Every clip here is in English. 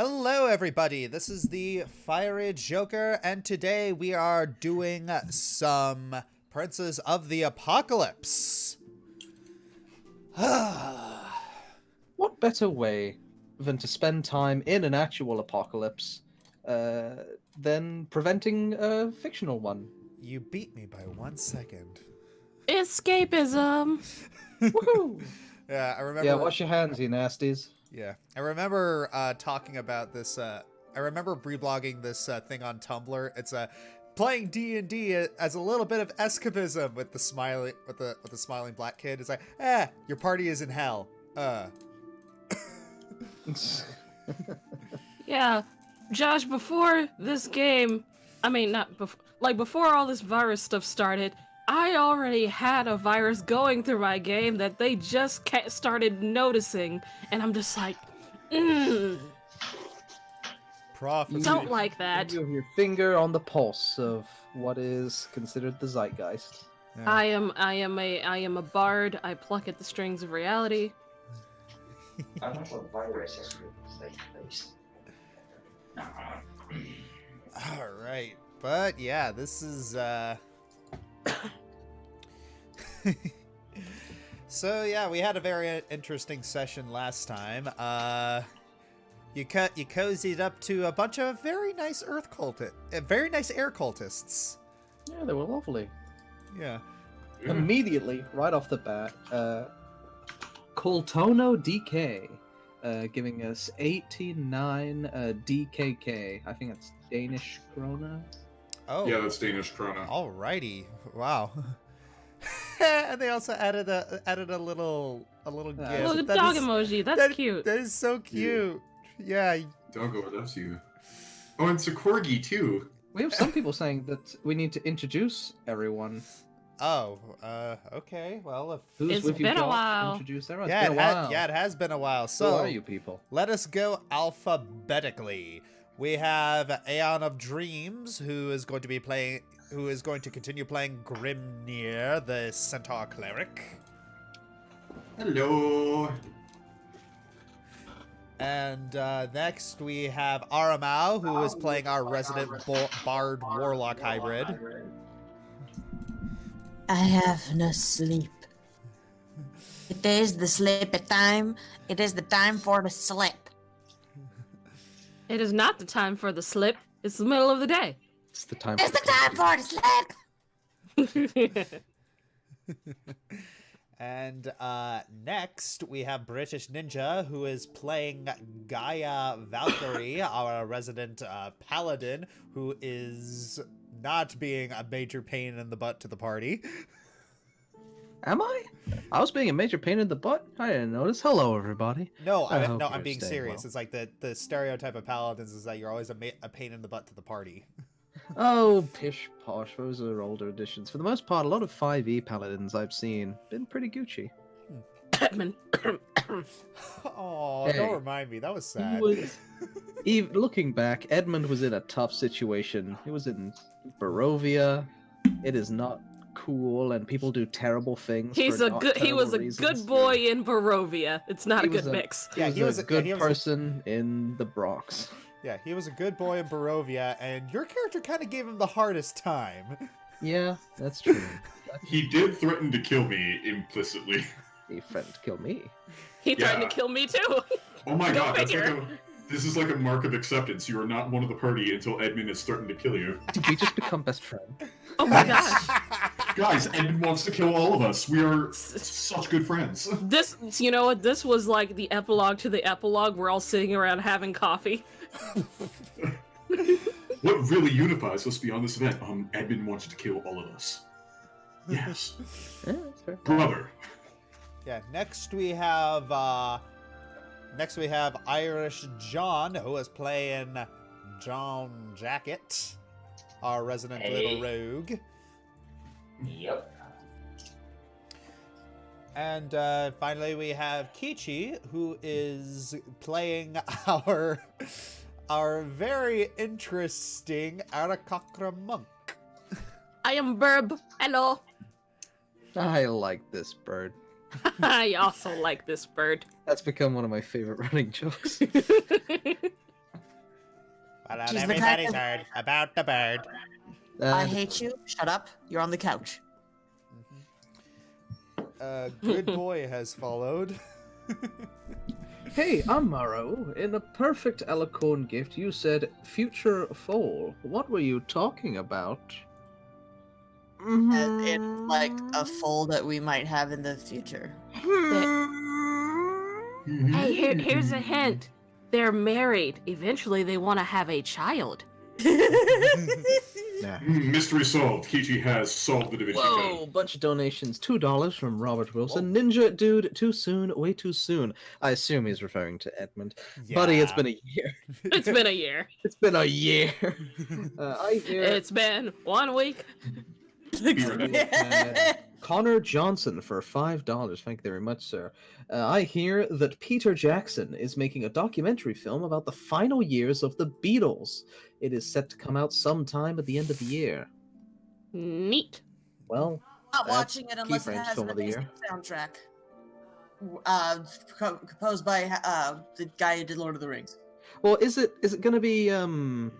Hello everybody, this is the Fiery Joker, and today we are doing some Princes of the Apocalypse. What better way than to spend time in an actual apocalypse than preventing a fictional one? You beat me by 1 second. Escapism. Woohoo! Yeah, I remember. Yeah, wash your hands, you nasties. Yeah, I remember talking about this. I remember reblogging this thing on Tumblr. It's playing D&D as a little bit of escapism with the smiling black kid. It's like, your party is in hell. Yeah, Josh, before this game, I mean, not before, like before all this virus stuff started, I already had a virus going through my game that they just started noticing, and I'm just like, Prophecy. don't like that. You have your finger on the pulse of what is considered the zeitgeist. Yeah. I am a bard. I pluck at the strings of reality. I don't know what virus has taken place. All right, but yeah, this is so yeah, we had a very interesting session last time. You cozied up to a bunch of very nice air cultists. Yeah, they were lovely. Yeah. Immediately, right off the bat, Coltono DK, giving us 89 DKK. I think that's Danish krona. Oh. Yeah, that's Danish krona. Alrighty. Wow. And they also added a little gift. Little That dog is- emoji. That's cute. That is so cute. Yeah. Doggo loves you. Oh, and it's a corgi too. We have some people saying that we need to introduce everyone. Oh. Okay. Well, if Who's It's with you, been a Josh? while. Introduce everyone. yeah, It's been a while. it has been a while. Who So are you people? let us go alphabetically. We have AeonOfDreams, who is going to continue playing Grimnir, the Centaur Cleric. Hello. And next we have Aramau, who is playing our resident Bard Warlock hybrid. I have no sleep. It is the sleep time. It is the time for the sleep. It is not the time for the slip. It's the middle of the day. It's the time. It's the time for the sleep. And next we have BritishNinja, who is playing Gaia Valkyrie, our resident Paladin, who is not being a major pain in the butt to the party. Am I? I was being a major pain in the butt. I didn't notice. Hello, everybody. No, I hope I'm you're being staying serious. well. It's like the stereotype of paladins is that you're always a pain in the butt to the party. Oh, pish posh. Those are older editions. For the most part, a lot of 5e paladins I've seen been pretty Gucci. Edmund. Oh, Hey. don't remind me. That was sad. Looking back, Edmund was in a tough situation. He was in Barovia. It is not cool, and people do terrible things. He was a good boy in Barovia. It's not He a good was a- mix. Yeah, He was a good person in the Bronx. Yeah, he was a good boy in Barovia, and your character kind of gave him the hardest time. Yeah, that's true. He did threaten to kill me implicitly. He threatened to kill me. He threatened Yeah. to kill me too. Oh my Go god, figure. this is like a mark of acceptance. You are not one of the party until Edmund is threatened to kill you. Did we just become best friends? Oh my gosh. Guys, Edmund wants to kill all of us. We are such good friends. This, you know what? This was like the epilogue to the epilogue. We're all sitting around having coffee. What really unifies us beyond this event? Edmund wants to kill all of us. Yes. Yeah, that's fair. Brother. Yeah, next we have Irish John, who is playing John Jacket, our resident little rogue. Yep. And finally we have Keychi, who is playing our very interesting Arakakra monk. I am Burb. Hello. I like this bird. I also like this bird. That's become one of my favorite running jokes. But not She's the kind everybody's of- heard about the bird. I hate you. Shut up. You're on the couch. Good boy has followed. Hey, Amaro, in a perfect Alicorn gift, you said future fall. What were you talking about? As in, like, a foal that we might have in the future. Hey, here's a hint. They're married. Eventually, they want to have a child. Nah. Mystery solved. Kichi has solved the Da Vinci Whoa, Code. bunch of donations. $2 from Robert Wilson. Ninja dude, too soon, way too soon. I assume he's referring to Edmund. Buddy, it's been a year. It's been a year. It's been a year. I hear It's been 1 week. Connor Johnson for $5. Thank you very much, sir. I hear that Peter Jackson is making a documentary film about the final years of the Beatles. It is set to come out sometime at the end of the year. Neat. Well, Not that's watching it unless it Keyframe's has film an of the amazing year. soundtrack. Composed by the guy who did Lord of the Rings. Well, is it going to be when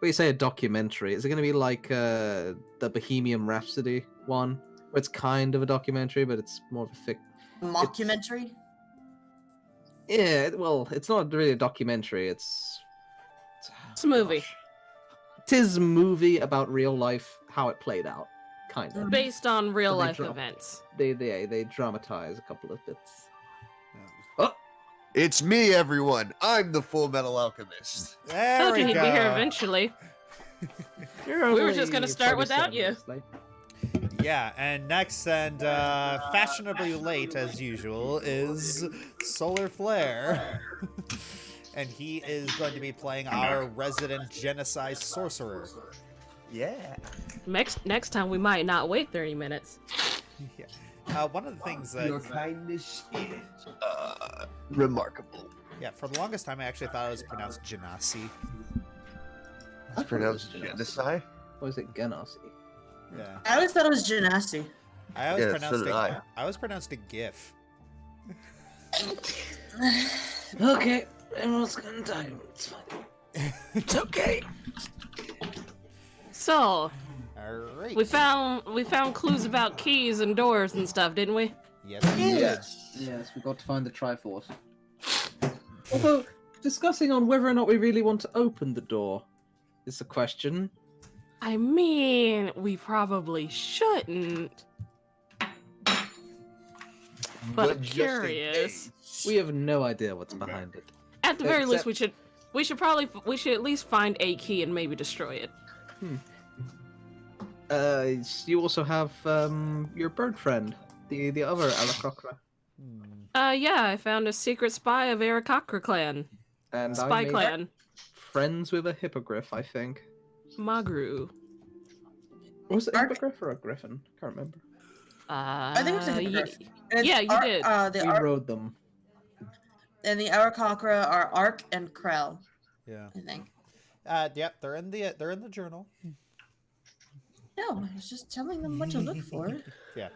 you say a documentary? Is it going to be like the Bohemian Rhapsody one, where it's kind of a documentary, but it's more of a Mockumentary? Yeah, well, it's not really a documentary. It's a movie. Tis a movie about real life, how it played out, kind of. Based on real So they life drop- events. They dramatize a couple of bits. It's me, everyone. I'm the Full Metal Alchemist. There Told you we he'd go. be here eventually. We were just gonna start without you. Yeah, and next and fashionably late as usual is Solar Flare. And he is going to be playing our resident genocide sorcerer. Yeah. Next time we might not wait 30 minutes. Yeah. One of the things Your that, kindness is remarkable. yeah, for the longest time I actually thought it was pronounced Genasi. It's pronounced genocide. Or is it Ganassi? Yeah. I always thought it was Genasi. I always Yeah, so pronounced did it. I. I always pronounced it GIF. Okay, everyone's gonna die. It's fine. It's okay. So, Alright. we found clues about keys and doors and stuff, didn't we? Yes. Yes, we got to find the Triforce. Although, discussing on whether or not we really want to open the door is the question. I mean, we probably shouldn't. But I'm just in curious. case. We have no idea what's behind it. At the very least, Except- we should at least find a key and maybe destroy it. You also have your bird friend, the other Alakokra. Yeah, I found a secret spy of Arakocra clan. And I Spy made clan. friends with a hippogriff, I think. Magru. Was it a hippogriff or a griffin? Can't remember. I think it was a hippogriff. And yeah, you did. The We rode them. and the Arakocra are Ark and Krell, Yeah. I think. Yep. They're in the journal. No, I was just telling them what to look for. Yeah.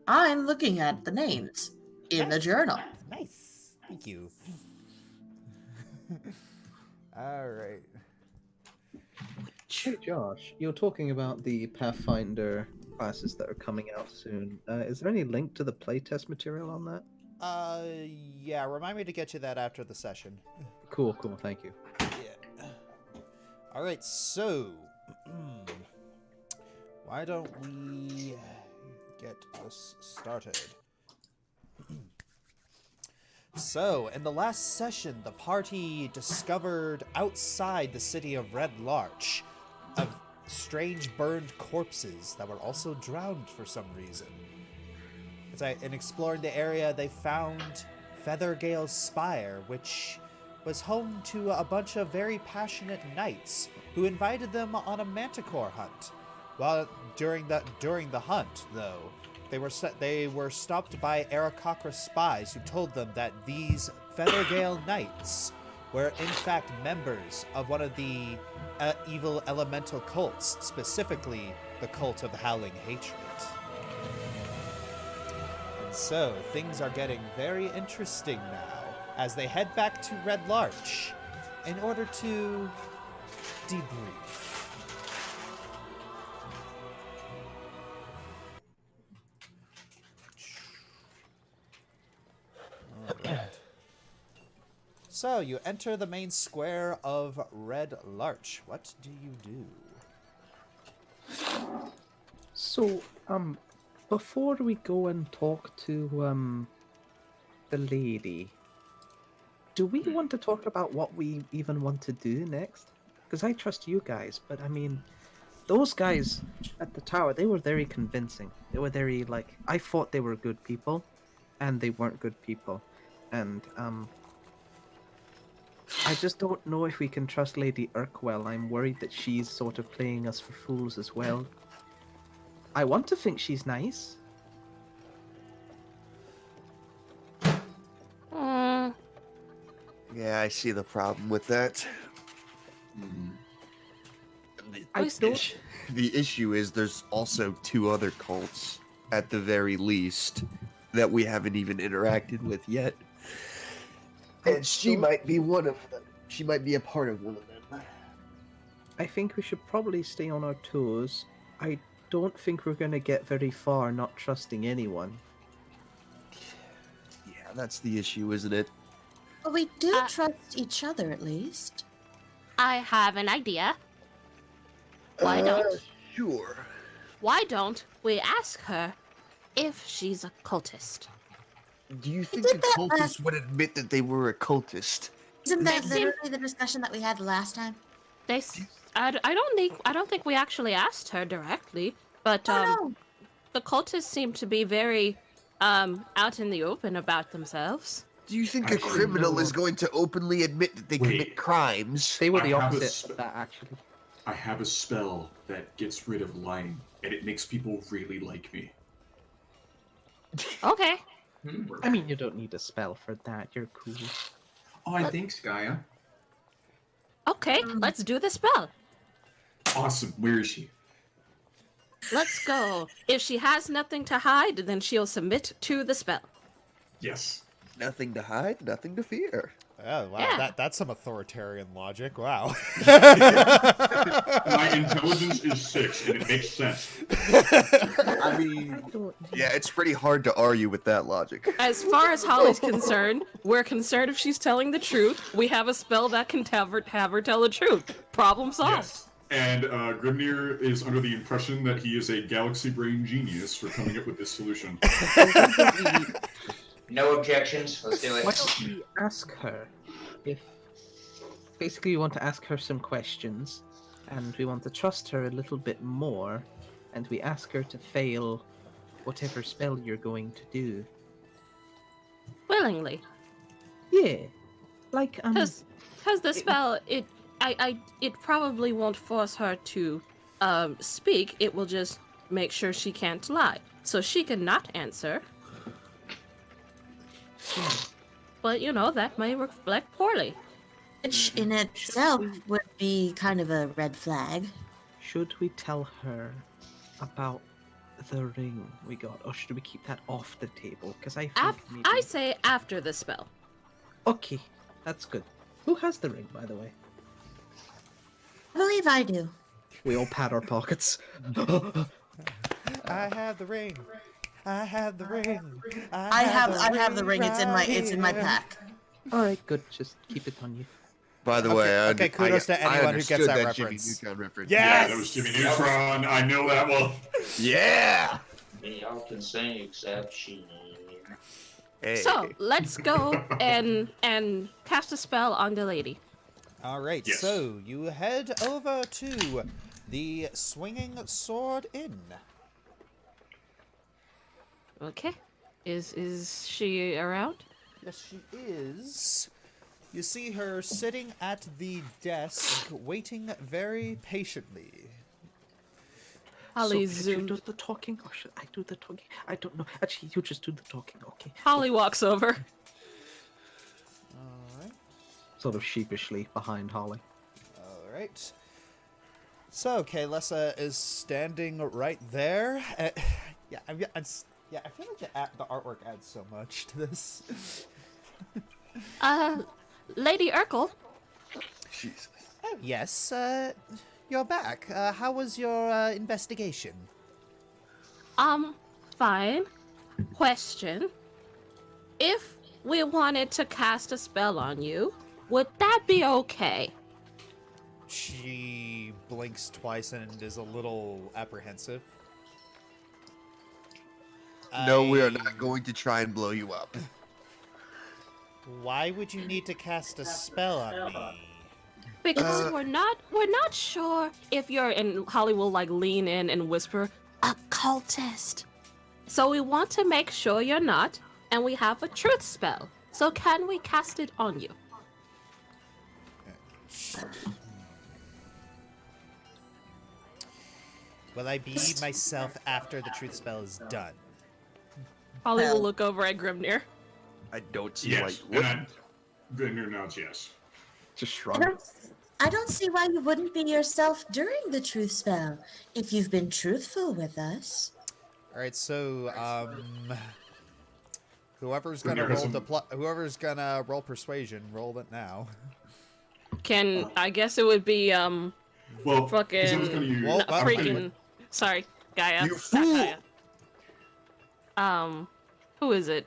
I'm looking at the names in the journal. Nice. Thank you. All right. Hey Josh, you're talking about the Pathfinder classes that are coming out soon. Is there any link to the playtest material on that? Yeah. Remind me to get you that after the session. Cool, thank you. Yeah. All right. So, why don't we get us started? So, in the last session, the party discovered outside the city of Red Larch of strange burned corpses that were also drowned for some reason. In exploring the area, they found Feathergale's Spire, which was home to a bunch of very passionate knights who invited them on a manticore hunt. While during the hunt, though, they were stopped by Arakocra spies who told them that these Feathergale knights were in fact members of one of the evil elemental cults, specifically the cult of Howling Hatred. And so things are getting very interesting now as they head back to Red Larch in order to debrief. Alright. So, you enter the main square of Red Larch. What do you do? So, before we go and talk to, the lady, do we want to talk about what we even want to do next? Because I trust you guys, but I mean, those guys at the tower, they were very convincing. They were very, like, I thought they were good people, and they weren't good people. And, I just don't know if we can trust Lady Urkwell. I'm worried that she's sort of playing us for fools as well. I want to think she's nice. Yeah, I see the problem with that. I don't. The issue is there's also 2 other cults, at the very least, that we haven't even interacted with yet. And she might be one of them. She might be a part of one of them. I think we should probably stay on our toes. I don't think we're going to get very far not trusting anyone. Yeah, that's the issue, isn't it? But we do trust each other, at least. I have an idea. Why don't we ask her if she's a cultist? Do you think did a that cultist last- would admit that they were a cultist? Isn't that They seem- literally the discussion that we had last time? I don't think we actually asked her directly, but Oh, no. the cultists seem to be very out in the open about themselves. Do you think Actually, a criminal no. is going to openly admit that they Wait. commit crimes? They were the I have a opposite of that, actually. I have a spell that gets rid of lying, and it makes people really like me. Okay. I mean, you don't need a spell for that. You're cool. Oh, thanks, Gaia. Okay, let's do the spell. Awesome. Where is she? Let's go. If she has nothing to hide, then she'll submit to the spell. Yes. Nothing to hide, nothing to fear. Oh, wow. Yeah. That's some authoritarian logic. Wow. My intelligence is 6, and it makes sense. I mean, yeah, it's pretty hard to argue with that logic. As far as Holly's concerned, we're concerned if she's telling the truth. We have a spell that can have her tell the truth. Problem solved. Yes. And Grimnir is under the impression that he is a galaxy brain genius for coming up with this solution. No objections. Let's do Why it. don't we ask her if... Basically, we want to ask her some questions, and we want to trust her a little bit more, and we ask her to fail whatever spell you're going to do. Willingly. Yeah. Like, Because the spell, it probably won't force her to speak. It will just make sure she can't lie. So she can not answer. But, you know, that may reflect poorly. Which in itself would be kind of a red flag. should we tell her about the ring we got, or should we keep that off the table? Because I think maybe... I say after the spell. Okay, that's good. Who has the ring, by the way? I believe I do. We all pat our pockets. I have the ring. I have the ring. I have the ring. It's in my pack. All right, good. Just keep it on you. By the Okay, way, okay, kudos to anyone who gets understood that Jimmy reference. Neutron reference. Yes! Yeah, that was Jimmy Neutron. I know that one. Yeah. We all can sing except she. Hey. So let's go and cast a spell on the lady. All right, Yes. so you head over to the Swinging Sword Inn. Okay. Is she around? Yes, she is. You see her sitting at the desk, waiting very patiently. Holly so, should you zoomed. do the talking, or should I do the talking? I don't know. Actually, you just do the talking, okay? Holly walks over. All right. Sort of sheepishly behind Holly. All right. So Kaylessa is standing right there. Yeah, I feel like the artwork adds so much to this. Lady Urkel, Jesus. Oh, yes, you're back. How was your investigation? Fine. Question. If we wanted to cast a spell on you, would that be okay? She blinks twice and is a little apprehensive. No, we are not going to try and blow you up. Why would you need to cast a spell on me? Because we're not sure if you're, and Holly will like lean in and whisper, a cultist. So we want to make sure you're not, and we have a truth spell. So can we cast it on you? Will I be myself after the truth spell is done? Holly will look over at Grimnir. I don't see Yes. why. And Grimnir nods yes. Just I shrug. I don't see why you wouldn't be yourself during the truth spell if you've been truthful with us. All right, so whoever's gonna Grimnir has roll some- whoever's gonna roll persuasion, roll it now. I guess it would be Well, Fucking- he's always gonna use. Well, freaking. Sorry, Gaia. You Not fool! Gaia. Who is it?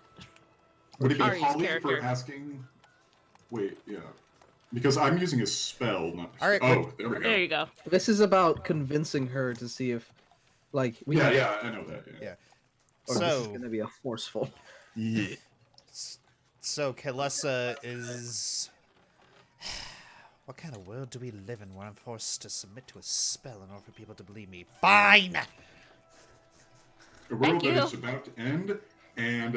Would it be Ari's Holly character. for asking? Wait, yeah. Because I'm using a spell, not. All right, Oh, there we go. There you go. This is about convincing her to see if, like, we Yeah, can- yeah, I know that. Yeah. Yeah. or this is So, gonna be a forceful. Yeah. so Kalessa is. What kind of world do we live in where I'm forced to submit to a spell in order for people to believe me? Fine. A world Thank that is you. about to end, and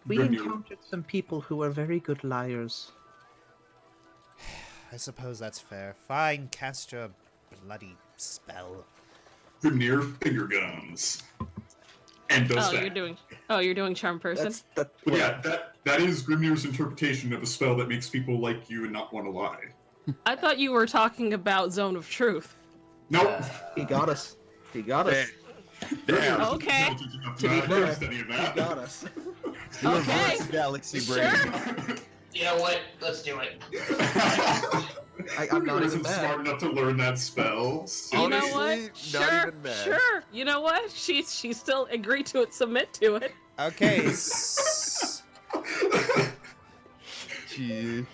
We Grimnir- encountered some people who are very good liars. I suppose that's fair. Fine, cast your bloody spell. Grimnir finger guns, and does Oh, that. you're doing charm person. That. But yeah, that is Grimnir's interpretation of a spell that makes people like you and not want to lie. I thought you were talking about Zone of Truth. Nope. He got us. He got us. Grimnir isn't Okay. intelligent enough To be not fair, understand any of He that. got us. Okay. Galaxy Sure. brain. You know what? Let's do it. I'm not Grimnir even isn't mad. smart enough to learn that spell. You know Honestly, what? not Sure, even mad. sure. You know what? She still agreed to it. Submit to it. Okay. Gee.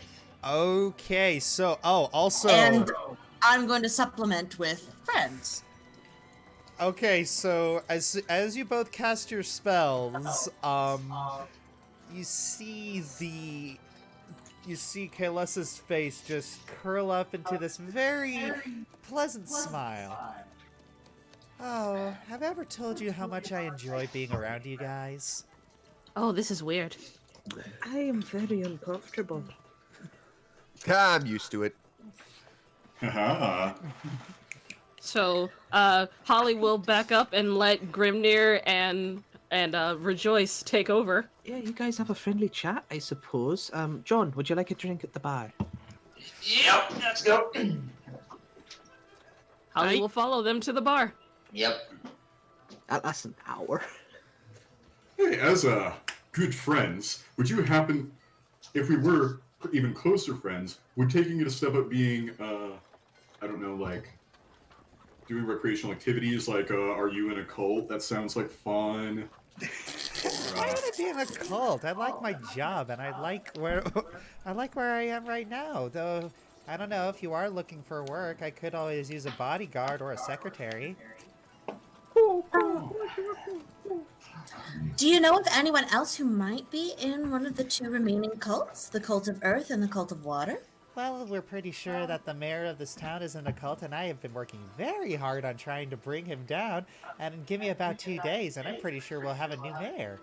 Okay. So, also. And I'm going to supplement with friends. Okay, so as you both cast your spells, you see Kalessa's face just curl up into this very pleasant smile. Oh, have I ever told you how much I enjoy being around you guys? Oh, this is weird. I am very uncomfortable. I'm used to it. Haha. So, Holly will back up and let Grimnir and Rejoice take over. Yeah, you guys have a friendly chat, I suppose. John, would you like a drink at the bar? Yep, let's go. Holly will follow them to the bar. Yep. That's an hour. Hey, as good friends, would you happen, if we were even closer friends, would taking it a step up being, I don't know, like, doing recreational activities, like, are you in a cult? That sounds like fun. Why would I be in a cult? I like my job, and I like where I am right now. Though I don't know if you are looking for work. I could always use a bodyguard or a secretary. Do you know of anyone else who might be in one of the two remaining cults? The Cult of Earth and the Cult of Water? Well, we're pretty sure that the mayor of this town is in a cult, and I have been working very hard on trying to bring him down. And give me about 2 days, and I'm pretty sure we'll have a new mayor.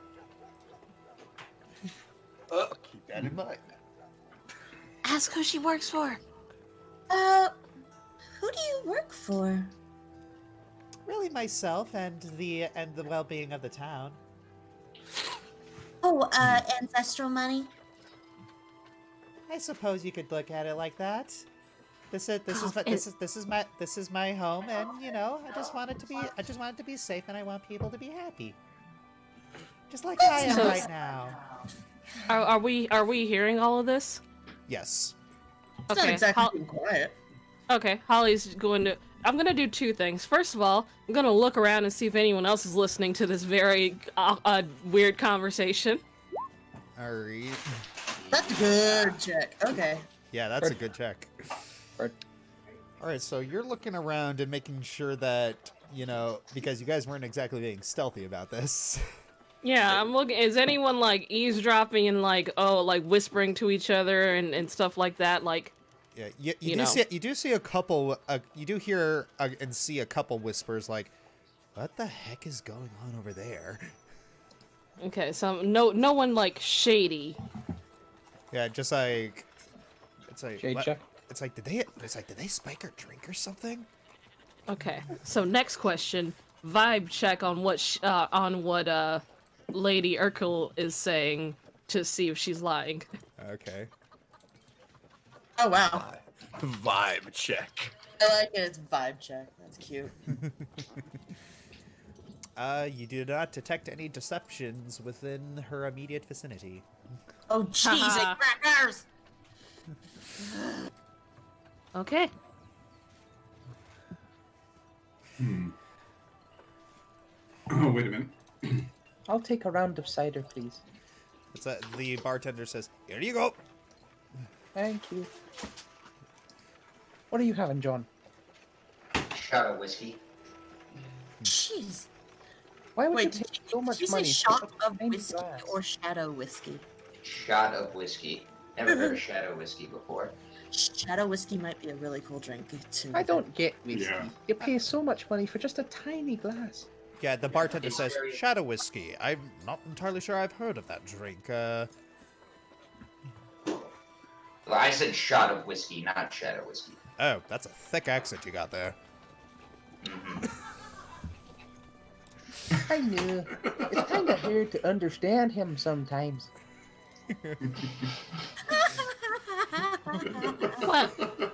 Keep that in mind. Ask who she works for. Who do you work for? Really, myself and the well-being of the town. Oh, ancestral money? I suppose you could look at it like that. This is my home, and you know, I just want it to be safe, and I want people to be happy, just like I am So- right now. Are we hearing all of this? Yes. It's not exactly being quiet. Okay, Holly's going to. I'm gonna do two things. First of all, I'm gonna look around and see if anyone else is listening to this very weird conversation. Alright. That's a good check. Okay. Yeah, that's a good check. Alright, so you're looking around and making sure that, you know, because you guys weren't exactly being stealthy about this. Yeah, I'm looking. Is anyone like eavesdropping and like whispering to each other and stuff like that? Like, Yeah, you do see a couple. You do hear and see a couple whispers like, "What the heck is going on over there?" okay, so no one like shady. Yeah, just like it's like Shade what? check. It's like did they spike our drink or something? Okay, so next question, vibe check on what Lady Urkel is saying to see if she's lying. Okay. Oh wow. Vibe check. I like it. It's vibe check. That's cute. You do not detect any deceptions within her immediate vicinity. Oh jeez, it crackers. Okay. Oh, wait a minute. I'll take a round of cider, please. It's the bartender says, "Here you go." Thank you. What are you having, John? Shot of whiskey. Jeez. Why would Wait, you pay so did much you say money for shot such of a tiny whiskey glass? or shadow whiskey? Shot of whiskey. Never heard of shadow whiskey before. Shadow whiskey might be a really cool drink too. I don't get whiskey. Yeah. You pay so much money for just a tiny glass. Yeah, the bartender It's says, very- "Shadow whiskey. I'm not entirely sure I've heard of that drink." Well, I said shot of whiskey, not shadow whiskey. Oh, that's a thick accent you got there. I know. It's kind of hard to understand him sometimes.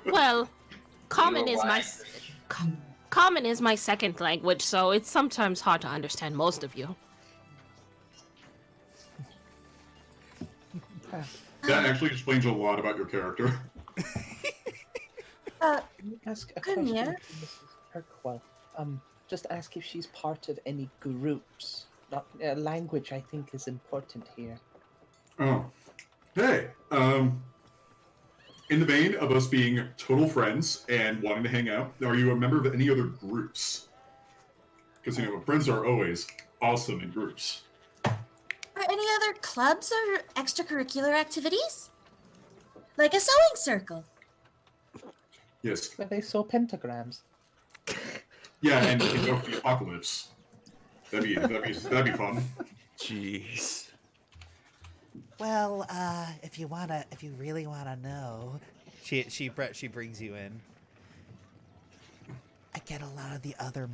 Well, common You know is my why? common is my second language, so it's sometimes hard to understand most of you. That actually explains a lot about your character. Uh, Can you ask a Grimnir? question to Mrs. Urquell? Just ask if she's part of any groups. Not language, I think, is important here. Oh. Hey, in the vein of us being total friends and wanting to hang out, are you a member of any other groups? Because, you know, friends are always awesome in groups. Are any other clubs or extracurricular activities? Like a sewing circle? Yes. Where they sew pentagrams. Yeah, and you can go for the apocalypse. That'd be fun. Jeez. Well, if you really wanna know, she brings you in. I get a lot of the other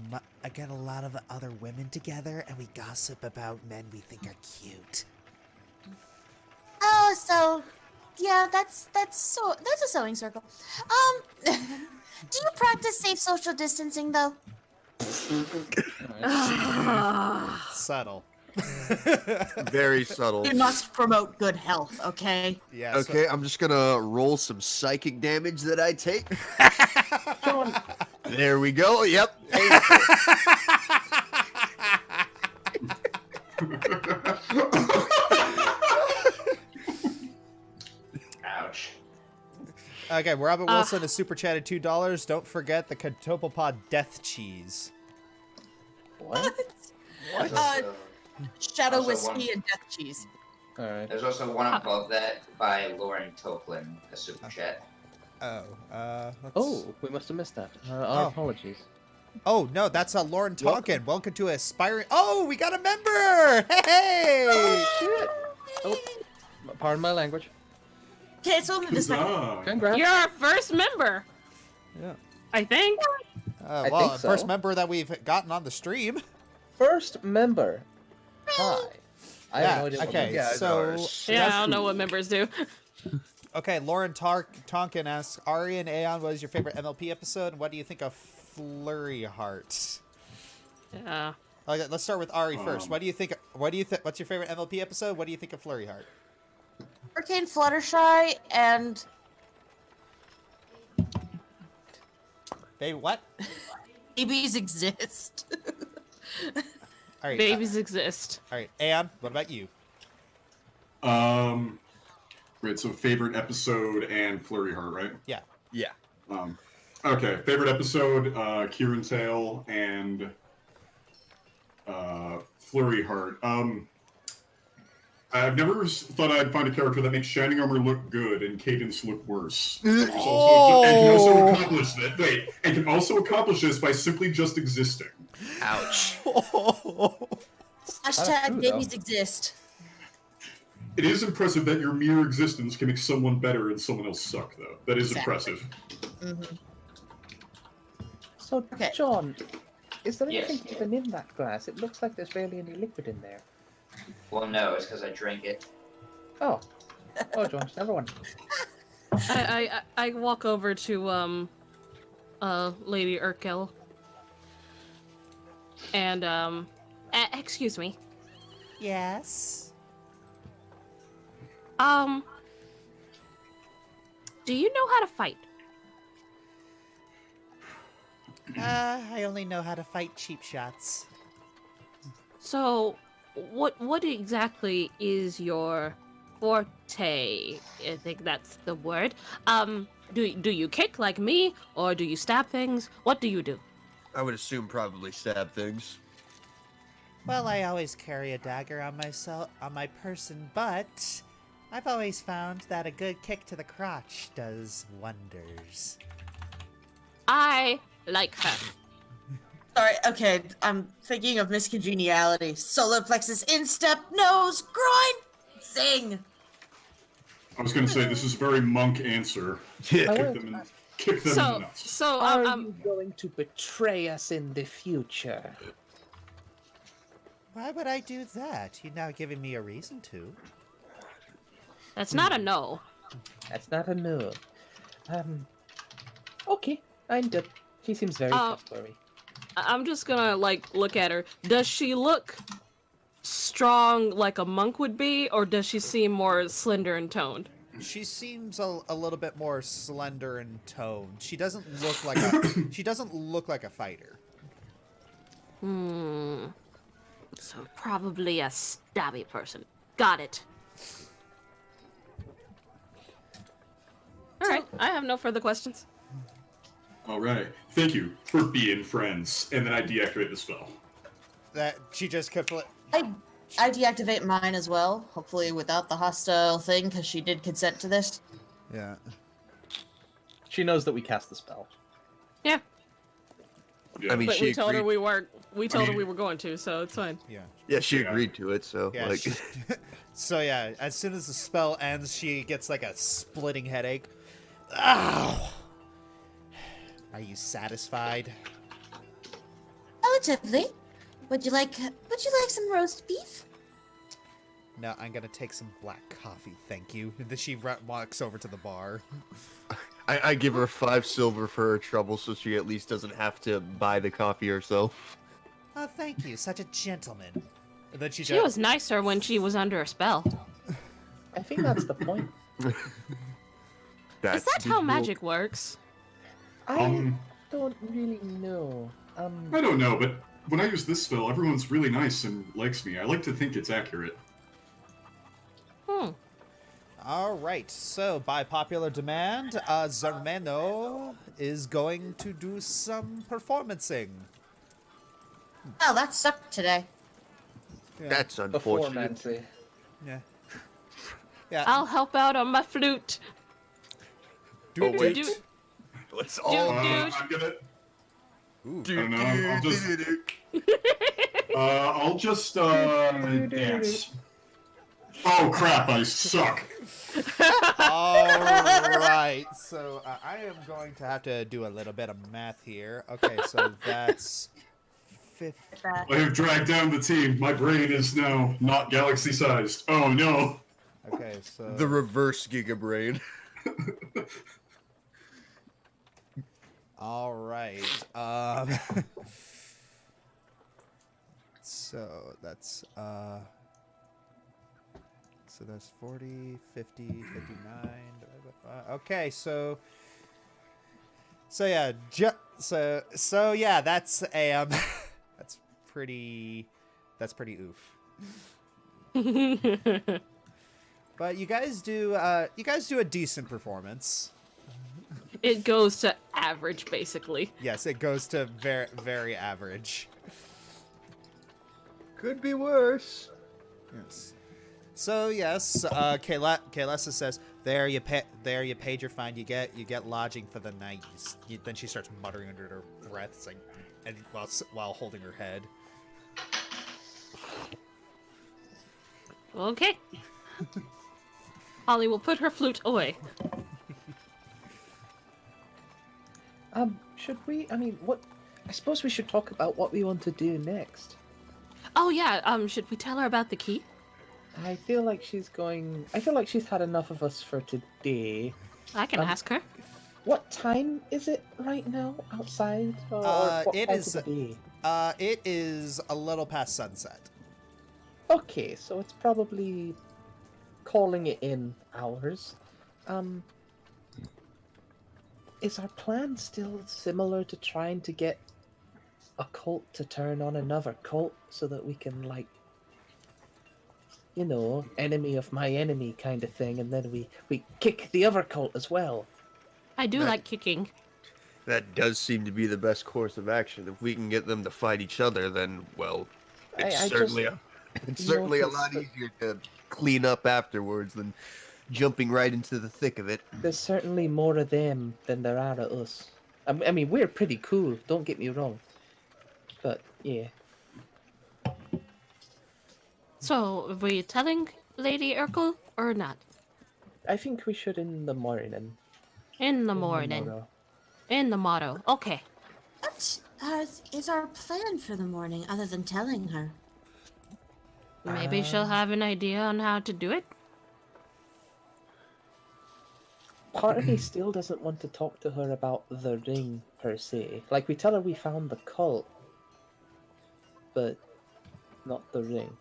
women together, and we gossip about men we think are cute. Oh, so yeah, that's a sewing circle. Do you practice safe social distancing though? Subtle. Very subtle. You must promote good health, okay? Yeah. Okay, I'm just gonna roll some psychic damage that I take. John, There we go. Yep. Ouch. Okay, Robert Wilson has super chatted $2. Don't forget the Catopopod Death Cheese. what? Shadow Also whiskey one- and death cheese. Alright. There's also one above that by Lauren Toplin, a super chat. Let's... Oh, we must have missed that. Our Oh. apologies. Oh, no, that's Lauren Tonkin. Welcome to Aspiring... Oh, we got a member! Hey! Shit! Oh, pardon my language. Okay, it's only the second. Huzzah. Congrats. You're our first member. Yeah. I think. I Well, think so. first member that we've gotten on the stream. First member. Hi. I have no idea what okay, that Yeah, is. so... Yeah, I don't know what members do. Okay, Lauren Tonkin asks, Ari and Aeon, what is your favorite MLP episode, and what do you think of Flurry Heart? Yeah. Okay, let's start with Ari first. What's your favorite MLP episode? What do you think of Flurry Heart? Hurricane Fluttershy and Baby, what? Babies exist. All right. Babies exist. All right, Aeon, what about you? Right, so favorite episode and Flurry Heart, right? Yeah. Yeah. Okay, favorite episode, Kieran Tail and Flurry Heart. I've never thought I'd find a character that makes Shining Armor look good and Cadence look worse. And can also accomplish that. Wait, and can also accomplish this by simply just existing. Ouch. Hashtag babies exist. It is impressive that your mere existence can make someone better and someone else suck, though. That is impressive. Mm-hmm. So, Okay. John, is there Yes. anything even in that glass? It looks like there's barely any liquid in there. Well, no, it's because I drank it. Oh. Oh, John, never mind. I walk over to Lady Urkel. And excuse me. Yes. Do you know how to fight? I only know how to fight cheap shots. So, what exactly is your forte? I think that's the word. Do you kick like me, or do you stab things? What do you do? I would assume probably stab things. Well, I always carry a dagger on my person, but I've always found that a good kick to the crotch does wonders. I like her. Sorry, okay, I'm thinking of miscongeniality. Solar plexus, instep, nose, groin, zing. I was going to say, this is a very monk answer. Yeah. Kick them in the nuts. So Are you going to betray us in the future? Why would I do that? You're now giving me a reason to. That's not a no. That's not a no. Okay, I'm good. She seems very trustworthy. I'm just gonna look at her. Does she look strong like a monk would be, or does she seem more slender and toned? She seems a little bit more slender and toned. She doesn't look like a fighter. So probably a stabby person. Got it. All right, I have no further questions. All right. Thank you for being friends. And then I deactivate the spell. That she just completely. I deactivate mine as well, hopefully without the hostile thing, because she did consent to this. Yeah. She knows that we cast the spell. Yeah, Yeah. I mean, but she we told her agreed. we told her we were going to, so it's fine. Yeah. Yeah, she agreed to it, so Yeah. like. So yeah, as soon as the spell ends, she gets like a splitting headache. Ow! Are you satisfied? Relatively. Would you like some roast beef? No, I'm gonna take some black coffee, thank you. And then she walks over to the bar. I give her 5 silver for her trouble, so she at least doesn't have to buy the coffee herself. Oh, thank you, such a gentleman. And then She was nicer when she was under a spell. I think that's the point. Is that how magic works? I don't really know. I don't know, but when I use this spell, everyone's really nice and likes me. I like to think it's accurate. All right, so by popular demand, Zermeno is going to do some performancing. Oh, that sucked today. Yeah. That's unfortunate. Performance. Yeah. Yeah. I'll help out on my flute. Oh wait, do- let's all. I'm gonna. Ooh. I don't know. I'll just dance. Oh crap! I suck. All right, so I am going to have to do a little bit of math here. Okay, so that's 50. I have dragged down the team. My brain is now not galaxy-sized. Oh no. Okay, so The reverse Giga Brain. all right. So that's 40, 50, 59. Okay, so So yeah, so yeah, that's a that's pretty oof. But you guys do a decent performance. It goes to average, basically. Yes, it goes to very, very average. Could be worse. Yes. So yes, Kaylessa says, "There you paid your fine. You get lodging for the night." Then she starts muttering under her breath, saying, and while holding her head. Okay. Holly will put her flute away. Should we? I mean, what? I suppose we should talk about what we want to do next. Oh yeah. Should we tell her about the key? I feel like she's had enough of us for today. I can ask her. What time is it right now outside? Or what it part is. of the day? It is a little past sunset. Okay, so it's probably calling it in hours. Is our plan still similar to trying to get a cult to turn on another cult so that we can, like, you know, enemy of my enemy kind of thing, and then we kick the other cult as well? I do like kicking. That does seem to be the best course of action. If we can get them to fight each other, then, well, it's certainly a lot easier to clean up afterwards than jumping right into the thick of it. There's certainly more of them than there are of us. I mean, we're pretty cool, don't get me wrong. But, yeah. So, are we telling Lady Urkel or not? I think we should in the morning. In the morning. Tomorrow. In the motto. Okay. What is our plan for the morning other than telling her? Maybe she'll have an idea on how to do it. Part of me still doesn't want to talk to her about the ring, per se. Like, we tell her we found the cult, but not the ring.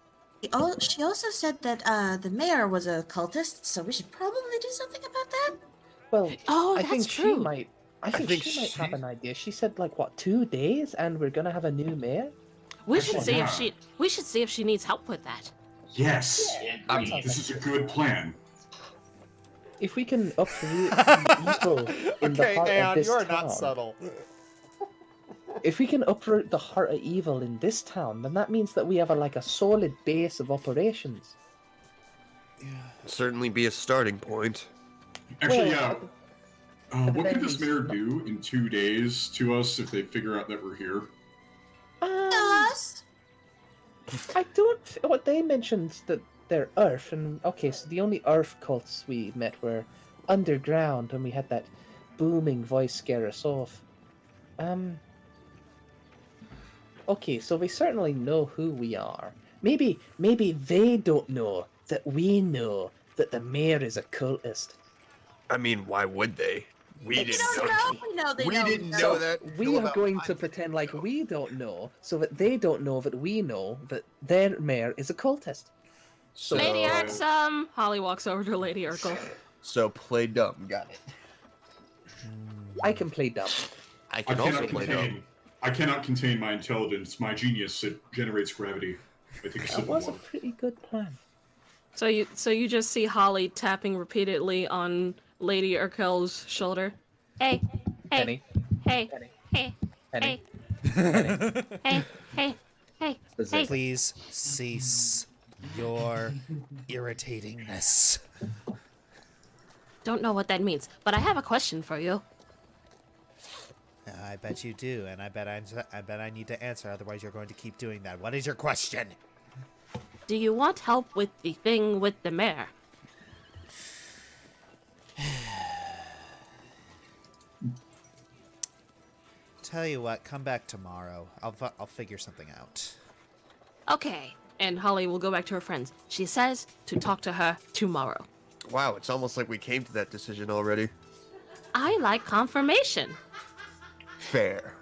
She also said that the mayor was a cultist, so we should probably do something about that. Well, Oh, I that's think true. she might. I think she might have an idea. She said, like, what, 2 days, and we're gonna have a new mayor? We should see Yeah. if she needs help with that. Yes. Yeah. This is a good plan. If we can uproot the evil in the Okay, heart of Aeon, this you are town, not subtle. if we can uproot the heart of evil in this town, then that means that we have a solid base of operations. Certainly be a starting point. Actually, Well, yeah. What then could this he's mayor not- do in 2 days to us if they figure out that we're here? Us? I don't. What they mentioned that they're Earth, and okay, so the only Earth cults we met were underground, and we had that booming voice scare us off. Okay, so they certainly know who we are. Maybe they don't know that we know that the mayor is a cultist. I mean, why would they? We They didn't don't know. know. We know they We don't didn't know. know that. We until are about going 5 to pretend like ago. we don't know, so that they don't know that we know that their mayor is a cultist. So, Lady Urkel. Holly walks over to Lady Urkel. So play dumb. Got it. I can play dumb. I I can also cannot play dumb. contain. I cannot contain my intelligence. My genius. It generates gravity. I take a That sip of was a water. pretty good plan. So you just see Holly tapping repeatedly on Lady Urkel's shoulder. Hey, hey, Penny, hey, Penny, hey, Penny. hey, hey, hey, hey. Please cease your irritatingness. Don't know what that means, but I have a question for you. I bet you do, and I bet I need to answer. Otherwise, you're going to keep doing that. What is your question? Do you want help with the thing with the mayor? Tell you what, come back tomorrow. I'll figure something out. Okay. And Holly will go back to her friends. She says to talk to her tomorrow. Wow, it's almost like we came to that decision already. I like confirmation. Fair.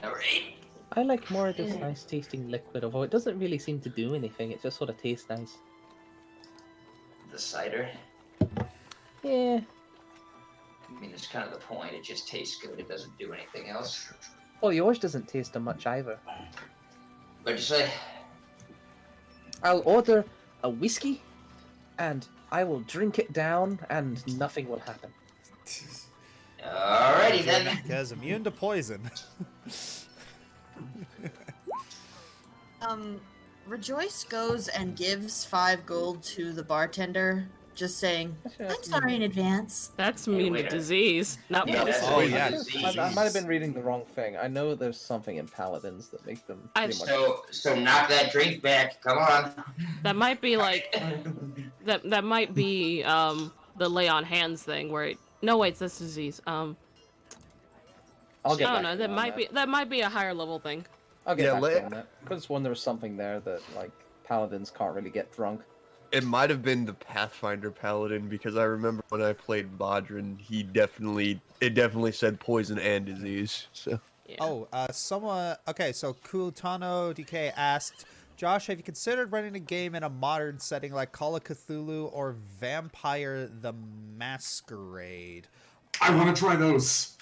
Alright. I like more of this nice tasting liquid, although it doesn't really seem to do anything, it just sort of tastes nice. The cider. Yeah. I mean, that's kind of the point. It just tastes good. It doesn't do anything else. Well, yours doesn't taste of much either. What'd you say? I'll order a whiskey, and I will drink it down, and nothing will happen. Alrighty then. Because immune to poison. Rejoice goes and gives 5 gold to the bartender, just saying, I'm sorry in advance. That's immune to wait. disease, not Yeah, that's Oh, poison yeah. disease. I might have been reading the wrong thing. I know there's something in Paladins that make them pretty much... So knock that drink back. Come on. That might be like that might be the lay on hands thing where no wait, that's disease. I'll I get don't back know. to That you on might be a higher level thing. I'll get Yeah, back to you on that. Because when there was something there that, like, Paladins can't really get drunk. It might have been the Pathfinder Paladin because I remember when I played Bodrin, it definitely said poison and disease. So Yeah. Oh, someone. Okay, so Kultano DK asked, Josh, have you considered running a game in a modern setting like Call of Cthulhu or Vampire the Masquerade? I want to try those.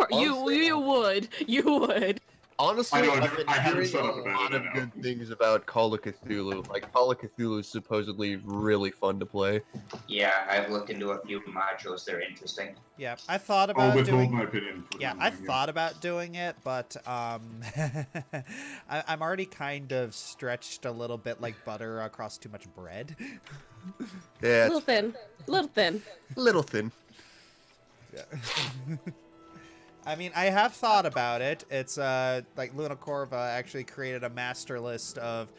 You would. honestly, I know, I've been I haven't hearing shut a up about lot it, of I know. good things about Call of Cthulhu. Like Call of Cthulhu is supposedly really fun to play. Yeah, I've looked into a few modules. They're interesting. Yeah, I thought I'll about withhold doing. my opinion. For Yeah, the I moment, thought about doing it, but I'm already kind of stretched a little bit like butter across too much bread. Yeah, Little it's thin. Little thin. little thin. Yeah. I mean, I have thought about it. It's like Luna Corva actually created a master list of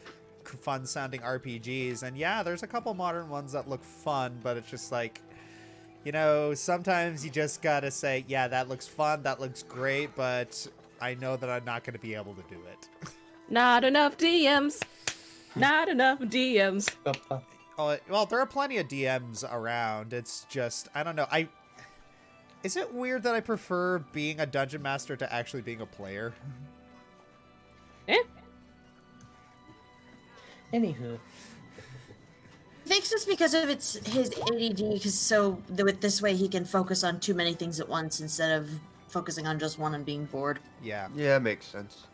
fun-sounding RPGs, and yeah, there's a couple modern ones that look fun, but it's just like, you know, sometimes you just gotta say, yeah, that looks fun, that looks great, but I know that I'm not gonna be able to do it. Not enough DMs. Not enough DMs. Oh, well, there are plenty of DMs around. It's just, I don't know. Is it weird that I prefer being a dungeon master to actually being a player? Eh? Anywho. I think it's just because of his ADD, because with this way he can focus on too many things at once instead of focusing on just one and being bored. Yeah. Yeah, makes sense.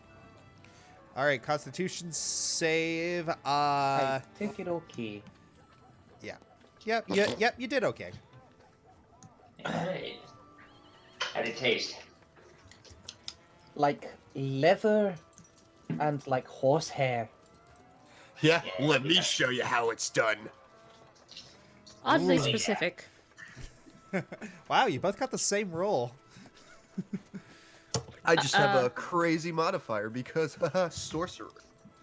All right, Constitution save. I take it okay. Yep, you did okay. Alright. How'd it taste? Like leather and like horsehair. Yeah, let me show you how it's done. Oddly Ooh. specific. Wow, you both got the same roll. I just have a crazy modifier because sorcerer.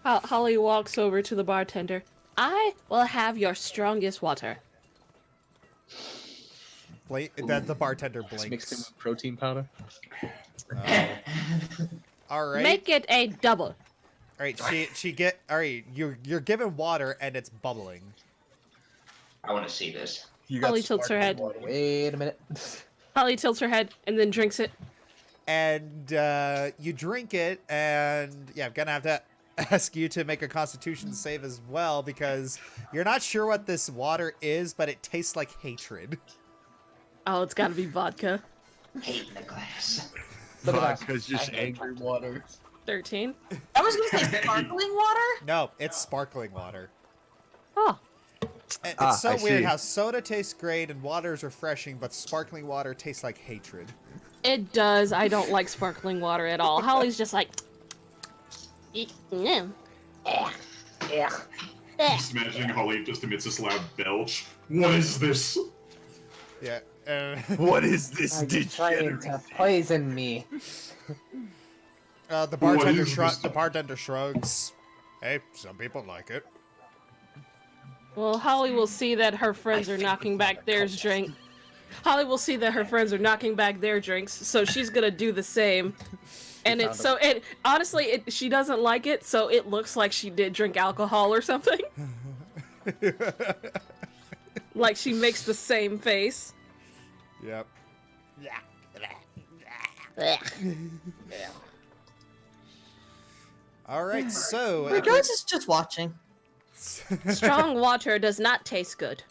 Holly walks over to the bartender. I will have your strongest water. Then the bartender Mixed in blinks. with protein powder. All right. Make it a double. All right. All right. You're given water and it's bubbling. I want to see this. You Holly tilts her sparkling head. water. Wait a minute. Holly tilts her head and then drinks it. And you drink it, and yeah, I'm gonna have to ask you to make a Constitution save as well because you're not sure what this water is, but it tastes like hatred. Oh, it's gotta be vodka. Hate in the glass. Look at that. Vodka's just angry water. 13. I was gonna say sparkling water? No, it's sparkling water. Oh. And Ah, it's so I weird see. how soda tastes great and water is refreshing, but sparkling water tastes like hatred. It does. I don't like sparkling water at all. Holly's just like... Yeah. Just imagining Holly just emits this loud belch. What is this? Yeah. What is this Are you trying degenerate? to poison me? The bartender is this? The bartender shrugs. Hey, some people like it. Well, Holly will see that her friends are knocking back theirs drink. Holly will see that her friends are knocking back their drinks, so she's gonna do the same. And honestly, she doesn't like it, so it looks like she did drink alcohol or something. Like she makes the same face. Yep. All right, so Rejoice is just watching. Strong water does not taste good.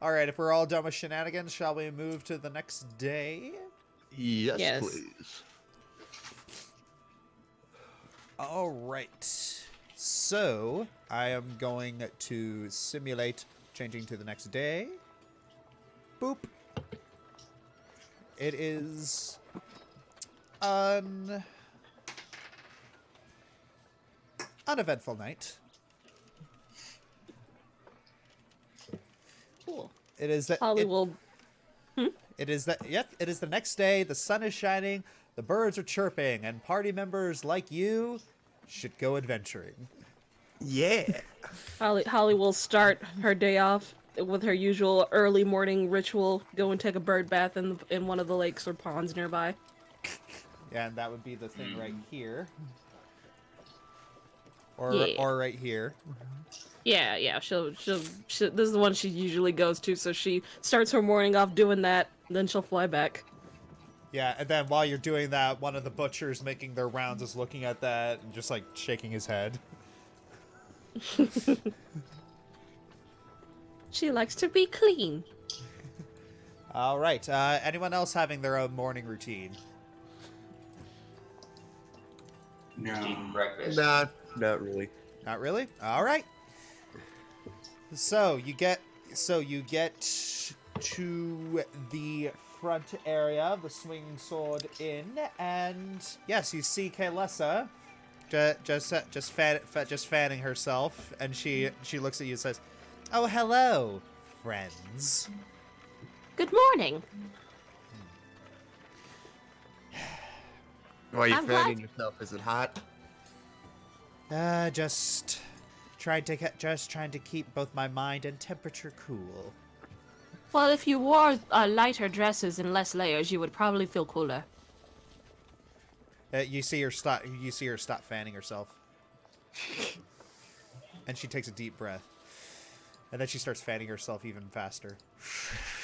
All right, if we're all done with shenanigans, shall we move to the next day? Yes, Yes. please. All right. So I am going to simulate changing to the next day. Boop. It is an uneventful night. Cool. It is that Holly will. it is that yep, it is the next day, the sun is shining, the birds are chirping, and party members like you should go adventuring. Yeah. Holly will start her day off with her usual early morning ritual. Go and take a bird bath in one of the lakes or ponds nearby. Yeah, and that would be the thing right here. Yeah. Or right here. Yeah. She'll. This is the one she usually goes to. So she starts her morning off doing that. Then she'll fly back. Yeah, and then while you're doing that, one of the butchers making their rounds is looking at that and just like shaking his head. She likes to be clean. All right. Anyone else having their own morning routine? Eating No. breakfast. Nah, not really. Not really. All right. So you get to the front area of the Swinging Sword Inn, and yes, you see Kaylessa just fanning herself, and she looks at you and says, "Oh, hello, friends." Good morning. Why are you I'm glad- fanning yourself? Is it hot? Just trying to keep both my mind and temperature cool. Well, if you wore lighter dresses and less layers, you would probably feel cooler. You see her stop fanning herself, and she takes a deep breath, and then she starts fanning herself even faster.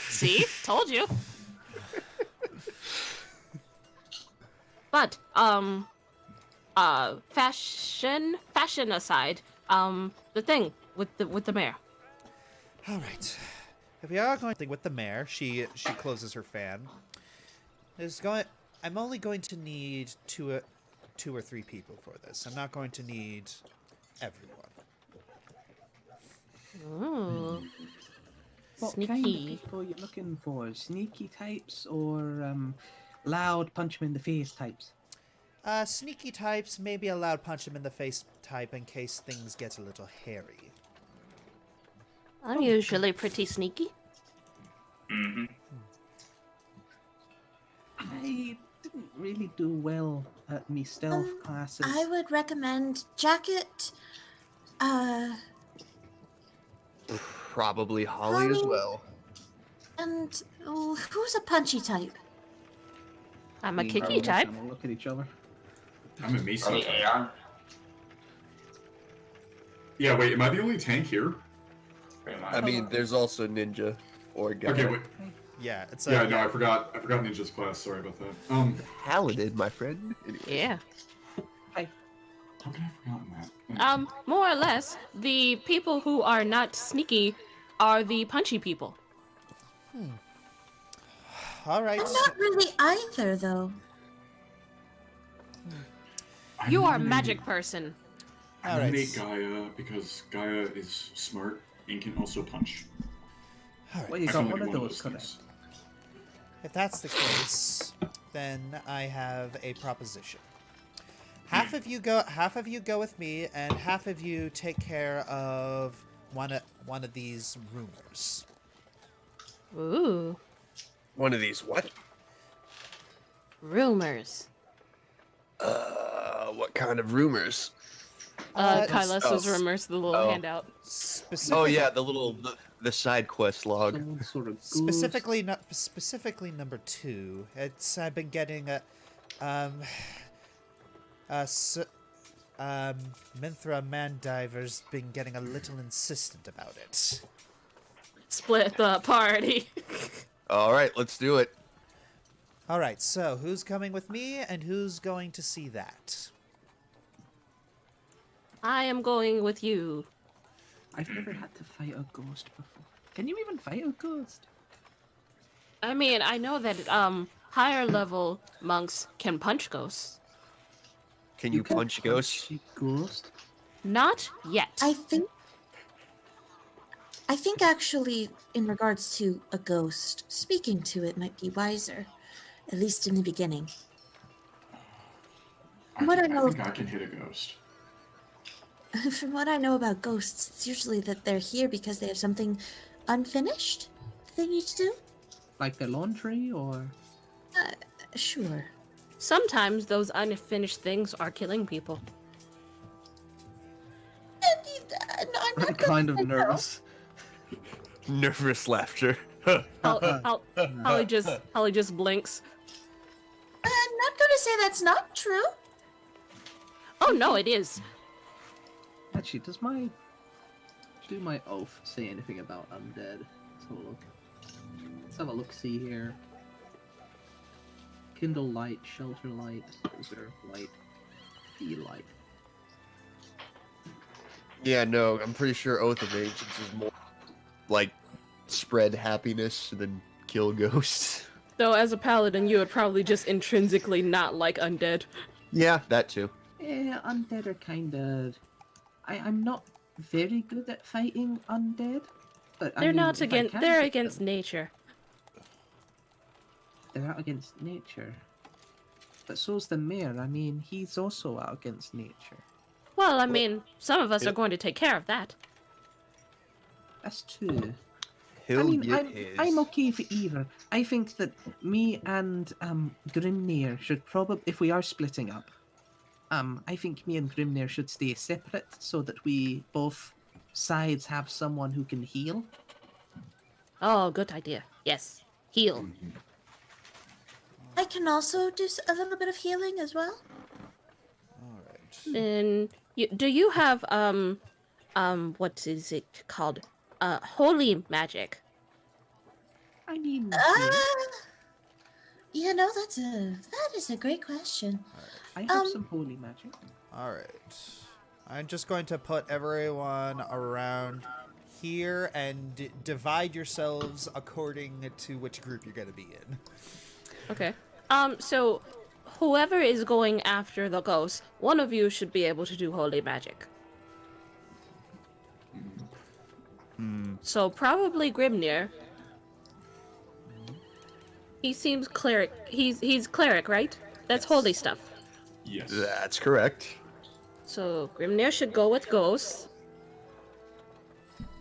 See? Told you. But, fashion aside, the thing with the mayor. All right. If we are going with the mayor, she closes her fan. I'm only going to need two or three people for this. I'm not going to need everyone. Ooh. What Sneaky. kind of people are you looking for? Sneaky types or loud punch 'em in the face types? Sneaky types, maybe a loud punch him in the face type in case things get a little hairy. I'm usually pretty sneaky. Mm-hmm. I didn't really do well at me stealth classes. I would recommend jacket. Probably Holly as Holly? well. And who's a punchy type? I'm a Me and kicky Carlos type. and we'll look at each other. I'm a Mason. Probably Aeon. Yeah, wait, am I the only tank here? Pretty much. I mean, there's also Ninja or Gaia. Okay, wait. Yeah, it's Yeah, no, I forgot Ninja's class. Sorry about that. Paladin, my friend. Anyway. Yeah. How could I have forgotten that? More or less, the people who are not sneaky are the punchy people. all right. I'm not really either, though. I You are a nominated- magic person. I All right. nominate Gaia because Gaia is smart and can also punch. All right. Well, you I got can one only of do those things. correct. If that's the case, then I have a proposition. Half of you go with me, and half of you take care of one of these rumors. Ooh. One of these what? Rumors. What kind of rumors? Kylessa's oh. rumors, the little Oh. handout. Specific, Oh yeah, the side quest log. Some sort of specifically number 2. I've been getting Minthra Mandiver's been getting a little insistent about it. Split the party. All right, let's do it. All right, so who's coming with me, and who's going to see that? I am going with you. I've never had to fight a ghost before. Can you even fight a ghost? I mean, I know that higher level monks can punch ghosts. Can you punch ghosts? a ghost? Not yet. I think actually, in regards to a ghost, speaking to it might be wiser, at least in the beginning. I What think I know- I can hit a ghost. From what I know about ghosts, it's usually that they're here because they have something unfinished they need to do. Like the laundry, or? Sure. Sometimes those unfinished things are killing people. I'm not I'm kind of gonna say no. nervous. Nervous laughter. Holly just blinks. I'm not going to say that's not true. Oh no, it is. Actually, do my oath say anything about undead? Let's have a look. See here. Kindle light, shelter light, preserve light, be light. Yeah, no, I'm pretty sure Oath of Ancients is more like spread happiness than kill ghosts. Though as a paladin, you would probably just intrinsically not like undead. Yeah, that too. Yeah, undead are kind of. I'm not very good at fighting undead, but They're not against. They're against nature. They're out against nature. But so's the mayor. I mean, he's also out against nature. Well, I mean, some of us are going to take care of that. That's true. He'll I'm his. okay for either. I think that me and Grimnir should probably, if we are splitting up, I think me and Grimnir should stay separate so that we both sides have someone who can heal. Oh, good idea. Yes, heal. I can also do a little bit of healing as well. All right. And do you have what is it called? Holy magic. I mean, You know, that is a great question. I have some holy magic. All right. I'm just going to put everyone around here and divide yourselves according to which group you're going to be in. Okay. So whoever is going after the ghost, one of you should be able to do holy magic. So probably Grimnir. He seems cleric. He's cleric, right? That's holy stuff. Yes. That's correct. So Grimnir should go with ghosts.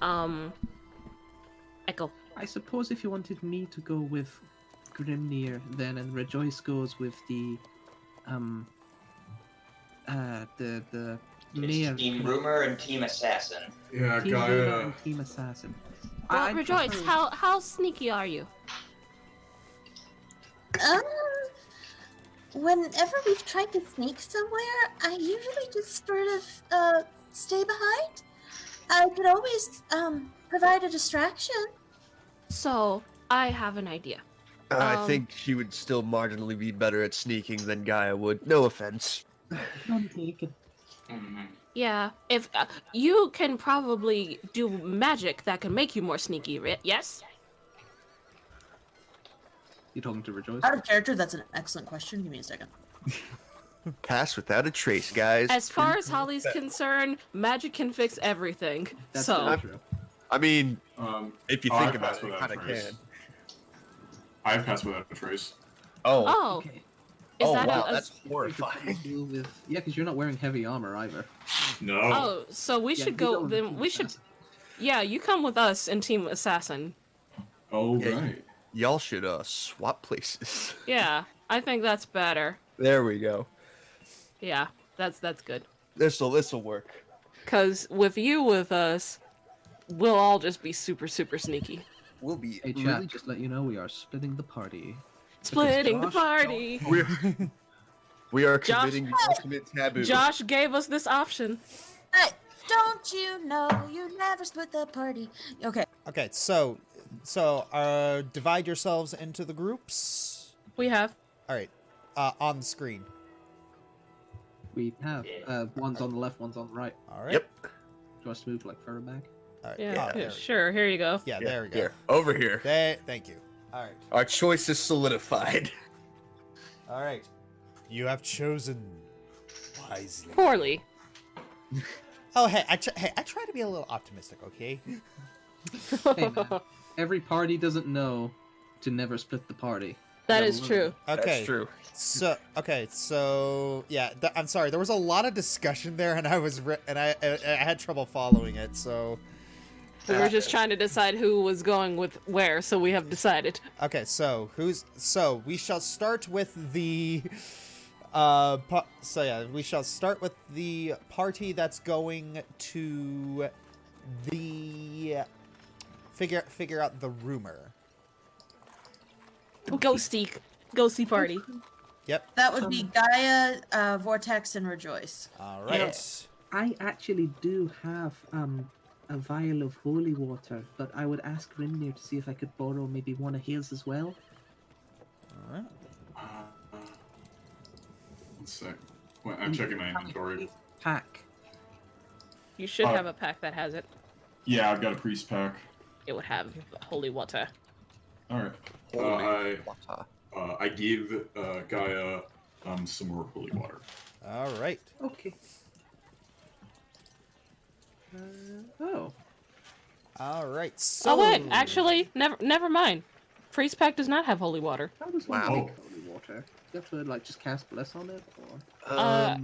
Echo. I suppose if you wanted me to go with Grimnir, then and Rejoice goes with the mayor. Team Rumor and Team Assassin. Yeah, Team Gaia. Rumor and Team Assassin. Well, I Rejoice, prefer- how sneaky are you? Whenever we've tried to sneak somewhere, I usually just sort of stay behind. I could always provide a distraction. So I have an idea. I think she would still marginally be better at sneaking than Gaia would. No offense. None taken. Yeah, if you can probably do magic that can make you more sneaky, yes? You talking to Rejoice? Out of character, that's an excellent question. Give me a second. Pass without a trace, guys. As far as Holly's concerned, magic can fix everything. That's so very true. I mean, if you think I've about passed it, you without kind a of trace. can. I've passed without a trace. Oh, Okay. is Oh, that wow, a that's horrifying. Deal with... Yeah, because you're not wearing heavy armor either. No. Oh, so we Yeah, should you go with then Team we should Assassin. Yeah, you come with us in Team Assassin. Oh, Yeah, right. Y'all should swap places. Yeah, I think that's better. There we go. Yeah, that's good. This'll work. Cause with you with us, we'll all just be super sneaky. We'll be Hey, chat, really just let you know we are splitting the party. Splitting the Josh- party. we are Josh- committing the ultimate taboo. Josh gave us this option. Hey, don't you know you never split the party? Okay. Okay, so divide yourselves into the groups. We have. All right, on the screen. We have one's on the left, one's on the right. All right. Yep. Do you want us to move like further back? All right. Yeah, there we- sure. Here you go. Yeah, there we go. Here, over here. Thank you. All right. Our choice is solidified. All right. You have chosen wisely. Poorly. Oh, hey, I try to be a little optimistic, okay? Hey, man. Every party doesn't know to never split the party. That You is gotta true. learn. Okay. That's true. So yeah, I'm sorry. There was a lot of discussion there, and I had trouble following it. So We were just trying to decide who was going with where, so we have decided. okay, so we shall start with the we shall start with the party that's going to the figure out the rumor. Ghosty party. Yep. That would be Gaia, Vortex, and Rejoice. All right. I actually do have a vial of holy water, but I would ask Grimnir to see if I could borrow maybe one of his as well. All right. One sec. Well, I'm checking my inventory. Pack. You should have a pack that has it. Yeah, I've got a priest pack. It would have holy water. All right. I gave Gaia some more holy water. All right. Okay. Oh. All right. So. Oh wait, actually, never mind. Priest pack does not have holy water. How does one make holy water? You have to like just cast bless on it, or?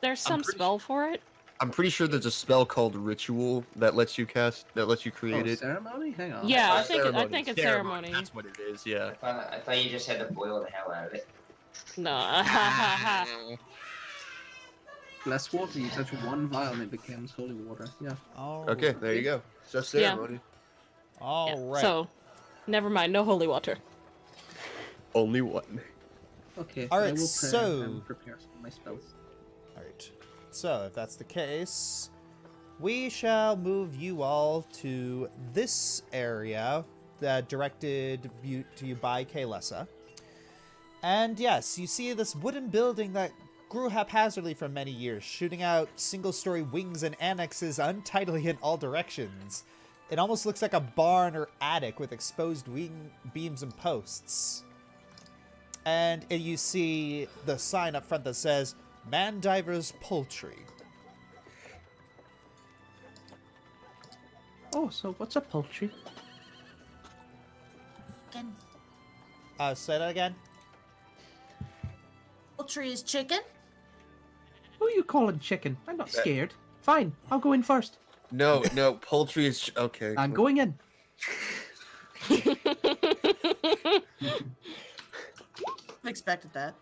There's some spell for it. I'm pretty sure there's a spell called Ritual that lets you create it. Ceremony? Hang on. Yeah, I think it's ceremony. That's what it is. Yeah. I thought you just had to boil the hell out of it. No. Bless water. You touch one vial and it becomes holy water. Yeah. Okay, there you go. It's just ceremony. All right. So, never mind. No holy water. Only one. Okay. All I right, will pray so- and prepare some of my spells. All right. So, if that's the case, we shall move you all to this area directed to you by Kaylessa. And yes, you see this wooden building that grew haphazardly for many years, shooting out single-story wings and annexes untidily in all directions. It almost looks like a barn or attic with exposed wing beams and posts. And you see the sign up front that says, Mandiver's Poultry. Oh, so what's a poultry? Chicken. Say that again? Poultry is chicken. Who are you calling chicken? I'm not scared. Fine, I'll go in first. No, poultry is okay. I'm going in. I expected that.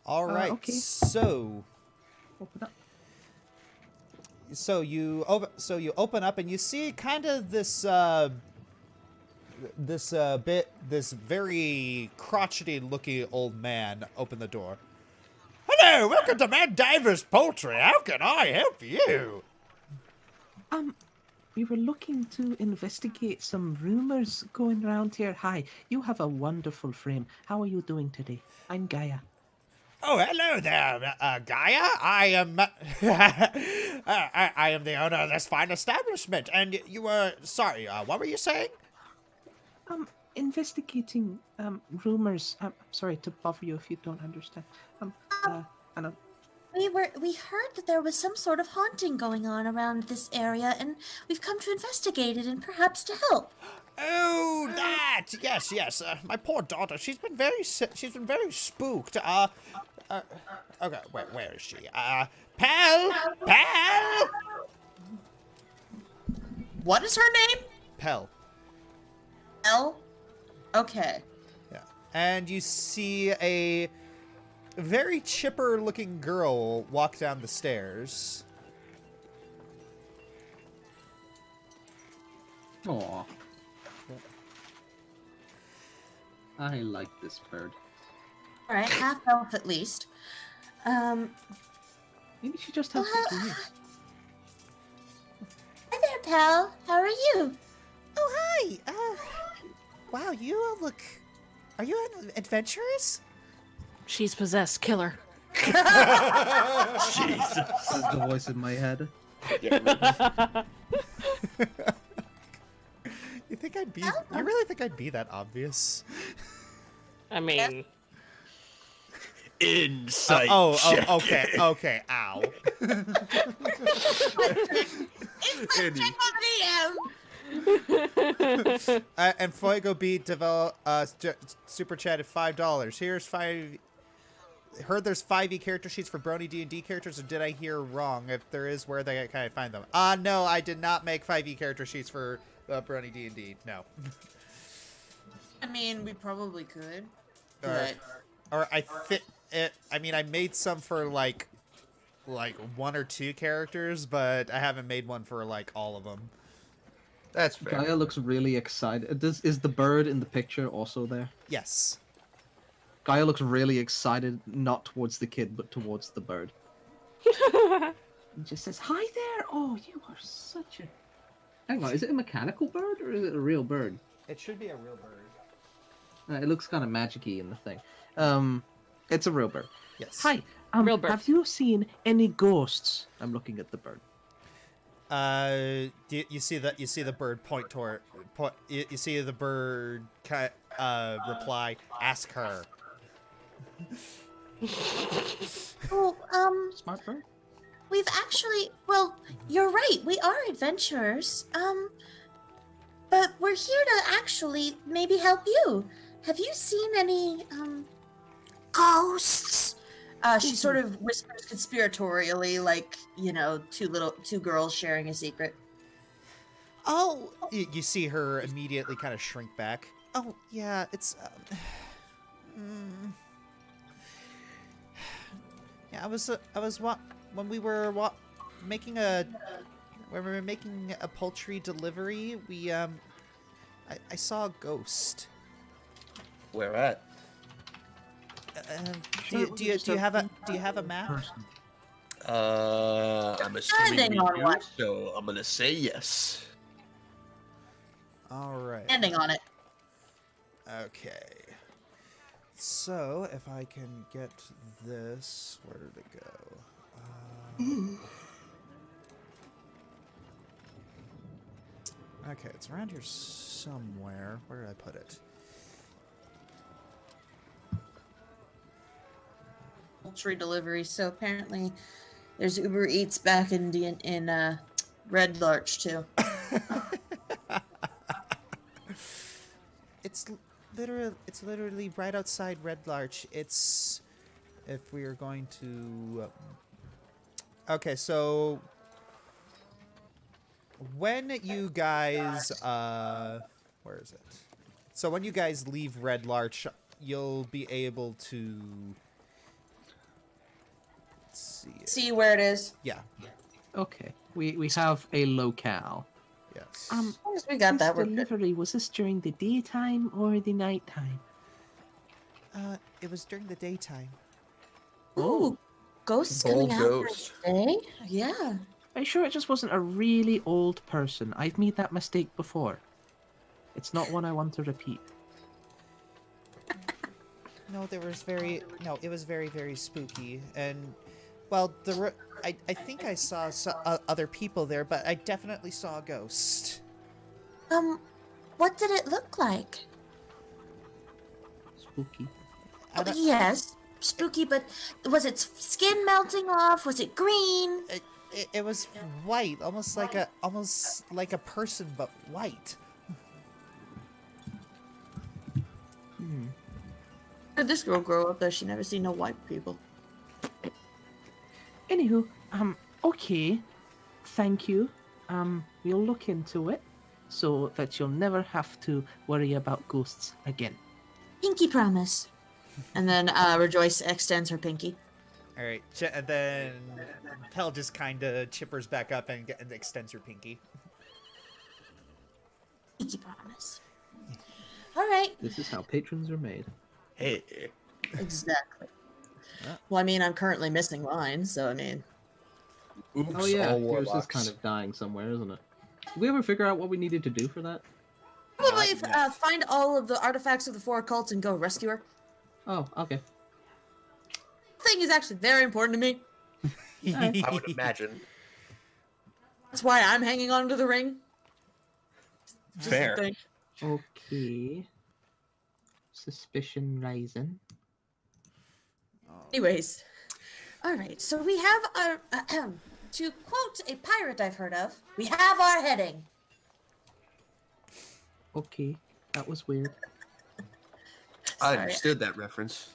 All right, okay. so Open up. you open up and you see kind of this very crotchety looking old man open the door. Hello, welcome to Mandiver's Poultry. How can I help you? We were looking to investigate some rumors going around here. Hi, you have a wonderful frame. How are you doing today? I'm Gaia. Oh, hello there, Gaia. I am I am the owner of this fine establishment. And you were sorry. What were you saying? Investigating rumors. I'm sorry to bother you if you don't understand. I don't. We heard that there was some sort of haunting going on around this area, and we've come to investigate it and perhaps to help. Oh, that! Yes. My poor daughter. She's been very spooked. Okay. Where is she? Pal. What is her name? Pell. L. Okay. Yeah. And you see a very chipper-looking girl walk down the stairs. Aw. I like this bird. All right, half elf at least. Maybe she just has big ears. Hi there, pal. How are you? Oh, hi. Wow, you all look... Are you adventurous? She's possessed. Kill her. Jesus. This is the voice in my head. You think I'd be? You really think I'd be that obvious? I mean, Insight. Okay. Ow. And Fuego Beat super chatted $5. Here's 5. Heard there's 5e character sheets for Brony D&D characters, or did I hear wrong? If there is, where can I find them? No, I did not make 5e character sheets for Brony D&D. No. I mean, we probably could. But... Or I mean, I made some for like 1 or 2 characters, but I haven't made one for like all of them. That's fair. Gaia looks really excited. Is the bird in the picture also there? Yes. Gaia looks really excited, not towards the kid, but towards the bird. He just says, "Hi there! Oh, you are such a..." Hang on, is it a mechanical bird or is it a real bird? It should be a real bird. It looks kind of magic-y in the thing. It's a real bird. Yes. Hi, Real bird. have you seen any ghosts? I'm looking at the bird. You see the bird point toward you see the bird reply, ask her. Smart bird. We've actually, well, you're right, we are adventurers, but we're here to actually maybe help you. Have you seen any, ghosts? She sort of whispers conspiratorially, like, you know, two girls sharing a secret. Oh, you see her immediately kind of shrink back. Oh, yeah, it's, yeah, when we were making a poultry delivery, I saw a ghost. Where at? Do you have a map? I'm assuming Depending you on do, what. so I'm gonna say yes. All right. Ending on it. Okay. So if I can get this, where did it go? Okay, it's around here somewhere. Where did I put it? Poultry delivery. So apparently, there's Uber Eats back in Red Larch too. It's literally right outside Red Larch. It's if we are going to. Okay, so when you guys where is it? So when you guys leave Red Larch, you'll be able to see where it is. Yeah. Okay, we have a locale. Yes. We got This that. We're good. delivery, was this during the daytime or the nighttime? It was during the daytime. Ooh, ghosts Bold coming out ghost. during the day? Yeah. Are you sure it just wasn't a really old person? I've made that mistake before. It's not one I want to repeat. No, it was very very spooky, and well, I think I saw other people there, but I definitely saw a ghost. What did it look like? Spooky. Yes, spooky, but was its skin melting off? Was it green? It was white, almost like a person, but white. Did this girl grow up though? She never seen no white people. Anywho, okay. Thank you. We'll look into it so that you'll never have to worry about ghosts again. Pinky promise. And then Rejoice extends her pinky. All right, and then Pell just kind of chippers back up and extends her pinky. Pinky promise. All right. This is how patrons are made. Hey. Exactly. Well, I mean, I'm currently missing mine, so I mean. Oops, Oh yeah, all yours is warlocks. kind of dying somewhere, isn't it? Did we ever figure out what we needed to do for that? Probably find all of the artifacts of the 4 cults and go rescue her. Oh, okay. Thing is actually very important to me. I would imagine. That's why I'm hanging on to the ring. Just a Fair. thing. Okay. Suspicion rising. Anyways, all right. So we have our to quote a pirate I've heard of. We have our heading. Okay, that was weird. I Sorry. understood that reference.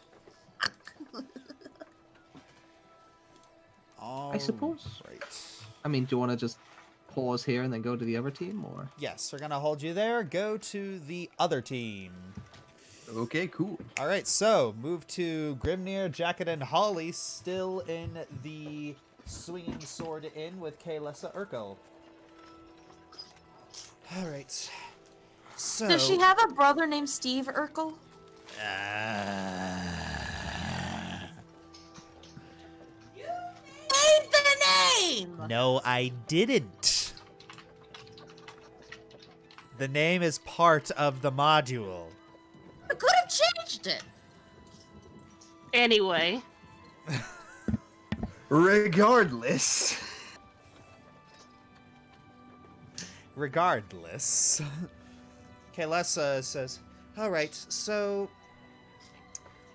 I suppose. Right. I mean, do you want to just pause here and then go to the other team, or? Yes, we're gonna hold you there. Go to the other team. Okay, cool. All right, so move to Grimnir, Jacket, and Holly, still in the swinging sword inn with Kaelessa Urkel. All right. So. Does she have a brother named Steve Urkel? Say the name. No, I didn't. The name is part of the module. I could have changed it. Anyway, Regardless. Regardless, Kaelessa says, "All right, so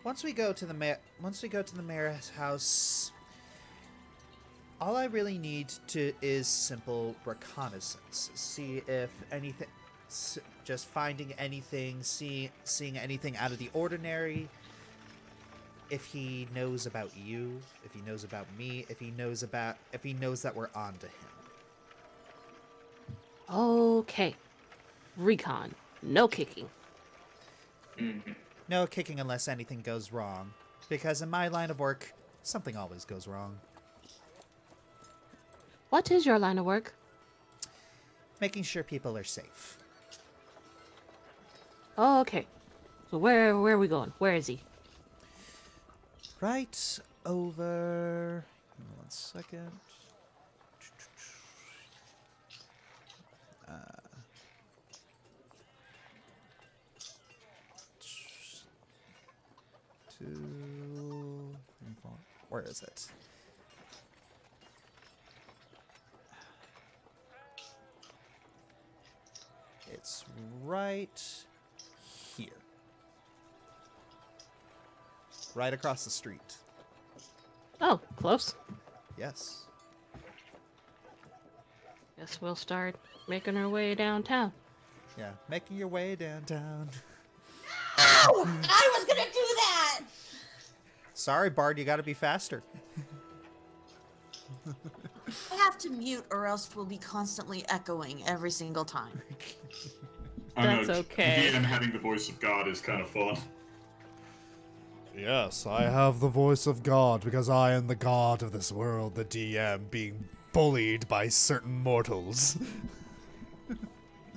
once we go to the mayor's house, all I really need is simple reconnaissance. See if anything, just finding anything, seeing anything out of the ordinary. If he knows about you, if he knows about me, if he knows that we're on to him." okay. Recon. No kicking. No kicking unless anything goes wrong. Because in my line of work, something always goes wrong. What is your line of work? Making sure people are safe. Oh, okay. So where are we going? Where is he? Right over... Give me 1 second. Where is it? It's right here. Right across the street. Oh, close. Yes. Guess we'll start making our way downtown. Yeah, making your way downtown. Ow! I was gonna do that. Sorry, Bard, you gotta be faster. I have to mute, or else we'll be constantly echoing every single time. I know, That's okay. DM having the voice of God is kind of fun. Yes, I have the voice of God because I am the god of this world, the DM, being bullied by certain mortals.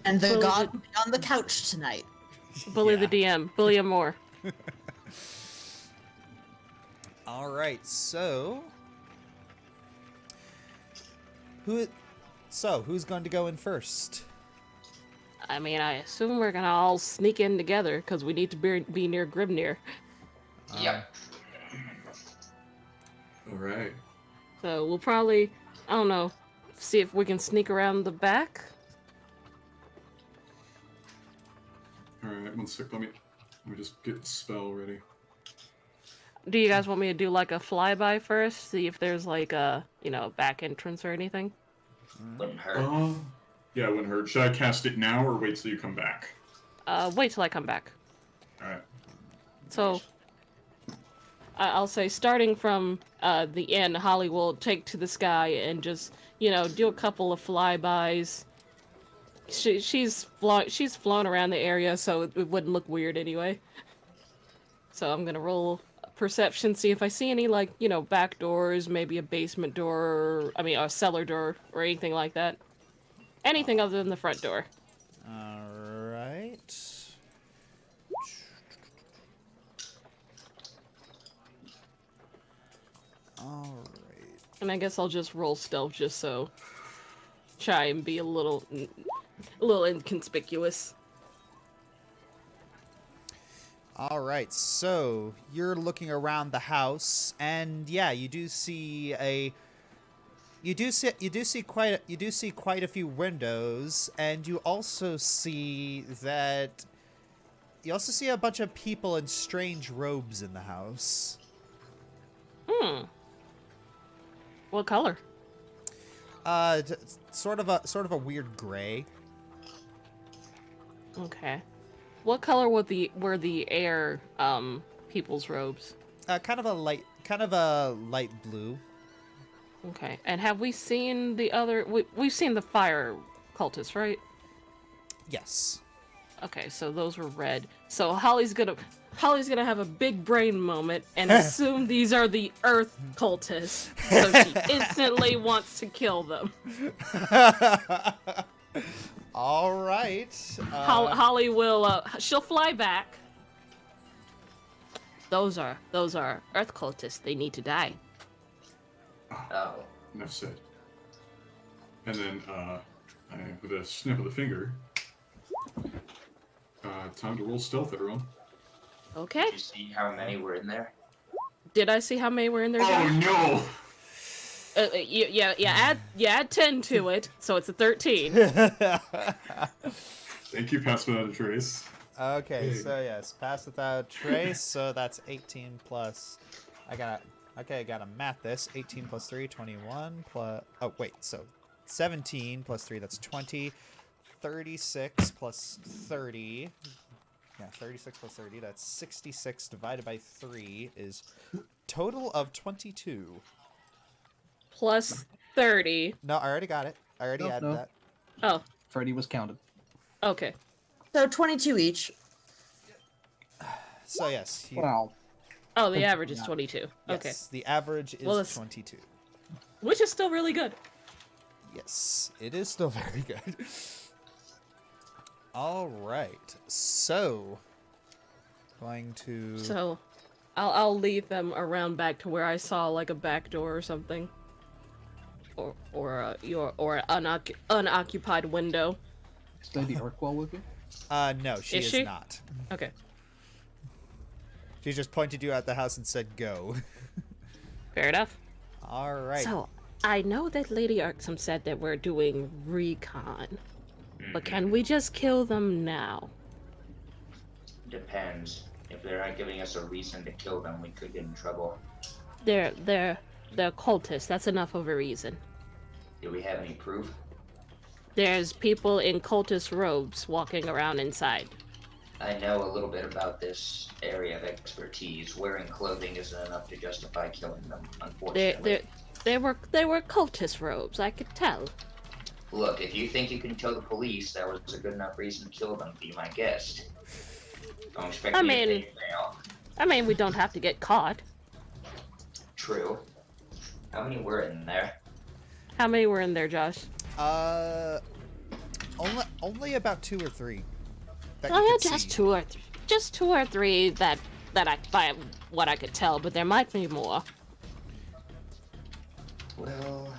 And the So god on the couch tonight. Bully Yeah. the DM. Bully him more. All right, so who's going to go in first? I mean, I assume we're gonna all sneak in together because we need to be near Grimnir. Yep. All right. So we'll probably, I don't know, see if we can sneak around the back. All right. 1 sec. Let me just get the spell ready. Do you guys want me to do like a flyby first? See if there's like a, back entrance or anything? Wouldn't hurt. Yeah, it wouldn't hurt. Should I cast it now or wait till you come back? Wait till I come back. All right. So, I'll say starting from the inn, Holly will take to the sky and just, do a couple of flybys. She's flown around the area, so it wouldn't look weird anyway. So I'm gonna roll perception, see if I see any, back doors, maybe a basement door, a cellar door, or anything like that. Anything other than the front door. All right. All right. And I guess I'll just roll stealth just so try and be a little inconspicuous. All right, so you're looking around the house, and yeah, you do see a You do see quite a few windows, and you also see a bunch of people in strange robes in the house. What color? Sort of a weird gray. Okay. What color were the air people's robes? Kind of a light blue. Okay. And have we seen the other? We've seen the fire cultists, right? Yes. Okay, so those were red. So Holly's gonna have a big brain moment and assume these are the earth cultists. So she instantly wants to kill them. All right. Holly will. She'll fly back. Those are earth cultists. They need to die. Oh. Enough said. And then, with a snap of the finger, time to roll stealth, everyone. Okay. Did you see how many were in there? Did I see how many were in there? Oh no! You add 10 to it, so it's a 13. Thank you, Pass Without a Trace. Okay, so yes, pass without trace, so that's 18 plus. I gotta math this. 18 plus 3, 21 plus. Oh, wait, so 17 plus 3, that's 20. 36 plus 30. Yeah, 36 plus 30, that's 66 divided by 3 is total of 22. Plus 30. No, I already got it. I already added that. Oh, Freddy was counted. okay. So 22 each. So yes. Wow. Oh, the average is 22. Okay. Yes, the average is 22. Which is still really good. Yes, it is still very good. All right, so going to. So, I'll lead them around back to where I saw like a back door or something, or an unoccupied window. Is Lady Urquell with you? No, she is she? not. Okay. She just pointed you at the house and said, "Go." Fair enough. All right. So, I know that Lady Arksome said that we're doing recon, but can we just kill them now? Depends. If they're not giving us a reason to kill them, we could get in trouble. They're cultists. That's enough of a reason. Do we have any proof? There's people in cultist robes walking around inside. I know a little bit about this area of expertise. Wearing clothing isn't enough to justify killing them, unfortunately. They were cultist robes. I could tell. Look, if you think you can kill the police, that was a good enough reason to kill them. Be my guest. Don't expect me to pay you bail. I mean, we don't have to get caught. True. How many were in there? How many were in there, Josh? Only about 2 or 3. Oh yeah, just 2 or 3. Just 2 or 3 that I, by what I could tell, but there might be more. Well,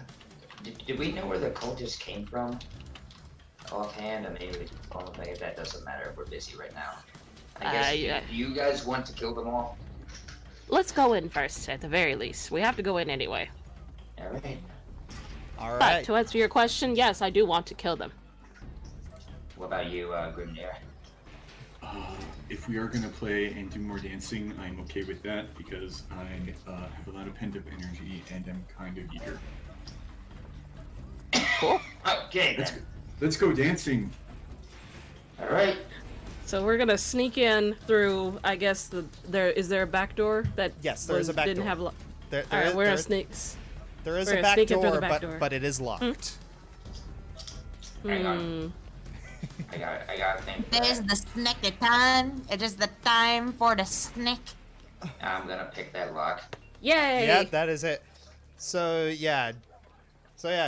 did we know where the cultists came from? Offhand, I mean, maybe that doesn't matter. We're busy right now. I guess. Do you guys want to kill them all? Let's go in first, at the very least. We have to go in anyway. All right. All right. But to answer your question, yes, I do want to kill them. What about you, Grimnir? If we are going to play and do more dancing, I'm okay with that because I have a lot of pent-up energy and I'm kind of eager. Cool. Okay, Let's go dancing. All right. So we're gonna sneak in through. I guess is there a back door that? Yes, there is a back didn't door. Have All right, we're gonna sneak. There is we're a gonna back sneak in through door, the back door. but it is locked. Hang on. I got a thing. It is the snack time. It is the time for the snack. I'm gonna pick that lock. Yay! Yeah, that is it. So yeah,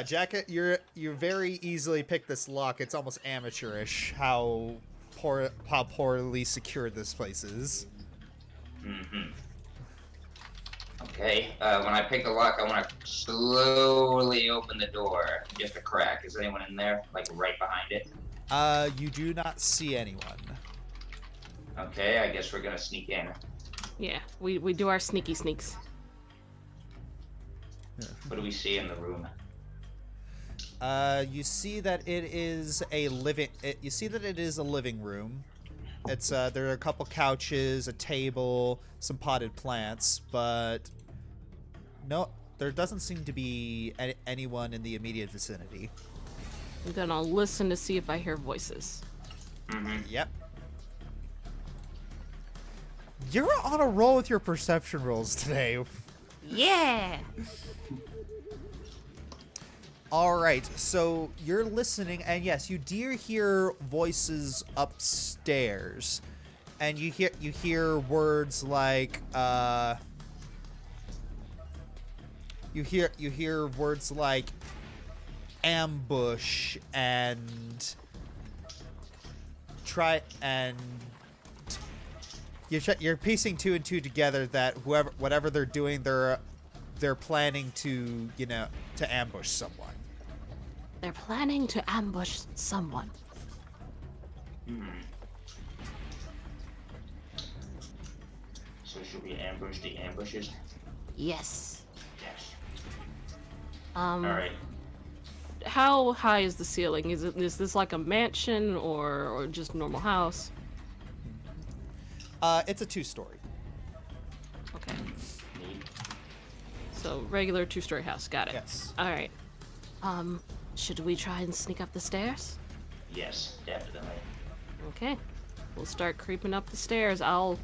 Jacket, you very easily pick this lock. It's almost amateurish how poorly secured this place is. Mm-hmm. Okay, when I pick the lock, I want to slowly open the door. Just a crack. Is anyone in there? Like right behind it? You do not see anyone. Okay, I guess we're gonna sneak in. Yeah, we do our sneaky sneaks. What do we see in the room? You see that it is a living. You see that it is a living room. It's there are a couple couches, a table, some potted plants, but no, there doesn't seem to be anyone in the immediate vicinity. Then I'll listen to see if I hear voices. Yep. You're on a roll with your perception rolls today. Yeah. All right, so you're listening, and yes, you do hear voices upstairs, and you hear words like you hear words like ambush and try, and you're piecing two and two together that whatever they're doing, they're planning to to ambush someone. They're planning to ambush someone. So should we ambush the ambushers? Yes. Yes. All right. How high is the ceiling? Is this like a mansion or just a normal house? It's a 2-story. Okay. So regular 2-story house. Got it. Yes. All right. Should we try and sneak up the stairs? Yes, definitely. Okay. We'll start creeping up the stairs. I'll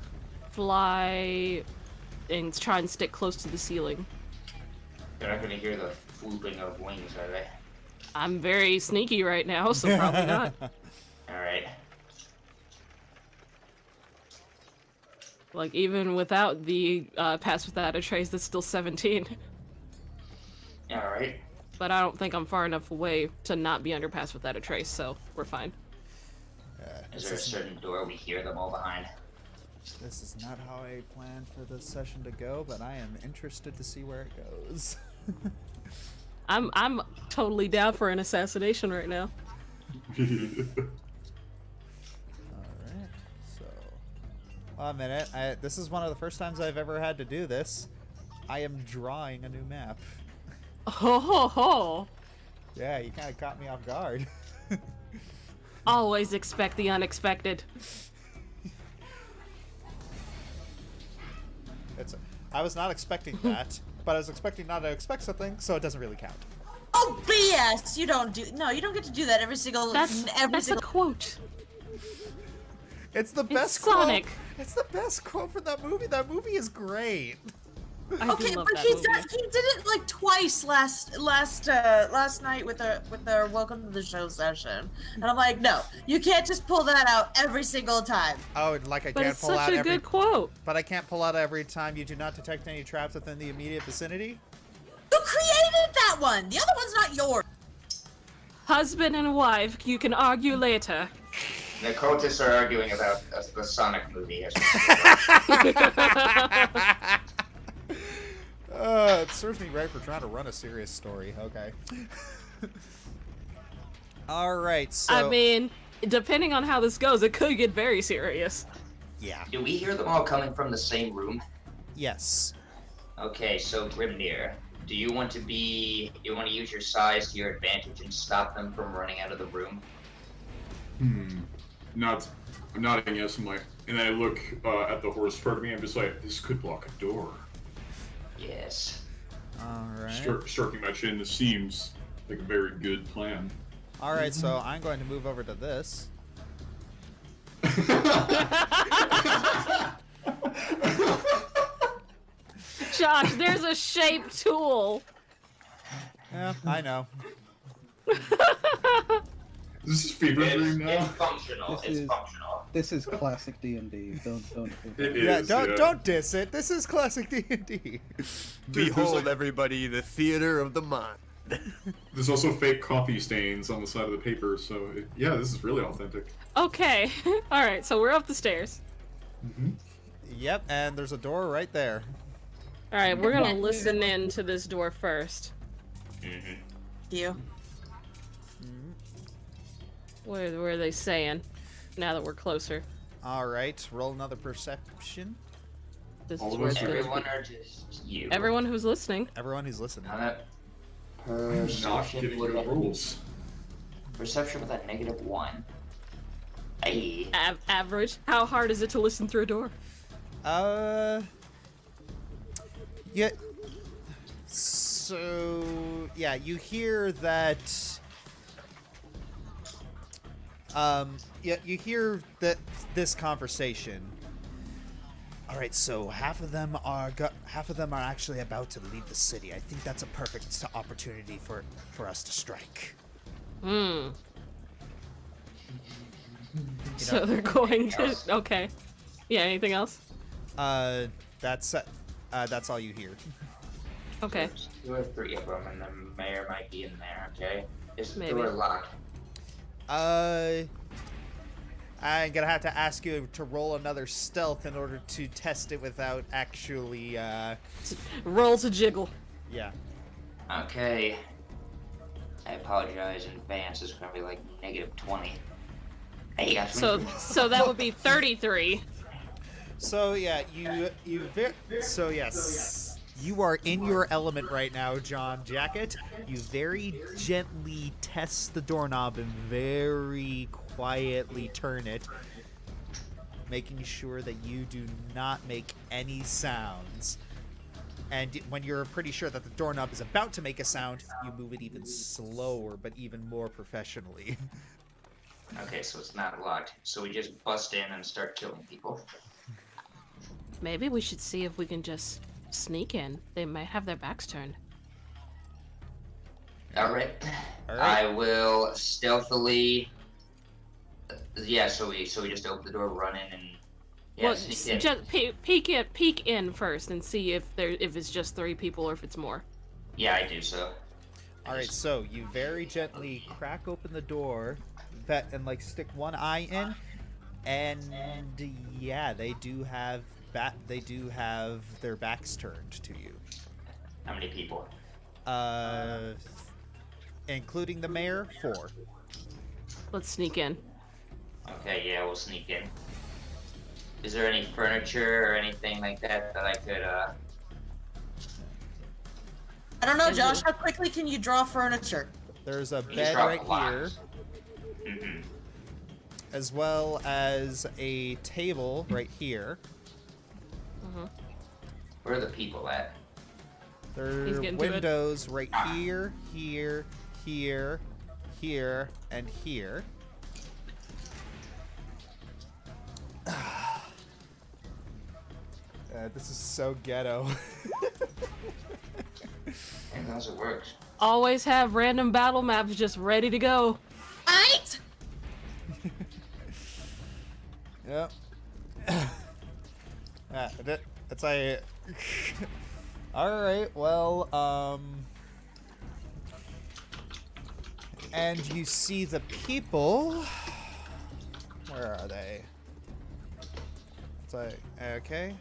fly and try and stick close to the ceiling. They're not gonna hear the whooping of wings, are they? I'm very sneaky right now, so probably not. Alright. Like, even without the pass without a trace, that's still 17. Alright. But I don't think I'm far enough away to not be under pass without a trace, so we're fine. Is there a certain door we hear them all behind? This is not how I planned for this session to go, but I am interested to see where it goes. I'm totally down for an assassination right now. Alright, so... 1 minute. This is one of the first times I've ever had to do this. I am drawing a new map. Ho ho ho! Yeah, you kind of caught me off guard. Always expect the unexpected. I was not expecting that, but I was expecting not to expect something, so it doesn't really count. Oh BS! You don't get to do that every single. That's a quote. It's the best Sonic. quote. It's the best quote from that movie. That movie is great. Okay, but he did it like twice last night with our welcome to the show session, and I'm like, no, you can't just pull that out every single time. Oh, and like I But can't it's pull out such a every. good quote. But I can't pull out every time you do not detect any traps within the immediate vicinity. You created that one. The other one's not yours. Husband and wife, you can argue later. The cultists are arguing about the Sonic movie. It serves me right for trying to run a serious story. Okay. All right. So. I mean, depending on how this goes, it could get very serious. Yeah. Do we hear them all coming from the same room? Yes. Okay, so Grimnir, do you want to use your size to your advantage and stop them from running out of the room? I'm nodding yes, and then I look at the horse part of me. I'm just like, this could block a door. Yes. All right. Stroking my chin. This seems like a very good plan. All right. So I'm going to move over to this. Josh, there's a shape tool. Yeah, I know. This is fever dream now. It's functional. It's functional. This is classic D&D. Don't. It Yeah, is, don't diss it. This is classic D&D. Behold, everybody, the theater of the mind. There's also fake coffee stains on the side of the paper, so yeah, this is really authentic. Okay. All right, so we're up the stairs. Yep, and there's a door right there. All right, we're gonna listen in to this door first. You. What are they saying? Now that we're closer. All right, roll another perception. This All is of where us it's are gonna Everyone or just you? Everyone who's listening. Everyone who's listening. Not getting your rules. Perception with a -1. Hey. Average. How hard is it to listen through a door? Yeah. So yeah, you hear that. Yeah, you hear that this conversation. All right, so half of them are actually about to leave the city. I think that's a perfect opportunity for us to strike. So they're going to. Okay. Yeah. Anything else? That's all you hear. Okay. There's 2 or 3 of them, and the mayor might be in there. Okay. Is the Maybe. door locked? I'm gonna have to ask you to roll another stealth in order to test it without actually. Roll to jiggle. Yeah. Okay. I apologize in advance. It's gonna be like -20. Hey, you got So that would be 33. So yeah, so yes, you are in your element right now, John Jacket. You very gently test the doorknob and very quietly turn it, making sure that you do not make any sounds. And when you're pretty sure that the doorknob is about to make a sound, you move it even slower, but even more professionally. Okay, so it's not locked. So we just bust in and start killing people. Maybe we should see if we can just sneak in. They might have their backs turned. All right. I will stealthily. Yeah. So we just open the door, run in, and sneak in. Just peek in first and see if it's just 3 people or if it's more. Yeah, I do so. All right, so you very gently crack open the door, and like stick one eye in, and yeah, they do have their backs turned to you. How many people? Including the mayor, 4. Let's sneak in. Okay, yeah, we'll sneak in. Is there any furniture or anything like that I could I don't know, Josh. How quickly can you draw furniture? There's a bed right here, as well as a table right here. Where are the people at? There are windows right here, here, here, here, and here. This is so ghetto. And how's it works? Always have random battle maps just ready to go. Right? Yep. That's like. All right. Well. And you see the people. Where are they? It's like okay.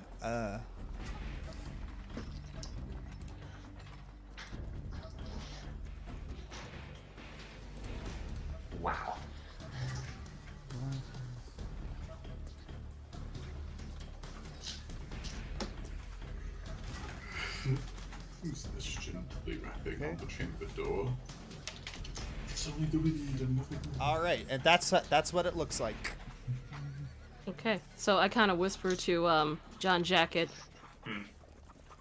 Wow. Who's this gently rapping on the chamber door? It's only the wind and nothing more. All right, and that's what it looks like. Okay, so I kind of whisper to John Jacket.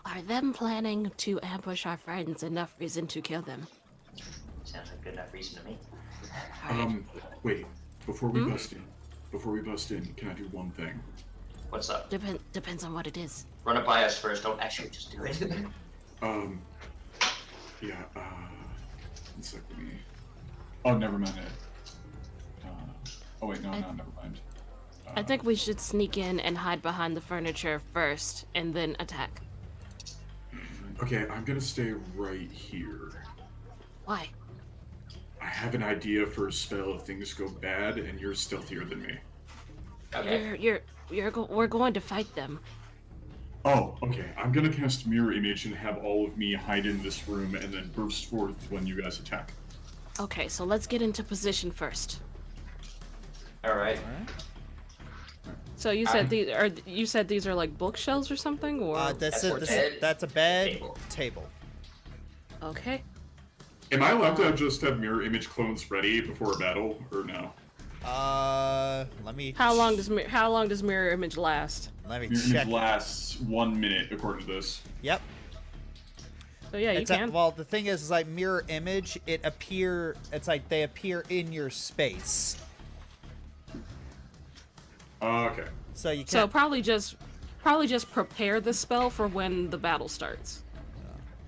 Are them planning to ambush our friends enough reason to kill them? Sounds like good enough reason to me. Wait. Before we bust in, can I do one thing? What's up? Depends on what it is. Run it by us first. Don't actually just do it. Yeah, one sec, let me... Oh, never mind it. Oh wait, no, never mind. I think we should sneak in and hide behind the furniture first, and then attack. Okay, I'm gonna stay right here. Why? I have an idea for a spell if things go bad, and you're stealthier than me. Okay. We're going to fight them. Oh, okay. I'm gonna cast Mirror Image and have all of me hide in this room and then burst forth when you guys attack. Okay, so let's get into position first. All right. So you said these are like bookshelves or something, or That's a bed table. Okay. Am I allowed to just have mirror image clones ready before a battle, or no? Let me. How long does mirror image last? Let me Mirror check. image lasts 1 minute, according to this. Yep. So yeah, you can. Well, the thing is like mirror image. It's like they appear in your space. Okay. So you can't. So probably just prepare the spell for when the battle starts.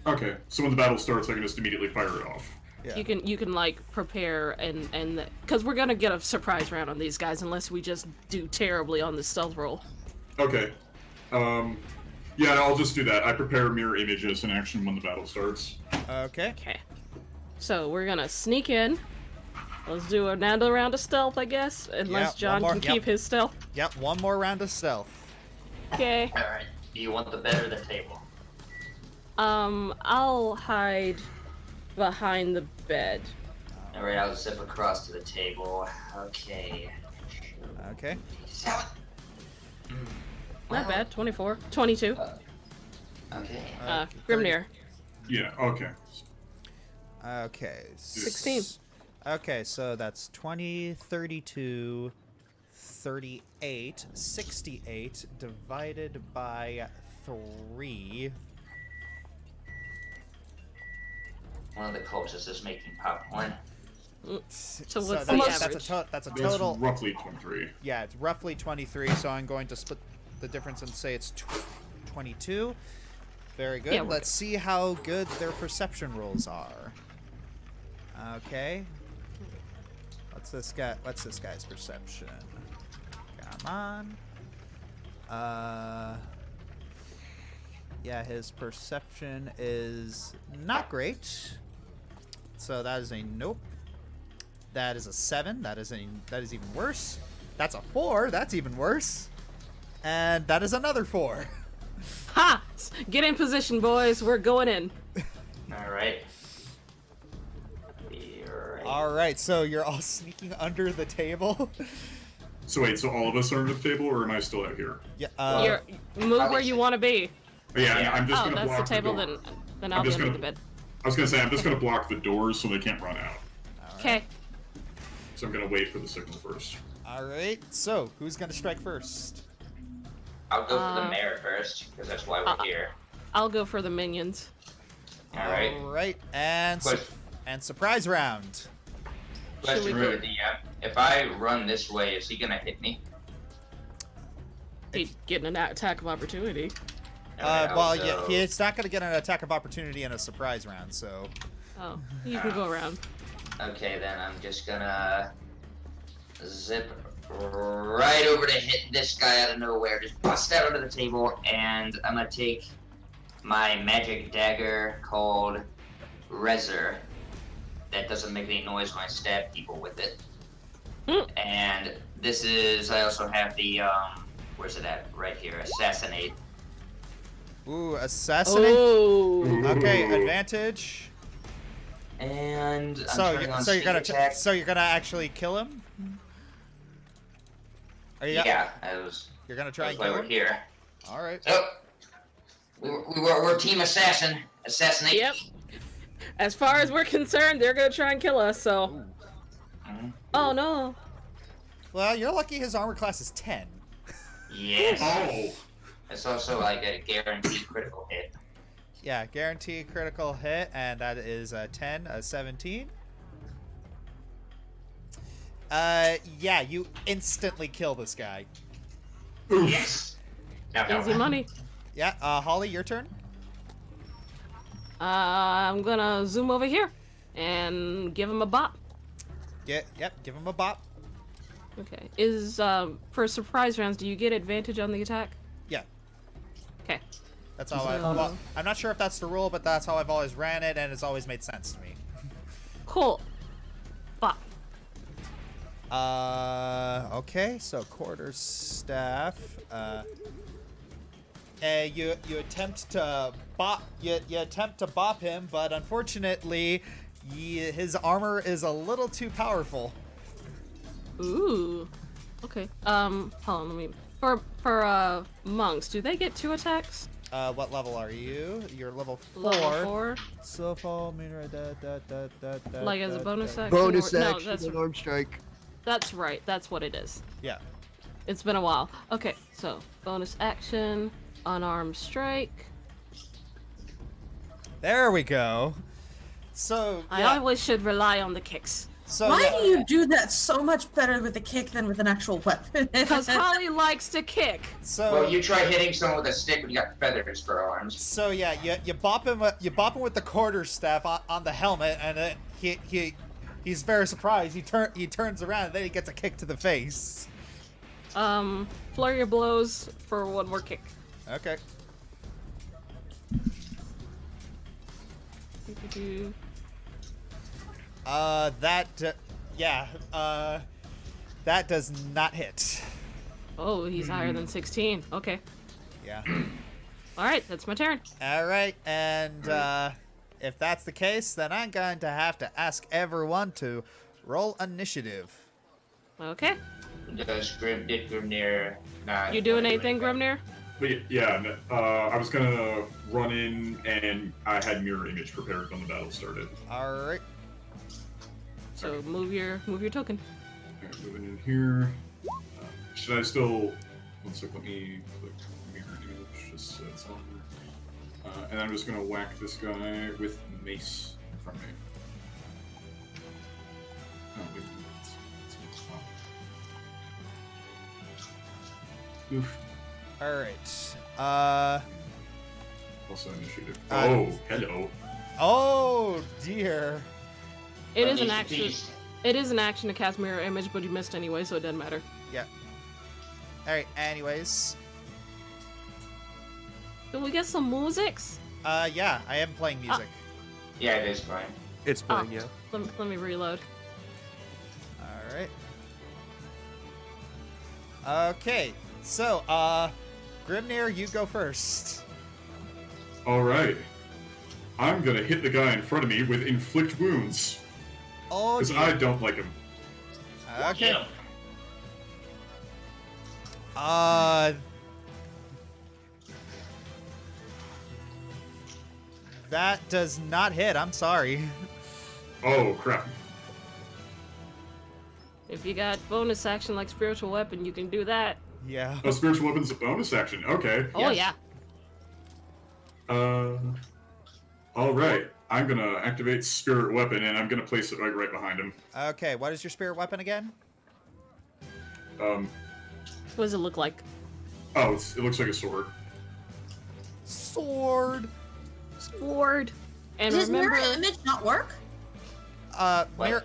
Okay, so when the battle starts, I can just immediately fire it off. Yeah. You can like prepare and because we're gonna get a surprise round on these guys unless we just do terribly on the stealth roll. Okay. Yeah, I'll just do that. I prepare mirror images in action when the battle starts. Okay. Okay. So we're gonna sneak in. Let's do another round of stealth, I guess, unless John can keep his stealth. Yep, one more round of stealth. Okay. All right. Do you want the bed or the table? I'll hide behind the bed. All right, I'll zip across to the table. Okay. Okay. Not bad. 24. 22. Okay. Grimnir. Yeah, okay. Okay. 16. Okay, so that's 20, 32, 38, 68 divided by 3. One of the cultists is making popcorn. So what's the that's average? that's a That's total. roughly 23. Yeah, it's roughly 23. So I'm going to split the difference and say it's 22. Very good. Yeah, we're Let's see how good their perception rolls are. Okay. What's this guy's perception? Come on. Yeah, his perception is not great. So that is a nope. That is a 7. That is even worse. That's a 4. That's even worse. And that is another 4. Ha! Get in position, boys. We're going in. All right. All right, so you're all sneaking under the table. So wait, so all of us are under the table, or am I still out here? Yeah. You're move where you want to be. Yeah, I'm just Oh, gonna that's block the table. door. Then I'll be under the bed. I was gonna say I'm just gonna block the doors so they can't run out. Okay. So I'm gonna wait for the signal first. All right. So who's gonna strike first? I'll go for the mayor first, because that's why we're here. I'll go for the minions. All right. All right. And surprise round. Question for the DM: if I run this way, is he gonna hit me? He's getting an attack of opportunity. Well, yeah, it's not gonna get an attack of opportunity in a surprise round. So. Oh, you can go around. Okay, then I'm just gonna zip right over to hit this guy out of nowhere. Just bust out under the table, and I'm gonna take my magic dagger called Reser. That doesn't make any noise when I stab people with it. And this is, I also have the, where's it at? Right here, Assassinate. Ooh, assassinate. Oh. Okay, advantage. And So you're gonna actually kill him? Yeah, You're gonna try that's and kill why we're him? here. All right. So, we're team assassinate. Yep. As far as we're concerned, they're gonna try and kill us. So. Oh no. Well, you're lucky his armor class is 10. Yes. Oh. It's also like a guaranteed critical hit. Yeah, guaranteed critical hit, and that is a 10, a 17. Yeah, you instantly kill this guy. Yes. Easy money. Yeah, Holly, your turn. I'm gonna zoom over here and give him a bop. Yep, give him a bop. Okay. Is for surprise rounds, do you get advantage on the attack? Yeah. Okay. That's how well, I'm not sure if that's the rule, but that's how I've always ran it, and it's always made sense to me. Cool. Bop. Okay, so quarterstaff. You attempt to bop. You attempt to bop him, but unfortunately, his armor is a little too powerful. Ooh. Okay. Hold on. Let me. For monks, do they get 2 attacks? What level are you? You're level 4. Level 4. So far, Like as a bonus action? Bonus or, action, no, that's, unarmed strike. that's right. That's what it is. Yeah. It's been a while. Okay, so bonus action, unarmed strike. There we go. So I yeah. always should rely on the kicks. So Why yeah. do you do that so much better with a kick than with an actual weapon? Because Holly likes to kick. So Well, you try hitting someone with a stick when you got feathers for arms. So yeah, you bop him with the quarterstaff on the helmet, and he's very surprised. He turns around, and then he gets a kick to the face. Flurry of blows for one more kick. Okay. That does not hit. Oh, he's higher than 16. Okay. Yeah. All right, that's my turn. All right, and if that's the case, then I'm going to have to ask everyone to roll initiative. Okay. Does Grimnir not? You doing anything, Grimnir? But yeah, I was gonna run in, and I had mirror image prepared when the battle started. All right. So move your token. Alright, moving in here. Should I still? One sec. Let me click mirror image just so it's on. And I'm just gonna whack this guy with mace in front of me. Oh, wait. Oof. All right. Also initiative. Oh, hello. Oh dear. It is an action. It is an action to cast mirror image, but you missed anyway, so it doesn't matter. Yeah. All right. Anyways. Can we get some musics? Yeah, I am playing music. Yeah, it is fine. It's fine, yeah. Let me reload. All right. Okay. So, Grimnir, you go first. Alright. I'm gonna hit the guy in front of me with inflict wounds. Oh, Because I don't like him. okay. Yeah. That does not hit. I'm sorry. Oh, crap. If you got bonus action like spiritual weapon, you can do that. Yeah. Oh, spiritual weapon's a bonus action. Okay. Oh yeah. Alright. I'm gonna activate spirit weapon, and I'm gonna place it right behind him. Okay. What is your spirit weapon again? What does it look like? Oh, it looks like a sword. Sword. Sword. And Does remember, mirror image not work? Mirror.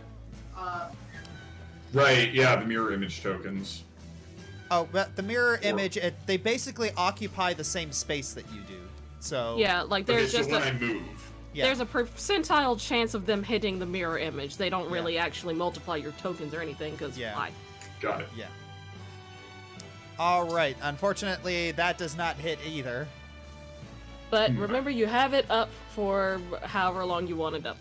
Right, yeah, the mirror image tokens. Oh, but the mirror image, they basically occupy the same space that you do. So. yeah, like Okay, there's so just when a I move. Yeah. there's a percentile chance of them hitting the mirror image. They don't really actually multiply your tokens or anything, because why? Got it. Yeah. All right. Unfortunately, that does not hit either. But remember, you have it up for however long you want it up.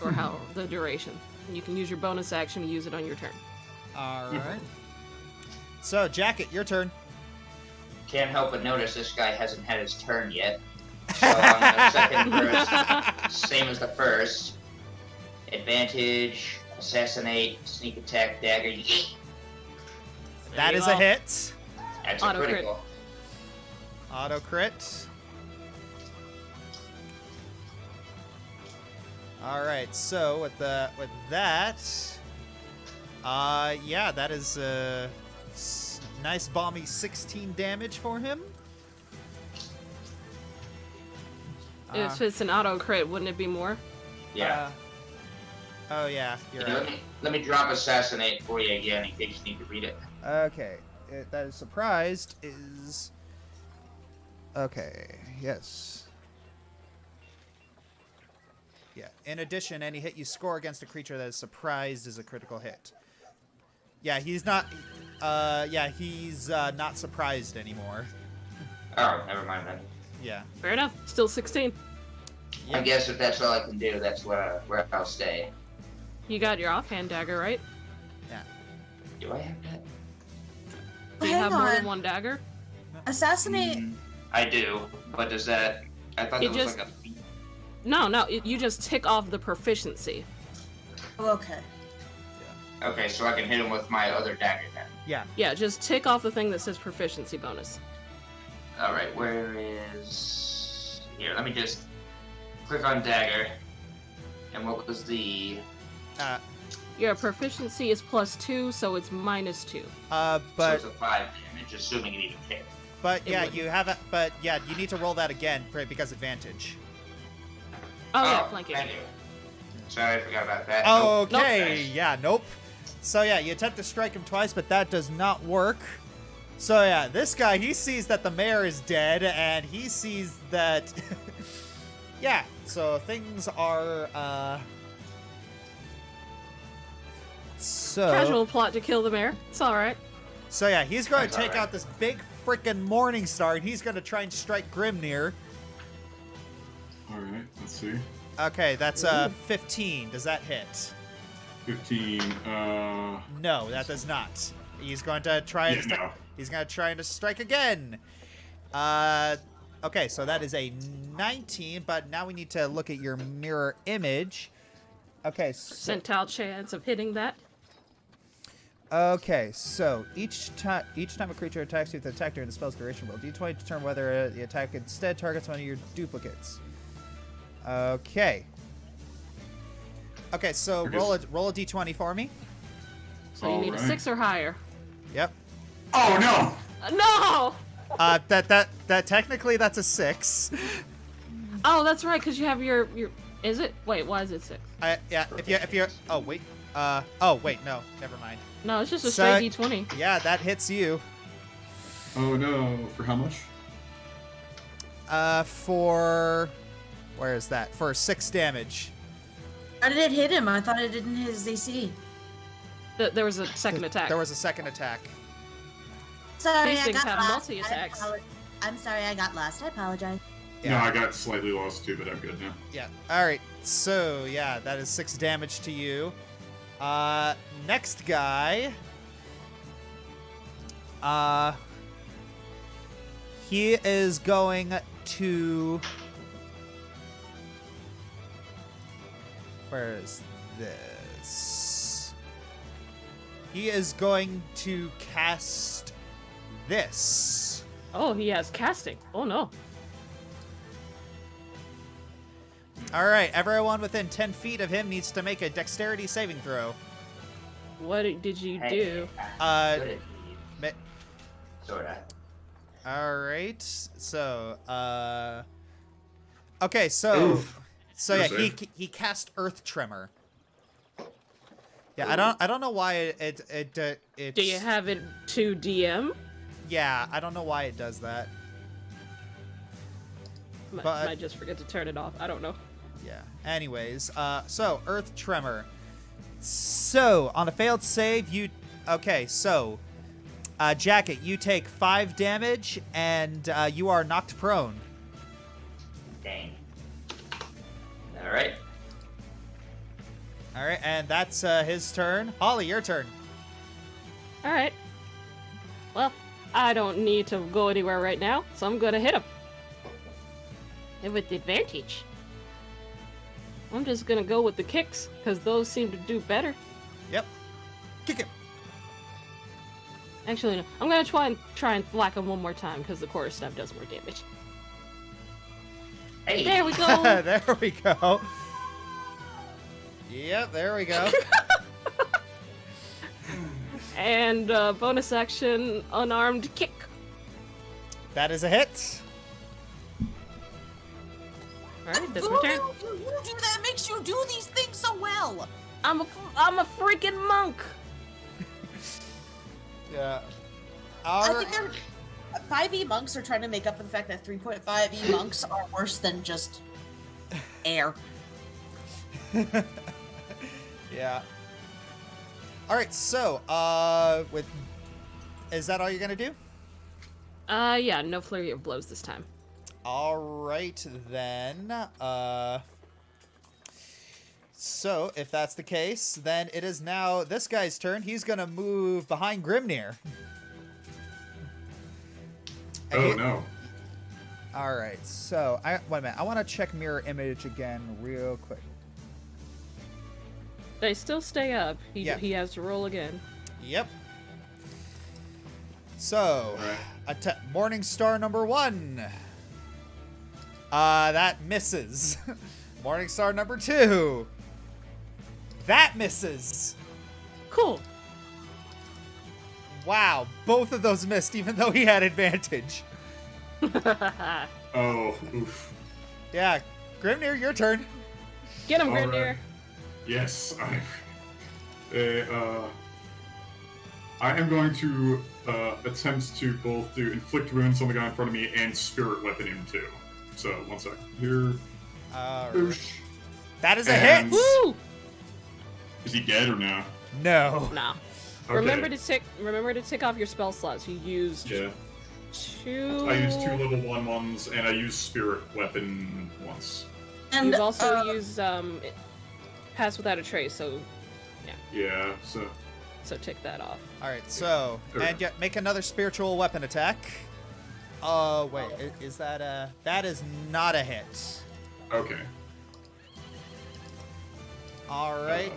Or how the duration. You can use your bonus action to use it on your turn. All right. So, Jacket, your turn. Can't help but notice this guy hasn't had his turn yet. So on the second burst, same as the first. Advantage, assassinate, sneak attack, dagger. Yeet. There That you is go. a hit. That's Auto a crit. critical. Auto crit. All right. So with that, yeah, that is a nice balmy 16 damage for him. If it's an auto crit, wouldn't it be more? Yeah. Oh yeah, you're Let right. me, let me drop assassinate for you again in case you need to read it. Okay, that is surprised is... Okay, yes. Yeah, in addition, any hit you score against a creature that is surprised is a critical hit. Yeah, he's not... he's not surprised anymore. Oh, never mind then. Yeah. Fair enough. Still 16. I guess if that's all I can do, that's where I'll stay. You got your offhand dagger, right? Do I have that? Do you Hang have more than on. one dagger? Assassinate. I do, but does that? I thought It that was just- like a feat. No, you just tick off the proficiency. Oh, okay. Okay, so I can hit him with my other dagger then. Yeah. Yeah, just tick off the thing that says proficiency bonus. All right, where is? Here, let me just click on dagger. And what was the? Your proficiency is +2, so it's -2. So But it's a 5 damage, assuming it even hit. but It yeah, wouldn't. you have it. But yeah, you need to roll that again because advantage. Oh yeah, flanking. Thank you. Sorry, I forgot about that. Okay, Nope. yeah, nope. So yeah, you attempt to strike him twice, but that does not work. So yeah, this guy, he sees that the mayor is dead, and he sees that... yeah, so things are, So... Casual plot to kill the mayor. It's alright. So yeah, he's going to That's take alright. out this big frickin' Morning Star, and he's going to try and strike Grimnir. All right, let's see. Okay, that's 15. Does that hit? 15. No, that does not. He's going to try Yeah, and no. he's going to try to strike again. Okay, so that is a 19, but now we need to look at your mirror image. Okay, so, Percentile chance of hitting that. okay, so each time a creature attacks you with an attack during the spell's duration, roll d20 to determine whether the attack instead targets one of your duplicates. Okay. Okay, so roll a d20 for me. So you need a Alright. 6 or higher. Yep. Oh no! No! That technically that's a 6. Oh, that's right, because you have your. Is it? Wait, why is it 6? Yeah, if you oh wait. Oh wait, no, never mind. No, it's just a So- straight d20. Yeah, that hits you. Oh no! For how much? For where is that? For 6 damage. How did it hit him? I thought it didn't hit his AC. There was a second attack. There was a second attack. Sorry, These I things got have lost. multi-attacks. I'm sorry, I got lost. I apologize. No, Yeah. I got slightly lost too, but I'm good now. Yeah. All right. So yeah, that is 6 damage to you. Next guy. He is going to. Where is this? He is going to cast this. Oh, he has casting. Oh no. All right, everyone within 10 feet of him needs to make a dexterity saving throw. What did you Hey, do? Good indeed. Ma- Sorta. All right. So, okay. So, Oof. so yeah, You're he cast Earth Tremor. Yeah, I don't know why it Do you have it to DM? Yeah, I don't know why it does that. But- Might just forget to turn it off. I don't know. Yeah. Anyways, so Earth Tremor. So on a failed save, you okay? So, Jacket, you take 5 damage and you are knocked prone. Dang. All right. All right, and that's his turn. Holly, your turn. All right. Well, I don't need to go anywhere right now, so I'm gonna hit him. And with advantage. I'm just gonna go with the kicks, because those seem to do better. Yep. Kick him. Actually, no. I'm gonna try and whack him one more time, because the quarter staff does more damage. Hey. There we go! There we go. Yep, there we go. And bonus action, unarmed kick. That is a hit. Alright, that's my turn. You do that makes you do these things so well. I'm a freaking monk! Yeah. I All think they're 5e monks are trying to make up for the fact that 3.5e monks are worse than just air. Yeah. All right. So, with is that all you're gonna do? Yeah, no flurry of blows this time. All right then. So if that's the case, then it is now this guy's turn. He's gonna move behind Grimnir. And Oh he- no! All right. So wait a minute. I want to check mirror image again real quick. They still stay up. Yeah. He has to roll again. Yep. So, Morning Star number 1. That misses. Morning Star number 2. That misses. Cool. Wow, both of those missed, even though he had advantage. Oh, oof. Yeah, Grimnir, your turn. Get him, All Grimnir. right. Yes, I am going to attempt to both do inflict wounds on the guy in front of me and spirit weapon him too. So 1 second here. Boosh. That is a hit. Woo! Is he dead or no? No. Nah. Okay. Remember to tick off your spell slots. You used Yeah. 2. I used 2 level 1 and I used spirit weapon once. And You've also used pass without a trace, so Yeah. so tick that off. All right, so and make another spiritual weapon attack. Oh wait, is that that is not a hit. Okay. All right.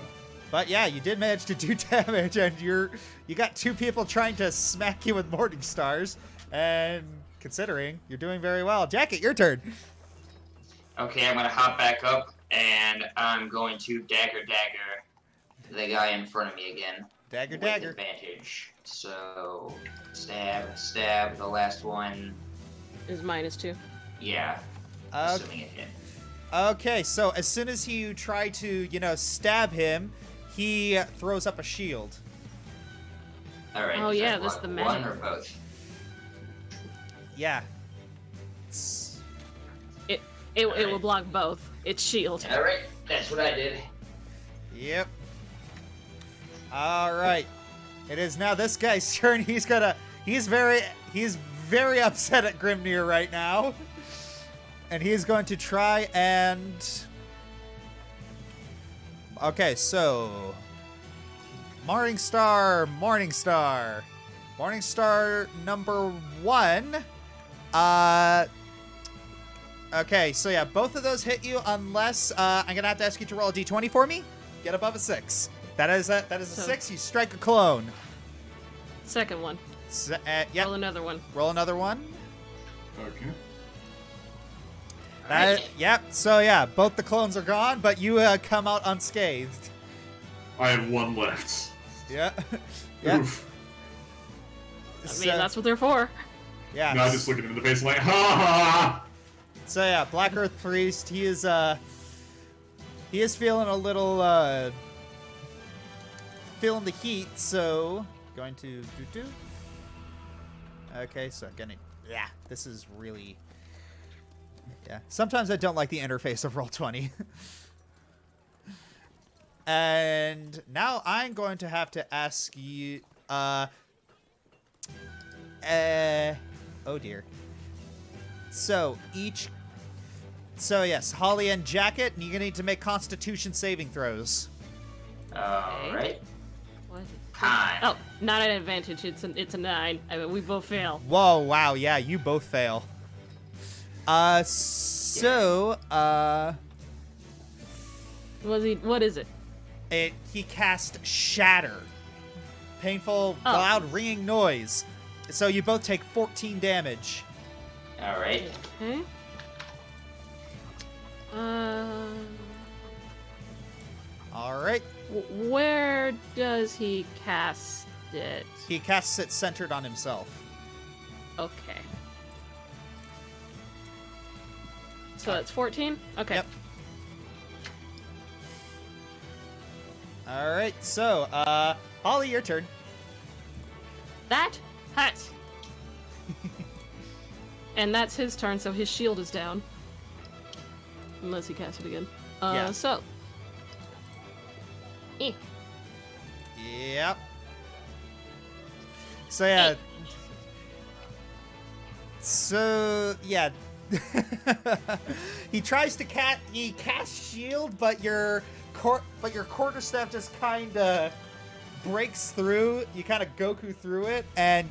But yeah, you did manage to do damage, and you got 2 people trying to smack you with Morning Stars, and considering you're doing very well. Jacket, your turn. Okay, I'm gonna hop back up, and I'm going to dagger the guy in front of me again. Dagger. With advantage. So stab. The last one. Is -2. Yeah. Assuming it hit. Okay, so as soon as you try to, stab him, he throws up a shield. All right. Oh is yeah, that this is the one magic. or both? Yeah. It will block both. It's shield. All right, that's what I did. Yep. All right. It is now this guy's turn. He's very upset at Grimnir right now. And he's going to try and... Okay, so... Morning Star number 1. Okay, so yeah, both of those hit you unless I'm gonna have to ask you to roll a d20 for me. Get above a 6. That is a 6. You strike a clone. Second one. Yep. Roll another one. Roll another one. Okay. Yep. So yeah, both the clones are gone, but you come out unscathed. I have 1 left. Yeah. Yeah. Oof. I mean, that's what they're for. Yeah. Now I just look at him in the face like, ha ha! So yeah, Black Earth Priest, he is feeling a little feeling the heat, so going to do. Okay, so this is really sometimes I don't like the interface of Roll20. And now I'm going to have to ask you oh dear. So yes, Holly and Jacket, you're gonna need to make Constitution saving throws. Alright. What? Time. Oh, not an advantage. It's a 9. I mean, we both fail. Whoa, wow, yeah, you both fail. What is it? He cast Shatter. Painful, loud, ringing noise. So you both take 14 damage. Alright. Okay. All right. Where does he cast it? He casts it centered on himself. Okay. So that's 14? Okay. Yep. All right. So, Holly, your turn. That hurts. And that's his turn, so his shield is down. Unless he casts it again. Yeah. So. Yep. So yeah. So yeah. He tries to cast shield, but your quarterstaff just kind of breaks through. You kind of Goku through it and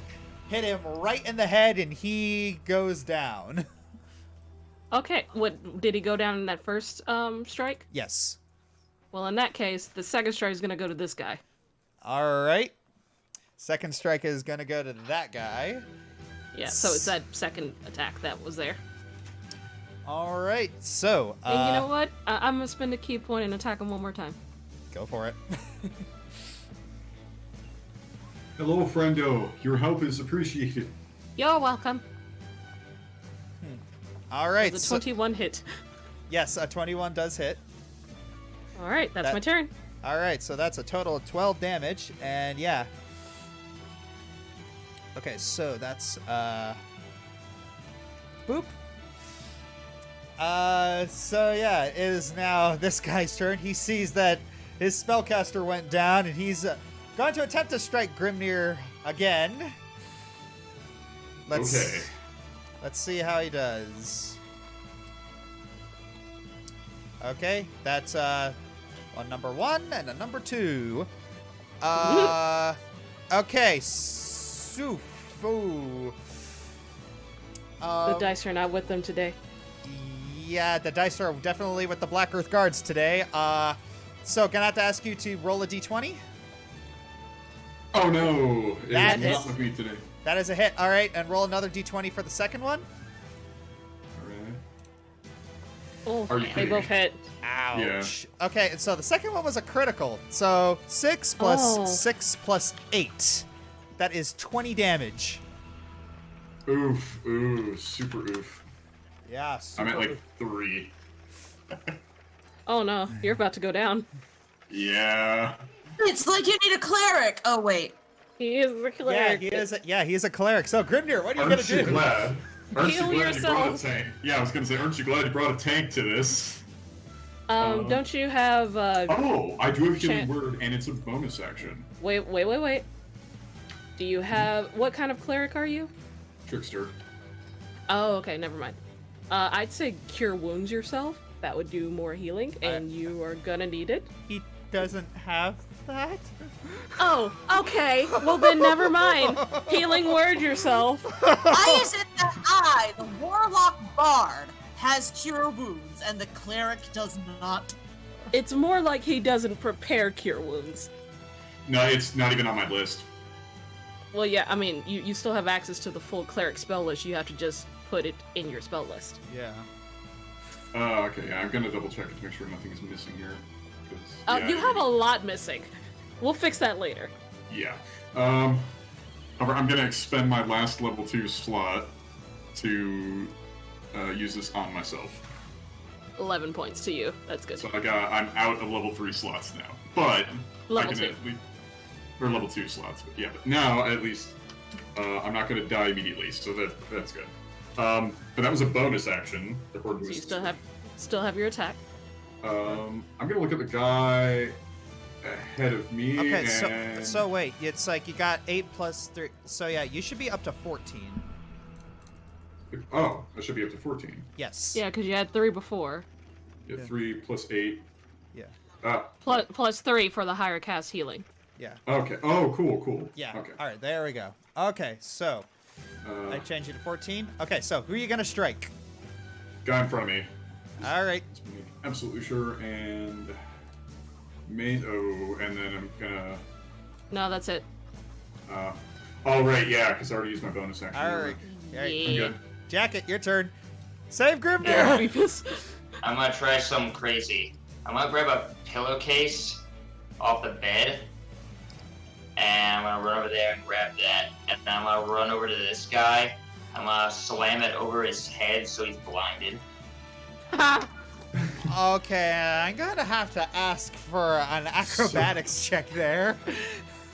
hit him right in the head, and he goes down. Okay, what did he go down in that first strike? Yes. Well, in that case, the second strike is gonna go to this guy. All right. Second strike is gonna go to that guy. Yeah, so it's that second attack that was there. All right. So. And you know what? I'm gonna spend a key point and attack him one more time. Go for it. Hello, friendo. Your help is appreciated. You're welcome. All right. The 21 hit. Yes, a 21 does hit. All right, that's my turn. All right, so that's a total of 12 damage, and yeah. Okay, so that's boop. So yeah, it is now this guy's turn. He sees that his spellcaster went down, and he's going to attempt to strike Grimnir again. Let's see how he does. Okay, that's a number 1 and a number 2. Okay, the dice are not with them today. Yeah, the dice are definitely with the Black Earth Guards today. So can I have to ask you to roll a d20? Oh no, That it's is- not with me today. That is a hit. All right, and roll another d20 for the second one. Oh, Are you they kidding both me? hit. Ouch. Okay, and so the second one was a critical. So 6 plus Oh. 6 plus 8. That is 20 damage. Oof, ooh, super oof. Yeah, I'm at like 3. Oh no, you're about to go down. Yeah. It's like you need a cleric. Oh wait. He is the cleric. Yeah, he is a cleric. So Grimnir, what are you Aren't gonna you do? glad? Aren't Heal you glad you brought a yourself. tank? Yeah, I was gonna say, aren't you glad you brought a tank to this? Don't you have Oh, I do have healing Chan- word, and it's a bonus action. wait. Do you have what kind of cleric are you? Trickster. Oh, okay, never mind. I'd say cure wounds yourself. That would do more healing, and you are gonna need it. He doesn't have that. Oh, okay. Well then, never mind. Healing word yourself. Why is it that I, the Warlock Bard, has cure wounds and the cleric does not? It's more like he doesn't prepare cure wounds. No, it's not even on my list. Well, yeah, I mean, you still have access to the full cleric spell list. You have to just put it in your spell list. Yeah. Okay, yeah, I'm gonna double check it to make sure nothing is missing here. 'cause, yeah, You have a lot missing. We'll fix that later. Yeah. However, I'm gonna expend my last level 2 slot to use this on myself. 11 points to you. That's good. So I'm out of level 3 slots now. But Level I can 2. at least, or level 2 slots. But yeah, but now at least I'm not gonna die immediately, so that's good. But that was a bonus action according to So you his. still have your attack. I'm gonna look at the guy ahead of me. Okay, and... so wait, it's like you got 8 plus 3. So yeah, you should be up to 14. Oh, I should be up to 14. Yes. Yeah, because you had 3 before. Yeah, 3 plus 8. Yeah. Plus 3 for the higher cast healing. Yeah. Okay. Oh, cool. Yeah. Okay. All right, there we go. Okay, so I changed you to 14. Okay, so who are you gonna strike? Guy in front of me. All right. Let's make absolutely sure, and and then I'm gonna. No, that's it. Oh right, yeah, because I already used my bonus action. All right. All right. I'm good. Jacket, your turn. Save Grimnir. Yeah. Beefus. I'm gonna try something crazy. I'm gonna grab a pillowcase off the bed, and I'm gonna run over there and grab that, and then I'm gonna run over to this guy. I'm gonna slam it over his head so he's blinded. Okay, I'm gonna have to ask for an acrobatics check there.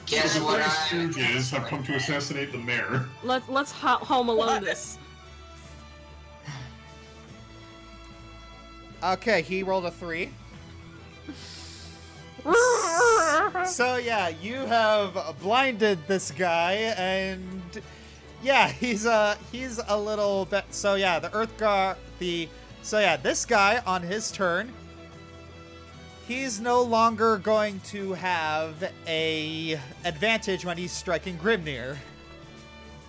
Guess The what? Three Stooges have come to assassinate the mayor. Let's home alone this. Okay, he rolled a 3. So yeah, you have blinded this guy, and yeah, he's a little bit. So yeah, the Earth Guard, so yeah, this guy on his turn, he's no longer going to have a advantage when he's striking Grimnir.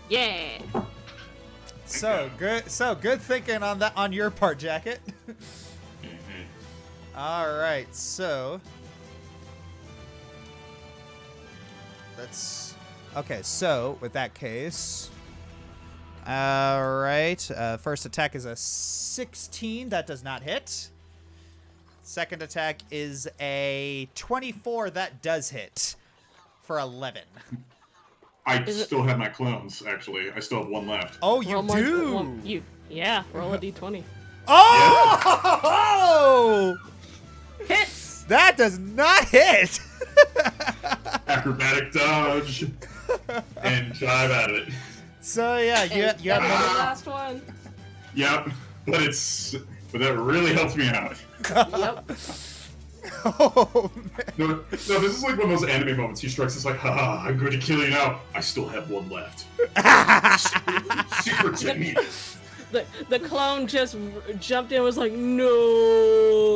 Yeah. So good. So good thinking on that on your part, Jacket. All right. So let's. Okay. So with that case. All right. First attack is a 16. That does not hit. Second attack is a 24. That does hit for 11. I still have my clones, actually. I still have one left. Oh, you Roll do? Yeah, roll a d20. Oh! Hits! That does not hit! Acrobatic dodge. And jive at it. So, yeah, you That was the have... last one. Yep. But that really helps me out. Yep. Oh, man. No, this is like one of those anime moments. He strikes, it's like, haha, I'm going to kill you now. I still have one left. Secret technique. The clone just jumped in and was like, no.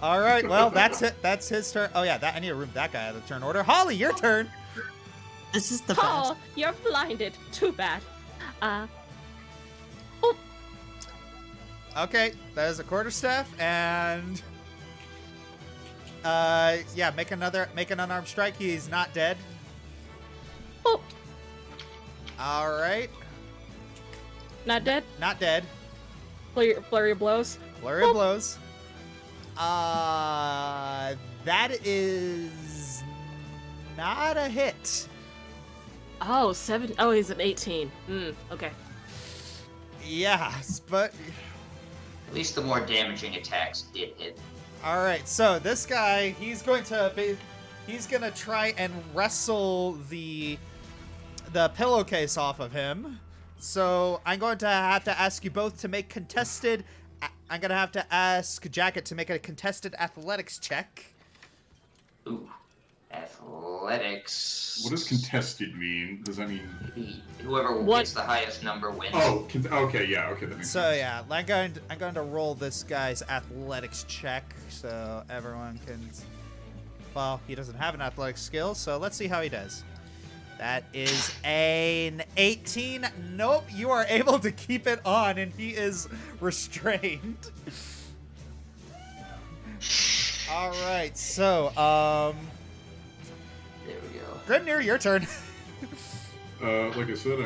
All right, well, that's it. That's his turn. Oh, yeah, I need to remove that guy out of the turn order. Holly, your turn. This is the best. Oh, you're blinded. Too bad. Okay, that is a quarterstaff, and yeah, make an unarmed strike. He's not dead. Oh, All right, Not dead? not dead. Flurry of blows. Flurry of blows. That is not a hit. Oh, 7. Oh, he's an 18. Okay. Yes, but At least the more damaging attacks did hit. all right. So this guy, he's gonna try and wrestle the pillowcase off of him. So I'm going to have to ask you both to make contested. I'm gonna have to ask Jacket to make a contested athletics check. Ooh. Athletics. What does contested mean? Does that mean... Whoever gets the highest number wins. Oh, okay, yeah, okay, that makes So sense. yeah, I'm going to roll this guy's athletics check so everyone can. Well, he doesn't have an athletics skill, so let's see how he does. That is an 18. Nope, you are able to keep it on, and he is restrained. All right, so There we go. Grimnir, your turn. Like I said,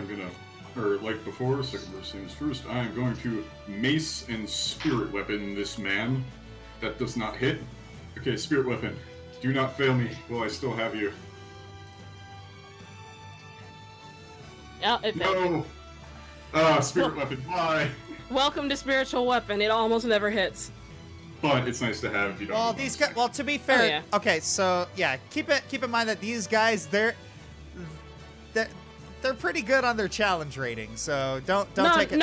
like before, second verse things first, I am going to mace and spirit weapon this man. That does not hit. Okay, spirit weapon. Do not fail me while I still have you. Yeah, it failed. No! Spirit weapon, bye! Welcome to Spiritual Weapon. It almost never hits. But it's nice to have, you know. Well, these guys. Well, to be fair, yeah. okay. So yeah, keep in mind that these guys, they're pretty good on their challenge rating. So don't take it.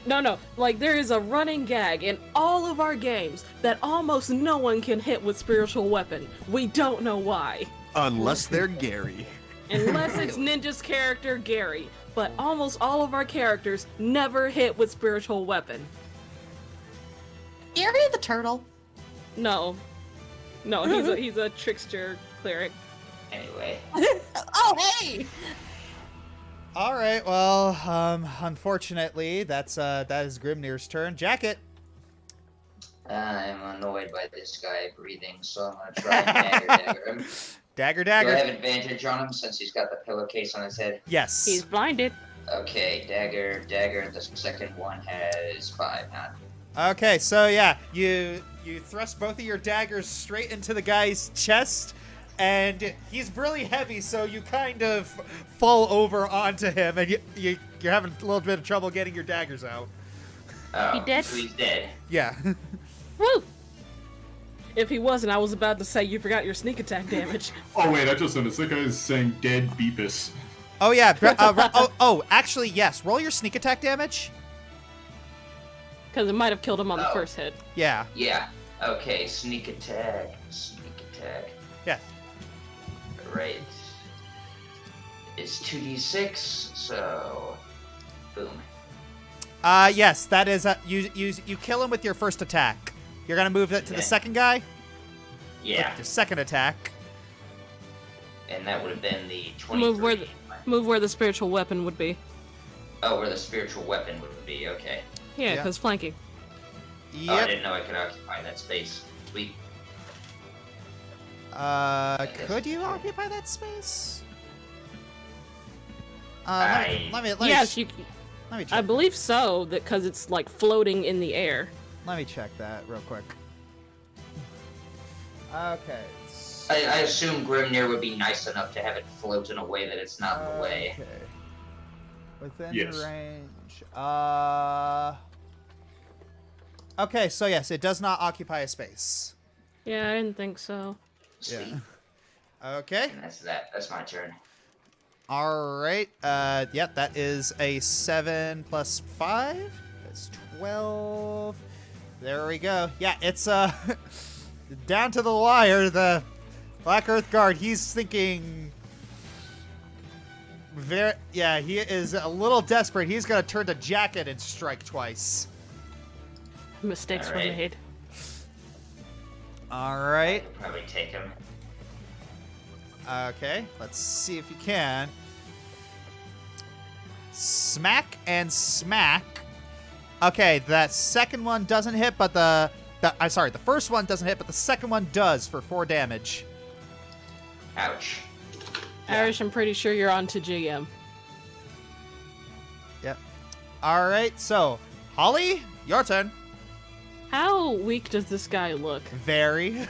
No. Like, there is a running gag in all of our games that almost no one can hit with Spiritual Weapon. We don't know why. Unless they're Gary. Unless it's Ninja's character, Gary. But almost all of our characters never hit with Spiritual Weapon. Gary the turtle. No, he's a trickster cleric. Anyway. Oh, hey! All right. Well, unfortunately, that is Grimnir's turn. Jacket. I'm annoyed by this guy breathing, so I'm gonna try and dagger him. Dagger. Do I have advantage on him since he's got the pillowcase on his head? Yes. He's blinded. Okay, dagger. The second one has 5, huh? Okay. So yeah, you thrust both of your daggers straight into the guy's chest. And he's really heavy, so you kind of fall over onto him, and you're having a little bit of trouble getting your daggers out. Oh, He dead? so he's dead. Yeah. Woo! If he wasn't, I was about to say you forgot your sneak attack damage. Oh wait, I just noticed that guy is saying dead Beepus. Oh yeah. Actually, yes. Roll your sneak attack damage. Because it might have killed him on the first hit. Yeah. Yeah. Okay, sneak attack. Yeah. Right. It's 2d6, so boom. Yes, that is you kill him with your first attack. You're gonna move it to the second guy. Yeah. With your second attack. And that would have been the 23 Move where the- Move where the spiritual weapon would be. Oh, where the spiritual weapon would be. Okay. Yeah, Yeah. because flanking. Oh, I Yep. didn't know I could occupy that space. Sweet. Could you occupy that space? Let me Yes, you. let me I check. believe so, because it's like floating in the air. Let me check that real quick. Okay. I assume Grimnir would be nice enough to have it float in a way that it's not in the way. Okay. Within Yes. range. Okay, so yes, it does not occupy a space. Yeah, I didn't think so. Sweet. Yeah. Okay. And that's that. That's my turn. All right. Yep, that is a 7 plus 5. That's 12. There we go. Yeah, it's down to the wire. The Black Earth Guard. He's thinking. Yeah, he is a little desperate. He's gonna turn to Jacket and strike twice. Mistakes were Alright. made. All right. I could probably take him. Okay, let's see if you can. Smack and smack. Okay, that second one doesn't hit, but the first one doesn't hit, but the second one does for 4 damage. Ouch. Irish, I'm pretty sure you're on to GM. Yep. All right, so Holly, your turn. How weak does this guy look? Very.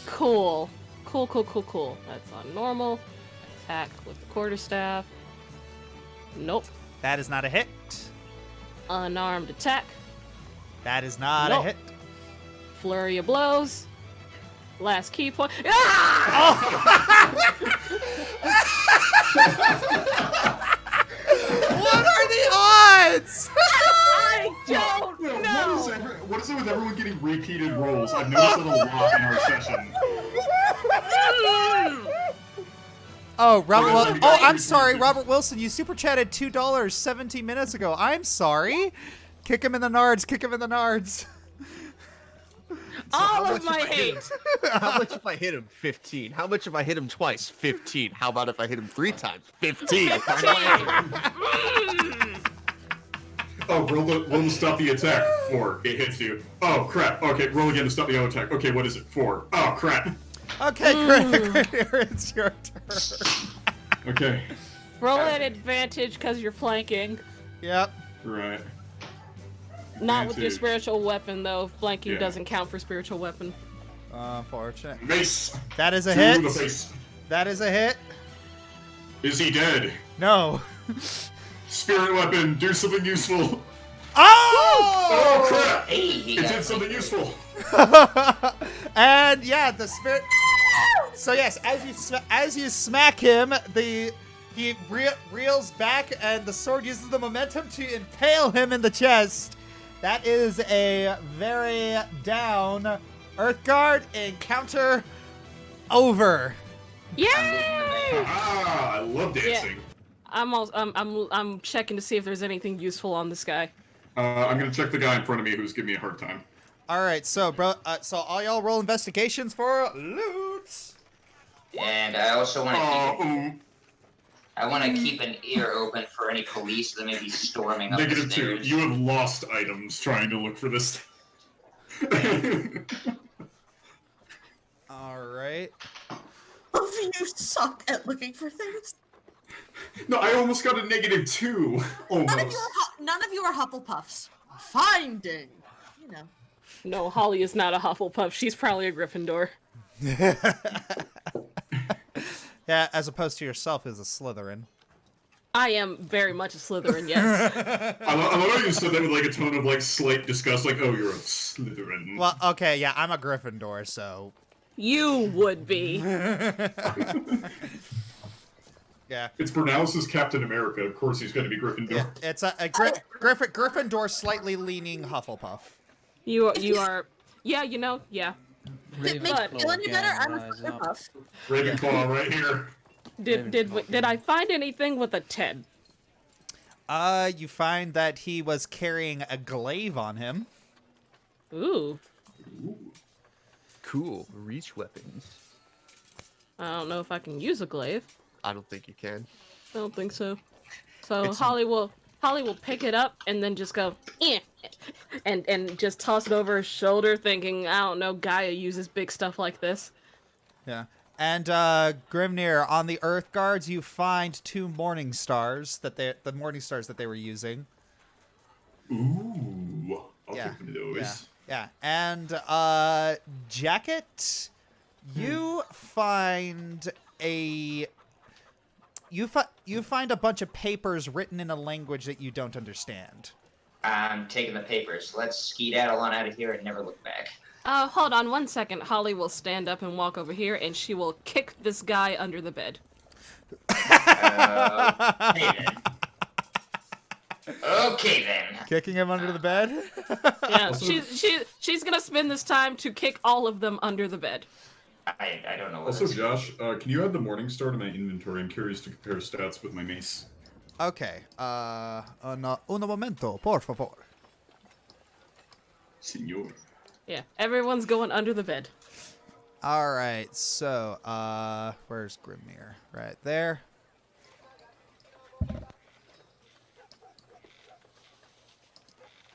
Cool. Cool. That's on normal. Attack with the quarterstaff. Nope. That is not a hit. Unarmed attack. That is not Nope. a hit. Flurry of blows. Last key point. Ah! What are the odds? I don't Yeah, know. what is it with everyone getting repeated rolls? I've noticed it a lot in our session. Oh, Robert. Well, Oh, I'm sorry, Robert Wilson. You super chatted $2 17 minutes ago. I'm sorry. Kick him in the nards. Kick him in the nards. All how of much my if I hit hate. How much if I hit him? 15. How much if I hit him twice? 15. How about if I hit him 3 times? 15. Oh, roll to stop the attack. 4. It hits you. Oh, crap. Okay, roll again to stop the auto attack. Okay, what is it? 4. Oh, crap. Okay, Grimnir, it's your turn. Okay. Roll at advantage because you're flanking. Yep. Right. Not with your Advantage. spiritual weapon, though. Flanking Yeah. doesn't count for spiritual weapon. Unfortunate. Mace. That is a To hit. the face. That is a hit. Is he dead? No. Spirit weapon. Do something useful. Oh! Oh, crap. Hey, he It got did something me. useful. And yeah, the spirit. So yes, as you smack him, he reels back, and the sword uses the momentum to impale him in the chest. That is a very down Earthguard encounter over. Yay! Ah, I love dancing. I'm checking to see if there's anything useful on this guy. I'm gonna check the guy in front of me who's giving me a hard time. All right, so so all y'all roll investigations for loot. And I also want to keep. Oh, I want to keep an ear open for any police that may be storming up the -2. stairs. You have lost items trying to look for this. All right. Both of you suck at looking for things. No, I almost got a -2. Almost. None of you are Hufflepuffs. Finding. You know. No, Holly is not a Hufflepuff. She's probably a Gryffindor. Yeah, as opposed to yourself, who's a Slytherin. I am very much a Slytherin, yes. I love how you said that with like a tone of like slight disgust, like, "Oh, you're a Slytherin." Well, okay, yeah, I'm a Gryffindor, so You would be. yeah. It's pronounced as Captain America. Of course, he's going to be Gryffindor. It's a Gryffindor slightly leaning Hufflepuff. You are. Yeah, you know. Yeah. It makes But- you feel any better? I'm a Rise up. Hufflepuff. Ravenclaw, right here. Did I find anything with a 10? You find that he was carrying a glaive on him. Ooh. Cool. Reach weapons. I don't know if I can use a glaive. I don't think you can. I don't think so. So It's- Holly will pick it up and then just go, eh, and just toss it over her shoulder, thinking, I don't know, Gaia uses big stuff like this. Yeah. And Grimnir, on the Earth Guards, you find 2 morning stars the morning stars that they were using. Ooh, I'll Yeah. take those. Yeah. And Jacket, you find a bunch of papers written in a language that you don't understand. I'm taking the papers. Let's skedaddle on out of here and never look back. Hold on 1 second. Holly will stand up and walk over here, and she will kick this guy under the bed. Okay then. Kicking him under the bed? Yeah, Also- she's gonna spend this time to kick all of them under the bed. I don't know what Also, that's- Josh, can you add the Morning Star to my inventory? I'm curious to compare stats with my mace. Okay. Un momento, por favor. Senor. Yeah, everyone's going under the bed. All right. So, where's Grimnir? Right there.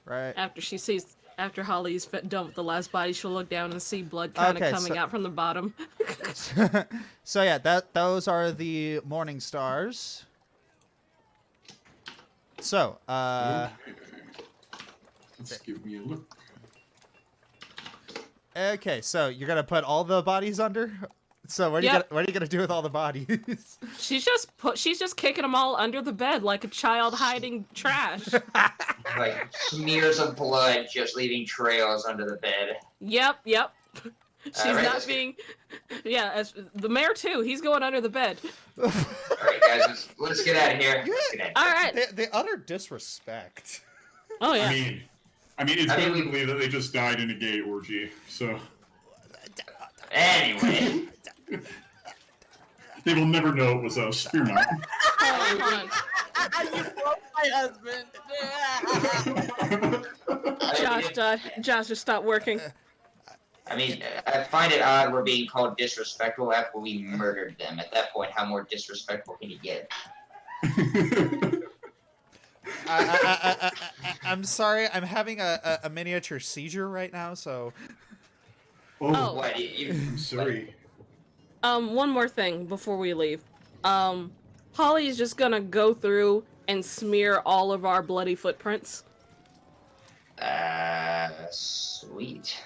Right. After Holly's done with the last body, she'll look down and see blood kind of Okay, coming so- out from the bottom. So yeah, those are the morning stars. So, Let's give me a look. okay, so you're gonna put all the bodies under. So what are Yep. you gonna do with all the bodies? She's just kicking them all under the bed like a child hiding trash. Like smears of blood just leaving trails under the bed. Yep. She's Alright, not let's being. Yeah, as the mayor too. He's going under the bed. All right, guys, let's get out of here. Let's get out of here. All right. the utter disrespect. Oh yeah. I mean, it's I mean, better we- to believe that they just died in a gay orgy. So Anyway, they will never know it was us. Fear not. Hold on. You broke my husband. Josh, just stop working. I mean, I find it odd we're being called disrespectful after we murdered them. At that point, how more disrespectful can you get? I'm sorry. I'm having a miniature seizure right now. So. Oh. What? You, I'm sorry. One more thing before we leave. Holly is just gonna go through and smear all of our bloody footprints. Sweet.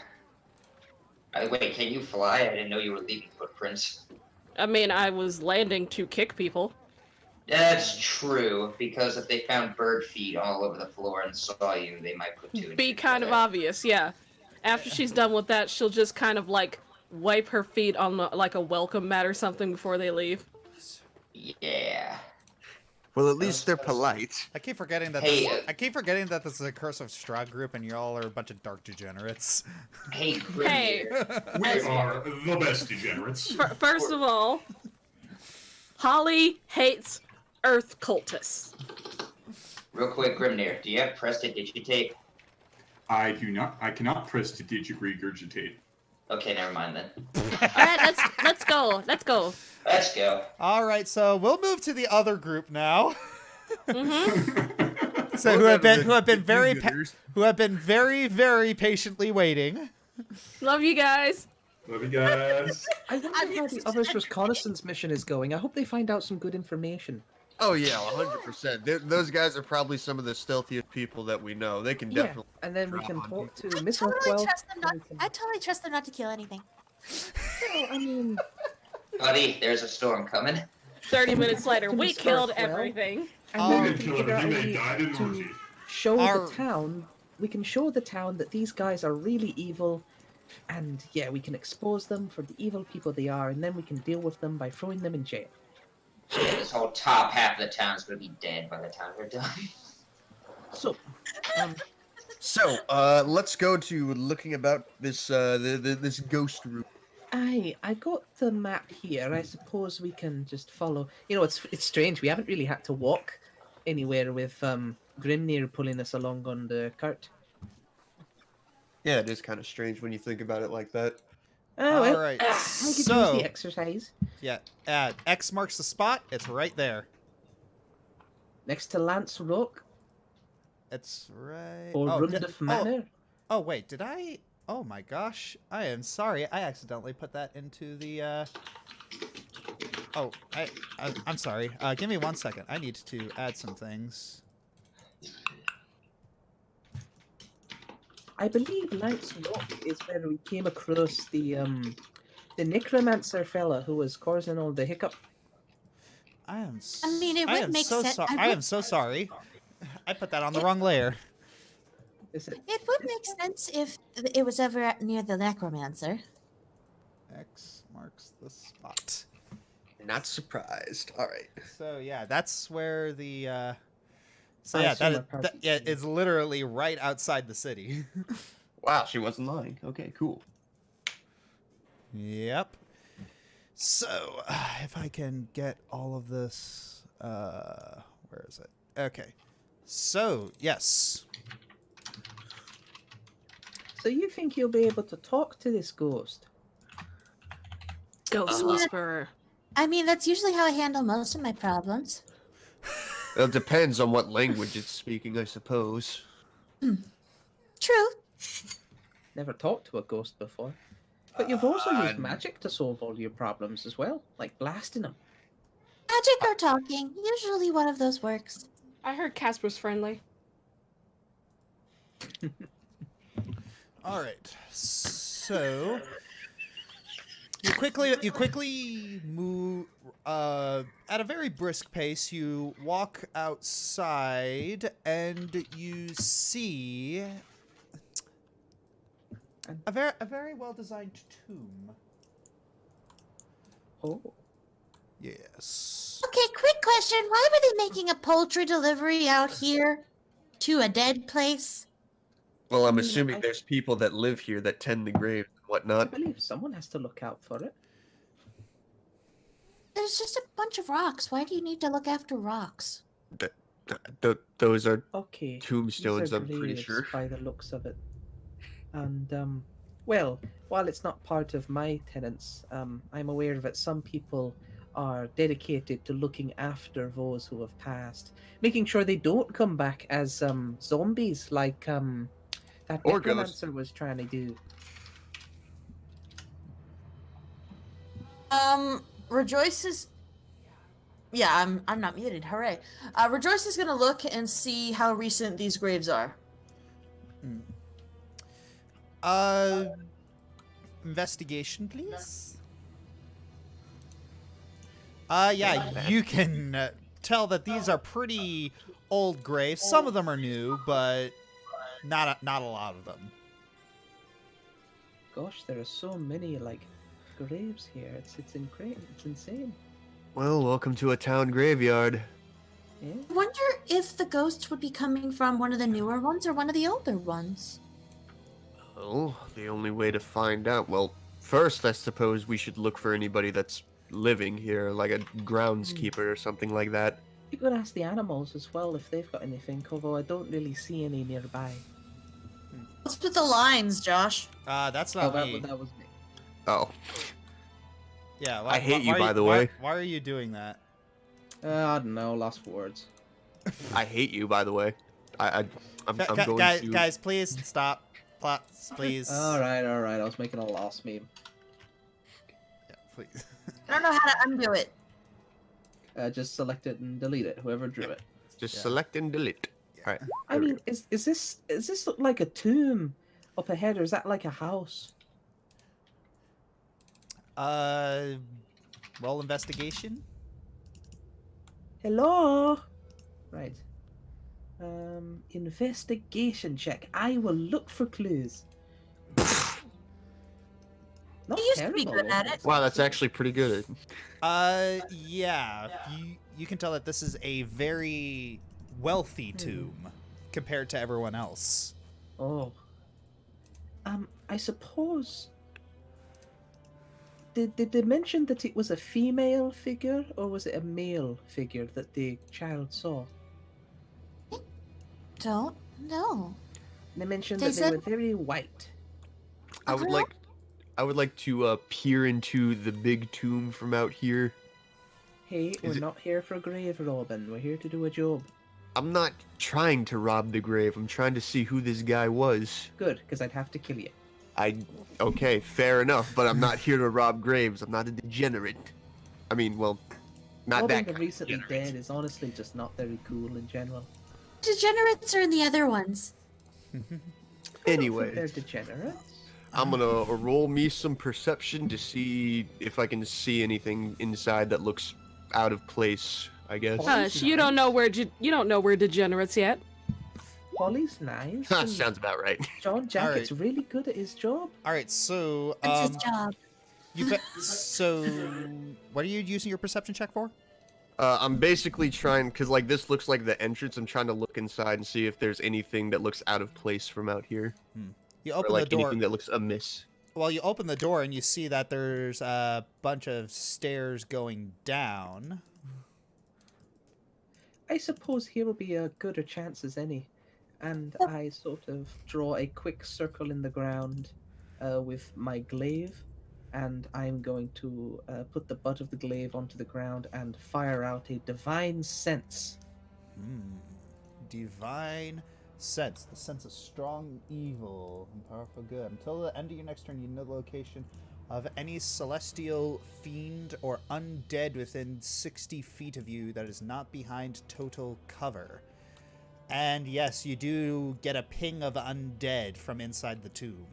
Wait, can you fly? I didn't know you were leaving footprints. I mean, I was landing to kick people. That's true, because if they found bird feet all over the floor and saw you, they might put 2 and Be 2 kind of together. obvious, yeah. After she's done with that, she'll just kind of like wipe her feet on like a welcome mat or something before they leave. Yeah. Well, at least they're polite. I keep forgetting that. Hey, I keep forgetting that this is a Curse of Strahd group, and y'all are a bunch of dark degenerates. Hey, Hey. Grimnir. We are the best degenerates. First of all, Holly hates Earth cultists. Real quick, Grimnir, do you have prestidigitate? I do not. I cannot prestidigregurgitate. Okay, never mind then. All right, let's go. Let's go. All right, so we'll move to the other group now. Mm-hmm. So who have been very very patiently waiting. Love you guys. Love you guys. I wonder how the others' reconnaissance mission is going. I hope they find out some good information. Oh yeah, 100%. Those guys are probably some of the stealthiest people that we know. They can Yeah, definitely. and then we can drop on talk you. to Miss Totally Rockwell. trust them not. and we can- I totally trust them not to kill anything. I mean, Buddy, there's a storm coming. 30 minutes later, To we Miss killed Rockwell. everything. and Oh, then We we can can kill figure out them. a They way died in an to orgy. show Our- the town. We can show the town that these guys are really evil, and yeah, we can expose them for the evil people they are, and then we can deal with them by throwing them in jail. Yeah, this whole top half of the town's gonna be dead by the time we're done. So, So, let's go to looking about this this ghost room. I've got the map here. I suppose we can just follow. You know, it's strange. We haven't really had to walk anywhere with Grimnir pulling us along on the cart. Yeah, it is kind of strange when you think about it like that. Oh, well, All right, I could use so the exercise. yeah, X marks the spot. It's right there. Next to Lance Rock It's right. or Rundif Manor. Oh, wait, did I? Oh my gosh, I am sorry. I accidentally put that into the. Oh, I'm sorry. Give me 1 second. I need to add some things. I believe Lance Rock is where we came across the necromancer fella who was causing all the hiccup. I am. I mean, it would make sense. I am so sorry. I put that on the wrong layer. Is it? It would make sense if it was ever near the necromancer. X marks the spot. Not surprised. All right. So yeah, that's where the. So I yeah, assume that is our party- yeah, it's literally right outside the city. Wow, she wasn't lying. Okay, cool. Yep. So if I can get all of this, where is it? Okay. So yes. So you think you'll be able to talk to this ghost? Ghost Whisperer. I mean, that's usually how I handle most of my problems. Well, it depends on what language it's speaking, I suppose. True. Never talked to a ghost before. But you've also used magic to solve all your problems as well, like blasting them. Magic or talking. Usually one of those works. I heard Casper's friendly. All right. So you quickly move at a very brisk pace. You walk outside and you see a very well designed tomb. Oh. Yes. Okay, quick question. Why were they making a poultry delivery out here to a dead place? Well, I'm assuming there's people that live here that tend the graves and I whatnot. believe someone has to look out for it. There's just a bunch of rocks. Why do you need to look after rocks? Those are Okay. tombstones, these are I'm pretty graves sure. by the looks of it. And well, while it's not part of my tenants, I'm aware that some people are dedicated to looking after those who have passed, making sure they don't come back as zombies like that Or necromancer was trying to do. Rejoice is. Yeah, I'm not muted. Hooray! Rejoice is gonna look and see how recent these graves are. Investigation, please. Yeah, you can tell that these are pretty old graves. Some of them are new, but not a lot of them. Gosh, there are so many like graves here. It's incredible. It's insane. Well, welcome to a town graveyard. Yeah. I wonder if the ghosts would be coming from one of the newer ones or one of the older ones. Oh, the only way to find out. Well, first, I suppose we should look for anybody that's living here, like a groundskeeper or something like that. You could ask the animals as well if they've got anything, although I don't really see any nearby. What's with the lines, Josh? That's not that, me. that was me. Oh, Yeah, I hate you, why by the way. Why are you doing that? I don't know, lost words. I hate you, by the way. I'm going Guys, to... guys, please stop. Please. Alright, I was making a lost meme. Yeah, please. I don't know how to undo it. Just select it and delete it, whoever drew it. Just Yeah. select and delete. Alright. I mean, is this look like a tomb up ahead, or is that like a house? Roll investigation. Hello? Right. Investigation check. I will look for clues. Not I used to be terrible, good at though. it. Wow, that's actually pretty good. Yeah. You can tell that this is a very wealthy tomb compared to everyone else. Oh. I suppose. Did they mention that it was a female figure, or was it a male figure that the child saw? Don't know. They mentioned They that they said- were very white. I would like to peer into the big tomb from out here. Hey, we're it- not here for grave robbing. We're here to do a job. I'm not trying to rob the grave. I'm trying to see who this guy was. Good, because I'd have to kill you. Okay, fair enough, but I'm not here to rob graves. I'm not a degenerate. I mean, well, not Robbing that the kind of recently degenerate. dead is honestly just not very cool in general. Degenerates are in the other ones. Anyway, They're degenerates. I'm gonna roll me some perception to see if I can see anything inside that looks out of place, I guess. Hush, you don't know where degenerates yet. Polly's nice. Ha, and sounds about right. John Jackett's really good at his job. All right, so That's his job. so what are you using your perception check for? I'm basically trying, because like this looks like the entrance. I'm trying to look inside and see if there's anything that looks out of place from out here. You Or open like the door. anything that looks amiss. Well, you open the door and you see that there's a bunch of stairs going down. I suppose here will be a gooder chance as any. And I sort of draw a quick circle in the ground with my glaive. And I'm going to put the butt of the glaive onto the ground and fire out a divine sense. Divine sense. The sense of strong evil and powerful good. Until the end of your next turn, you know the location of any celestial fiend or undead within 60 feet of you that is not behind total cover. And yes, you do get a ping of undead from inside the tomb.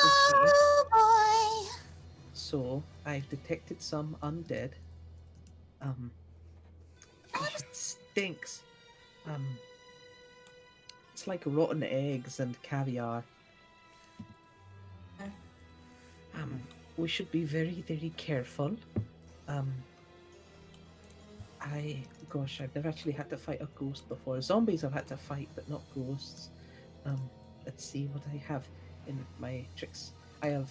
Oh boy. So I've detected some undead. It stinks. It's like rotten eggs and caviar. We should be very, very careful. Gosh, I've never actually had to fight a ghost before. Zombies I've had to fight, but not ghosts. Let's see what I have in my tricks. I have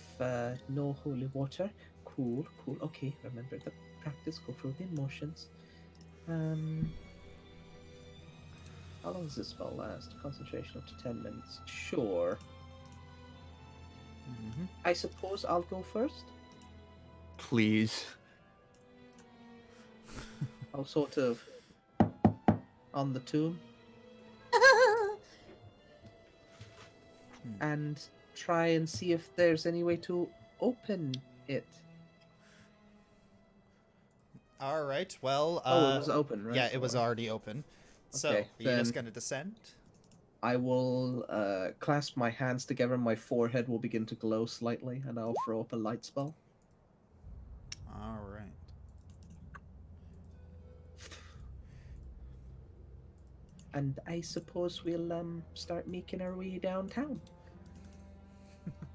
no holy water. Cool. Okay, remember the practice. Go through the motions. How long does this spell last? Concentration up to 10 minutes. Sure. I suppose I'll go first. Please. I'll sort of on the tomb and try and see if there's any way to open it. All right. Well, It was open, right? yeah, it was already open. So, Okay, are you just then- going to descend? I will clasp my hands together and my forehead will begin to glow slightly, and I'll throw up a light spell. All right. And I suppose we'll start making our way downtown.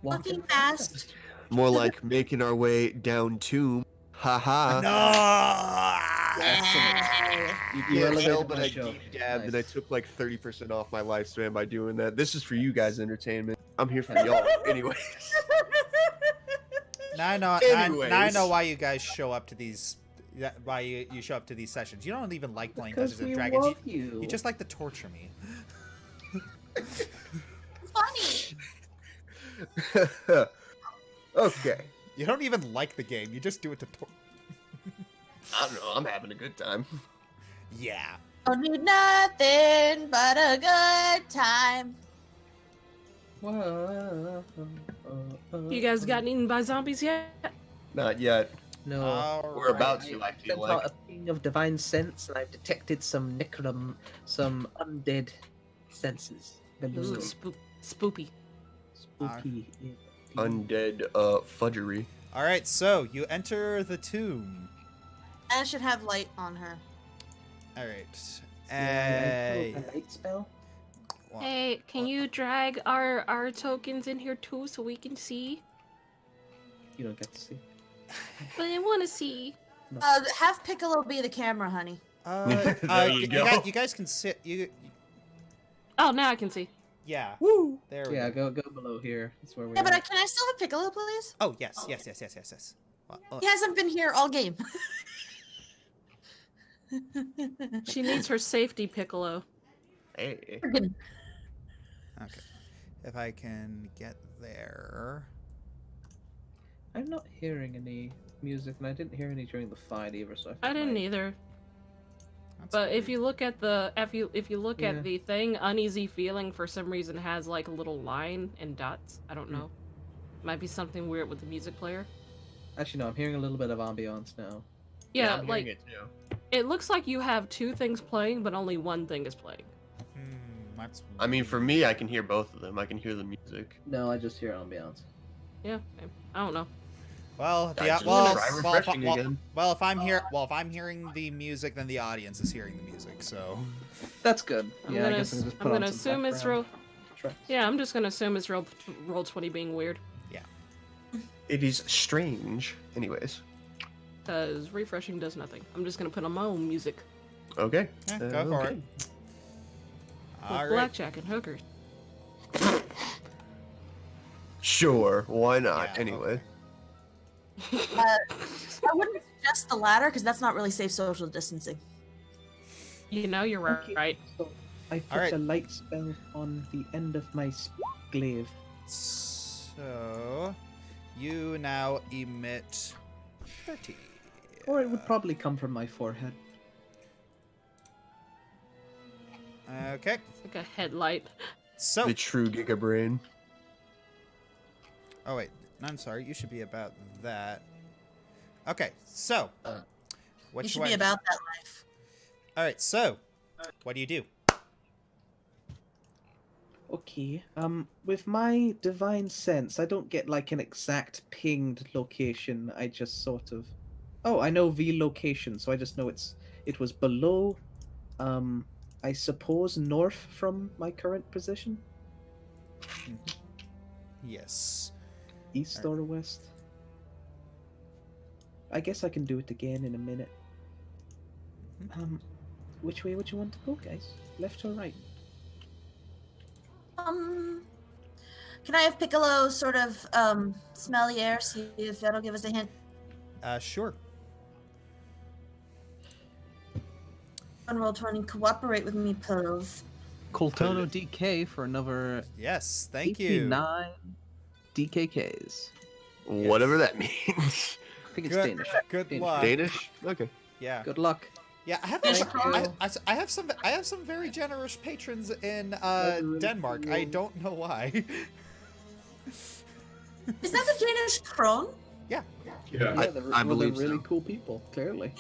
Walking fast. More like making our way down tomb. Haha. No! Excellent. You can't elevated tell, but my I joke. deep dabbed and Nice. I took like 30% off my lifespan by doing that. This is for you guys' entertainment. I'm here for y'all. Anyways. Now I know. Anyways. Now I know why you guys show up to these. Why you show up to these sessions. You don't even like playing Because Dungeons we and Dragons. love you. You just like to torture me. Funny. Okay. You don't even like the game. You just do it to torture. I don't know. I'm having a good time. Yeah. Don't need nothing but a good time. You guys gotten eaten by zombies yet? Not yet. No. We're about to, I feel sent like. out a ping of divine sense, and I've detected some some undead senses. Ooh, spoopy. Spooky. Undead fudgery. All right. So you enter the tomb. Anna should have light on her. All right. I throw a light spell. Well, Hey, can you drag our tokens in here too so we can see? You don't get to see. But I want to see. Have Piccolo be the camera, honey. There you go. You guys can sit. Oh, now I can see. Yeah. Woo! There we Yeah, go. go below here. That's where we Yeah, are. but can I still have Piccolo, please? Oh yes. Well, He hasn't been here all game. She needs her safety, Piccolo. Hey. okay. If I can get there. I'm not hearing any music, and I didn't hear any during the fight either. So I didn't either. But if you look at the if you look Yeah. at the thing, uneasy feeling for some reason has like a little line and dots. I don't know. Might be something weird with the music player. Actually, no, I'm hearing a little bit of ambiance now. Yeah, I'm like hearing it too. it looks like you have two things playing, but only one thing is playing. That's I mean, for me, I can hear both of them. I can hear the music. No, I just hear ambiance. Yeah, I don't know. well, I the, just well, try well, refreshing well, again. well, if I'm hearing the music, then the audience is hearing the music. So That's good. I'm Yeah, gonna I guess I can just I'm put on gonna some assume it's roll. background tracks. Yeah, I'm just gonna assume it's roll 20 being weird, It is strange. Anyways. because refreshing does nothing. I'm just gonna put on my own music. Okay. yeah, go for it. With All right. blackjack and hookers. Sure. Why not? Yeah, anyway. I wouldn't suggest the latter because that's not really safe social distancing. You know you're right. Okay, Right. So I put Alright. a light spell on the end of my glaive. So you now emit 30. Or it would probably come from my forehead. Okay. Like a headlight. So. The true Giga Brain. Oh wait, no, I'm sorry. You should be about that. Okay, so You which should one? be about that life. All right, so what do you do? Okay. With my divine sense, I don't get like an exact pinged location. I just sort of. Oh, I know the location, so I just know it was below. I suppose north from my current position. Yes. East or west. I guess I can do it again in a minute. Which way would you want to go, guys? Left or right? Can I have Piccolo sort of smell the air, see if that'll give us a hint? Sure. On roll 20, cooperate with me, please. Coltono DK for another Yes, thank you. 89 DKKs. Whatever that means. I think it's Good, Danish. good Danish. luck. Danish? Okay. Yeah, Good luck. yeah. I have Thank I have some very generous patrons in really Denmark. I don't know why. Is that the Danish krone? Yeah. Yeah, they're, I well, believe they're really so. cool people, clearly.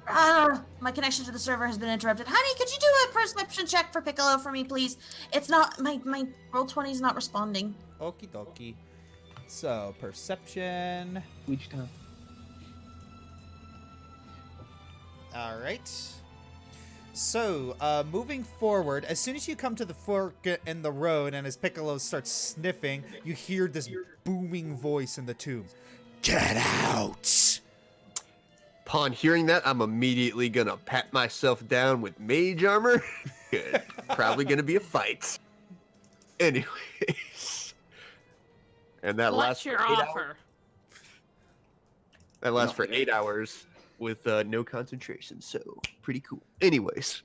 My connection to the server has been interrupted. Honey, could you do a perception check for Piccolo for me, please? It's not my roll 20 is not responding. Okie dokie. So perception. Which time? All right. So, moving forward, as soon as you come to the fork in the road and as Piccolo starts sniffing, you hear this booming voice in the tomb. Get out! Upon hearing that, I'm immediately gonna pat myself down with mage armor. Good. Probably gonna be a fight. Anyways. And that lasts What's your for 8 hours. offer? That lasts for 8 hours with no concentration, so pretty cool. Anyways.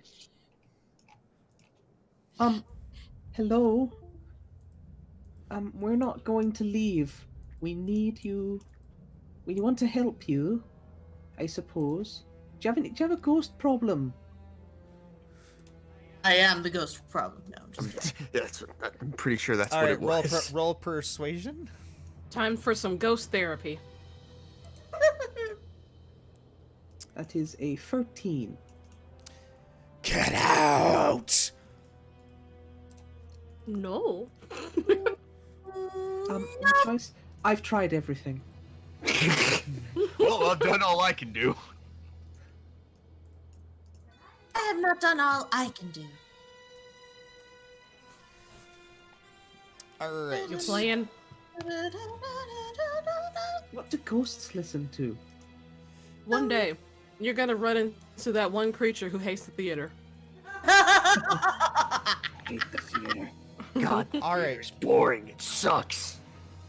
Hello? We're not going to leave. We need you. We want to help you, I suppose. Do you have a ghost problem? I am the ghost problem. No, I'm just kidding. I'm pretty sure that's All what right, it was. roll persuasion. Time for some ghost therapy. That is a 13. Get out! No. No choice. I've tried everything. Well, I've done all I can do. I have not done all I can do. All right. You're playing. What do ghosts listen to? One day, you're gonna run into that one creature who hates the theater. Hate the theater. God, All right. it's boring. It sucks.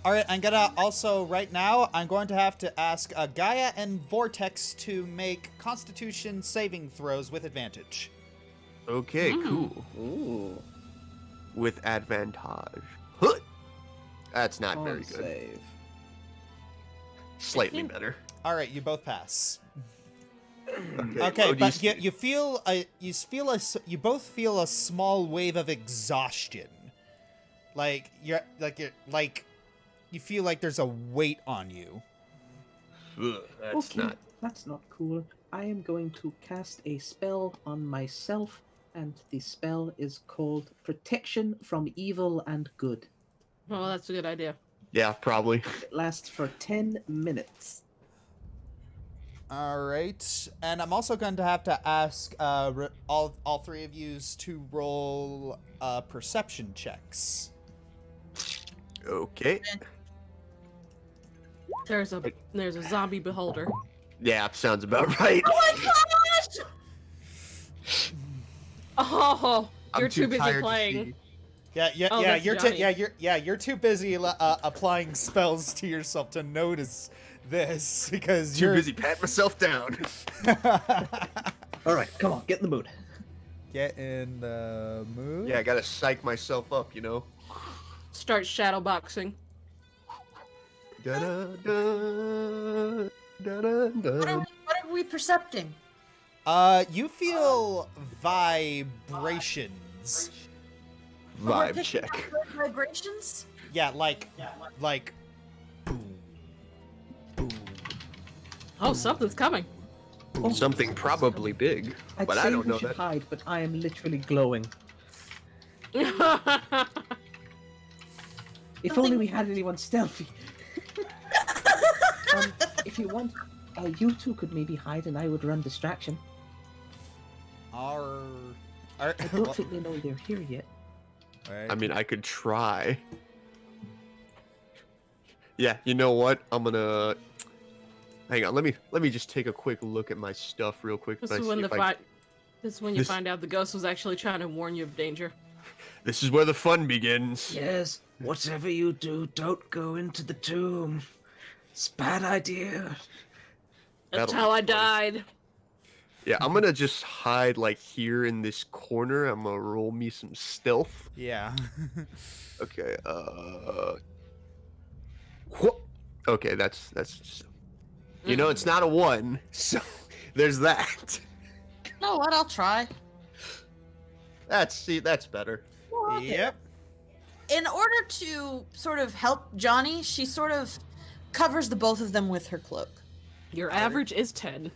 All right, I'm gonna also right now. I'm going to have to ask Gaia and Vortex to make Constitution saving throws with advantage. Okay, cool. Ooh. With advantage. Huh. That's not Con very good. save. Slightly better. All right, you both pass. Okay, Oh, but you both feel a small wave of exhaustion. You feel like there's a weight on you. That's not cool. I am going to cast a spell on myself, and the spell is called Protection from Evil and Good. Oh, that's a good idea. Yeah, probably. It lasts for 10 minutes. All right, and I'm also going to have to ask all three of you to roll perception checks. Okay. There's a zombie beholder. Yeah, sounds about right. Oh my gosh! Oh, you're I'm too busy tired to playing. see. You're too busy applying spells to yourself to notice this because Too you're busy patting myself down. All right, come on, get in the mood. Get in the mood. Yeah, I gotta psych myself up, you know. Start shadowboxing. Da-da-da, What are we percepting? You feel vibrations. We're Vibe picking check. up good vibrations? Yeah, like boom, boom. Oh, something's coming. Something probably big, I'd but say I don't we know should that. hide, but I am literally glowing. If only we had anyone stealthy. If you want, you two could maybe hide and I would run distraction. I don't think they know they're here yet. I mean, I could try. Yeah, you know what? I'm gonna hang on. Let me just take a quick look at my stuff real quick. This and is I when see the if I- This is when you find out the ghost was actually trying to warn you of danger. This is where the fun begins. Yes, whatever you do, don't go into the tomb. It's a bad idea. That's That'll how be I funny. died. Yeah, I'm gonna just hide like here in this corner. I'm gonna roll me some stealth. Yeah. Okay. Okay, that's just. You know, it's not a 1, so there's that. You know what? I'll try. That's better. Yep. In order to sort of help Johnny, she sort of covers the both of them with her cloak. Your average is 10.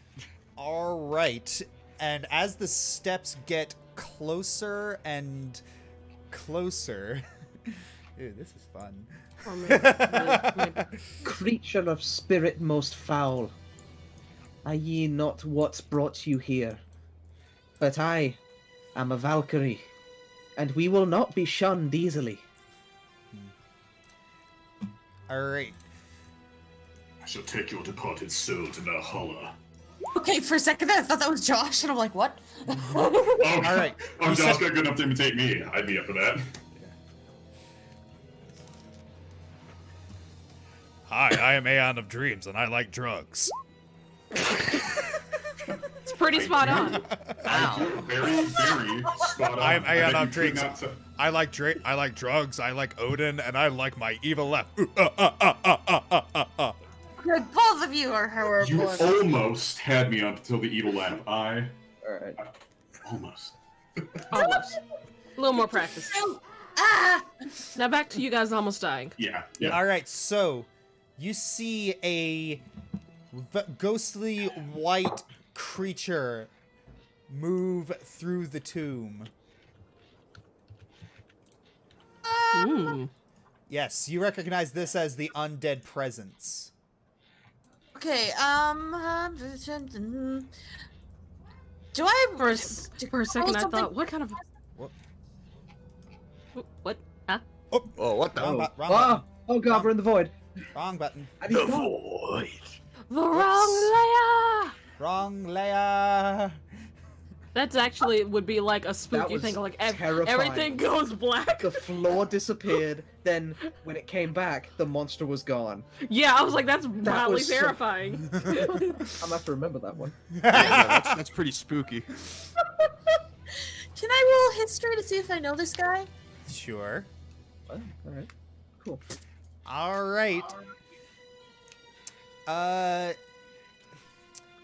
All right. And as the steps get closer and closer. Ew, this is fun. Oh, man. Creature of spirit most foul, I ye not what brought you here, but I am a Valkyrie, and we will not be shunned easily. All right. I shall take your departed soul to Valhalla. Okay, for a second there, I thought that was Josh, and I'm like, what? Oh, All right. Oh, You Josh said- got good enough to imitate me. I'd be up for that. Hi, I am AeonOfDreams, and I like drugs. It's pretty spot on. Very, very spot on. I'm I bet you could AeonOfDreams. not t- I like drugs. I like Odin, and I like my evil left. Both of you are horrible. You almost had me up until the evil laugh. Alright. Almost. Almost. A little more practice. Ah! Now back to you guys almost dying. Yeah. All right, so you see a ghostly white creature move through the tomb. Yes, you recognize this as the undead presence. Okay, do I... For a second, I something- thought, what kind of... What? Huh? Oh, what the? Wrong, wrong Oh, button. oh god, we're in the void. Wrong button. I mean, The God. void. The wrong layer! Wrong layer. That's actually would be like a That spooky was thing. Like terrifying. everything goes black. The floor disappeared, then when it came back, the monster was gone. Yeah, I was like, that's wildly was so- terrifying. I'm gonna have to remember that one. Yeah, that's pretty spooky. Can I roll history to see if I know this guy? Sure. Oh, alright. Cool. All right.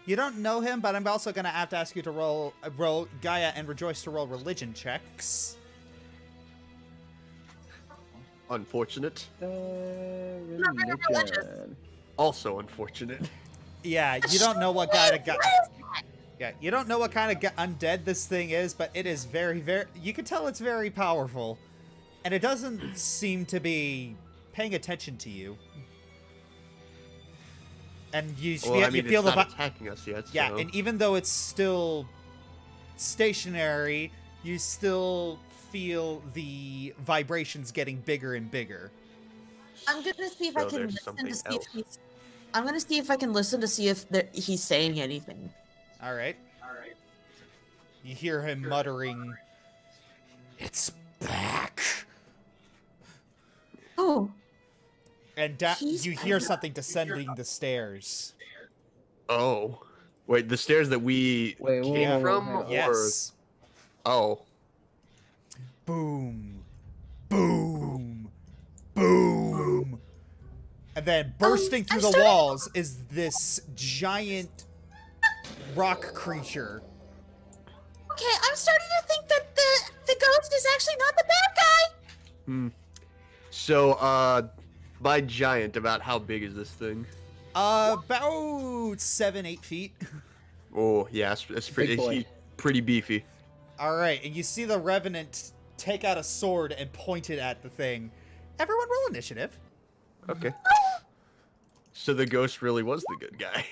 You don't know him, but I'm also gonna have to ask you to roll Gaia and Rejoice to roll religion checks. Unfortunate. Religion. Also unfortunate. Yeah, you don't know what kind of yeah, you don't know what kind of undead this thing is, but it is very, very. You can tell it's very powerful, and it doesn't seem to be paying attention to you. And you Well, I mean, you feel it's the not attacking us yet. yeah, so- and even though it's still stationary, you still feel the vibrations getting bigger and bigger. I'm gonna see if I So can there's listen something to see else. if he's. I'm gonna see if I can listen to see if he's saying anything. All right. You hear him muttering, "It's back." Oh, And He's you hear back. something descending the stairs. Oh. Wait, the stairs that we Wait, came whoa, from? hang on. Or... Yes. Oh. Boom. Boom. Boom. And then bursting through I'm the starting- walls is this giant rock creature. okay. I'm starting to think that the ghost is actually not the bad guy. So, by giant, about how big is this thing? About 7-8 feet. Oh, yeah, it's pretty, boy. he's pretty beefy. All right, and you see the Revenant take out a sword and point it at the thing. Everyone roll initiative. Okay. So the ghost really was the good guy.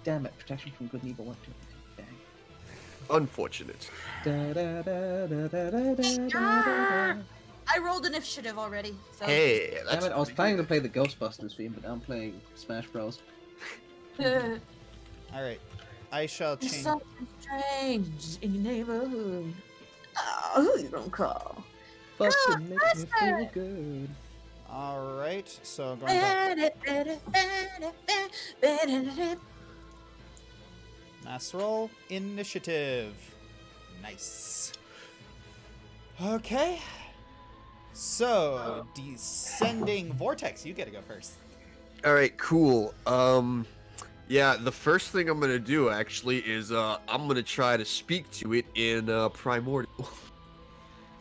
Damn it, protection from good and evil. 1, 2, 3. Dang. Unfortunate. Da, da, da, da, da, da, da, da, da. I rolled initiative already. So. Hey, that's Damn it, I was planning to play the Ghostbusters theme, but now I'm playing Smash Bros. There's All right, I shall change. something strange in your neighborhood. Oh, who you gonna call? Bustin' makes me feel Buster! good. All right, so going back. Mass roll initiative. Nice. Okay. So descending vortex. You get to go first. all right. Cool. Yeah. The first thing I'm gonna do actually is I'm gonna try to speak to it in primordial,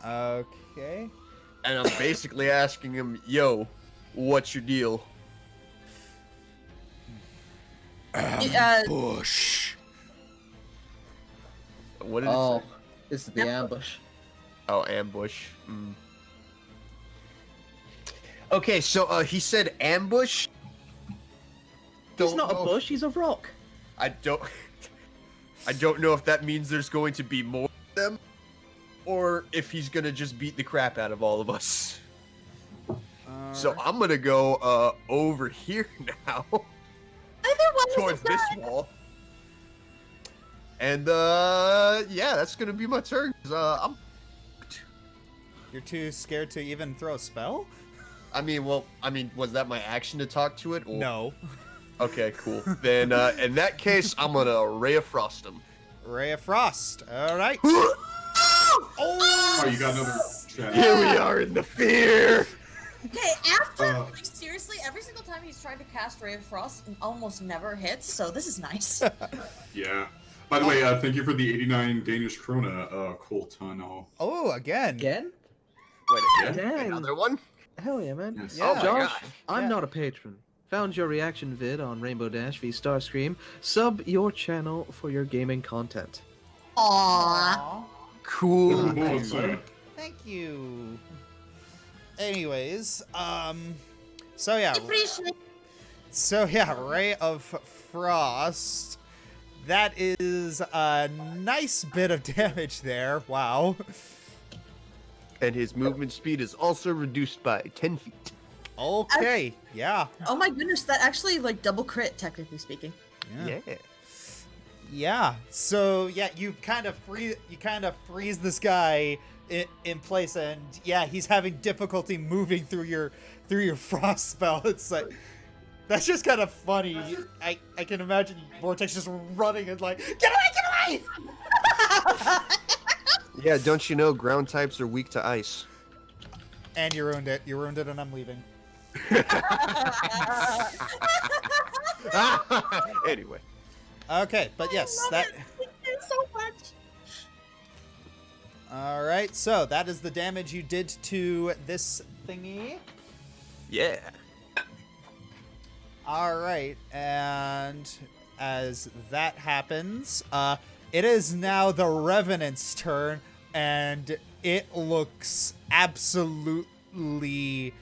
Okay. and I'm basically asking him, "Yo, what's your deal?" Bush. What did it Oh, say? this is the ambush. Oh, ambush. Okay, so he said ambush. He's not a know- bush, he's a rock. I don't know if that means there's going to be more of them, or if he's gonna just beat the crap out of all of us. So I'm gonna go over here now, Either one towards is this good. wall. And yeah, that's gonna be my turn. 'Cause, I'm. You're too scared to even throw a spell? I mean, was that my action to talk to it? Or... No. Okay, cool. Then in that case, I'm gonna Ray of Frost him. Ray of Frost. All right. Oh, you got another chat. Here we are in the fear. Okay, after Uh, seriously, every single time he's tried to cast Ray of Frost, it almost never hits. So this is nice. Yeah. By the way, thank you for the 89 Danish krona, Colton. Oh, again. Again? Wait, again? Dang. Another one? Hell yeah, man. Yes. Yeah. Oh my Josh, god. I'm Yeah. not a patron. Found your reaction vid on Rainbow Dash v Starscream. Sub your channel for your gaming content. Aww. Aw. Cool. Oh, what's that? Thank you. Anyways, so yeah, Appreciate. Ray of Frost. That is a nice bit of damage there. Wow. And his movement speed is also reduced by 10 feet. Okay. Yeah. Oh my goodness, that actually like double crit, technically speaking. Yeah. Yeah. Yeah. So yeah, you kind of freeze this guy in place, and yeah, he's having difficulty moving through your frost spell. It's like that's just kind of funny. I can imagine Vortex just running and like, get away! Yeah, don't you know ground types are weak to ice? And you ruined it. You ruined it, and I'm leaving. Anyway. Okay, but yes, that. Thank you so much. All right, so that is the damage you did to this thingy. Yeah. All right, and as that happens, it is now the Revenant's turn, and it looks absolutely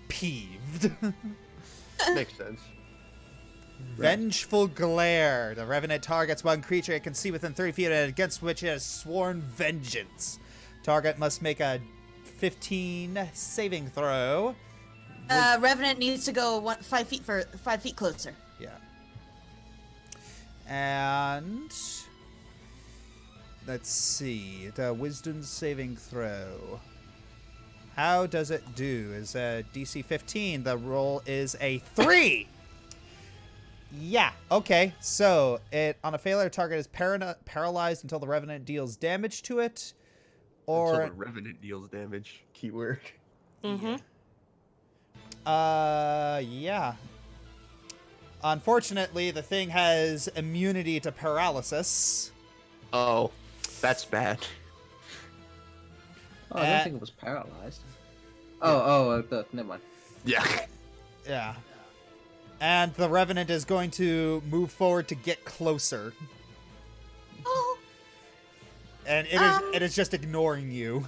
peeved. Makes sense. Vengeful Glare. The Revenant targets one creature it can see within 30 feet and against which it has sworn vengeance. Target must make a 15 saving throw. Revenant needs to go 5 feet closer. Yeah. And let's see. The Wisdom saving throw. How does it do? Is a DC 15. The roll is a 3. Yeah, okay. So, it on a failure, target is paralyzed until the Revenant deals damage to it. Or Until the Revenant deals damage. Keyword. Mm-hmm. Yeah. Unfortunately, the thing has immunity to paralysis. Oh, that's bad. Oh, I don't think it was paralyzed. Oh, never mind. Yeah. Yeah. And the Revenant is going to move forward to get closer. Oh. And it is just ignoring you.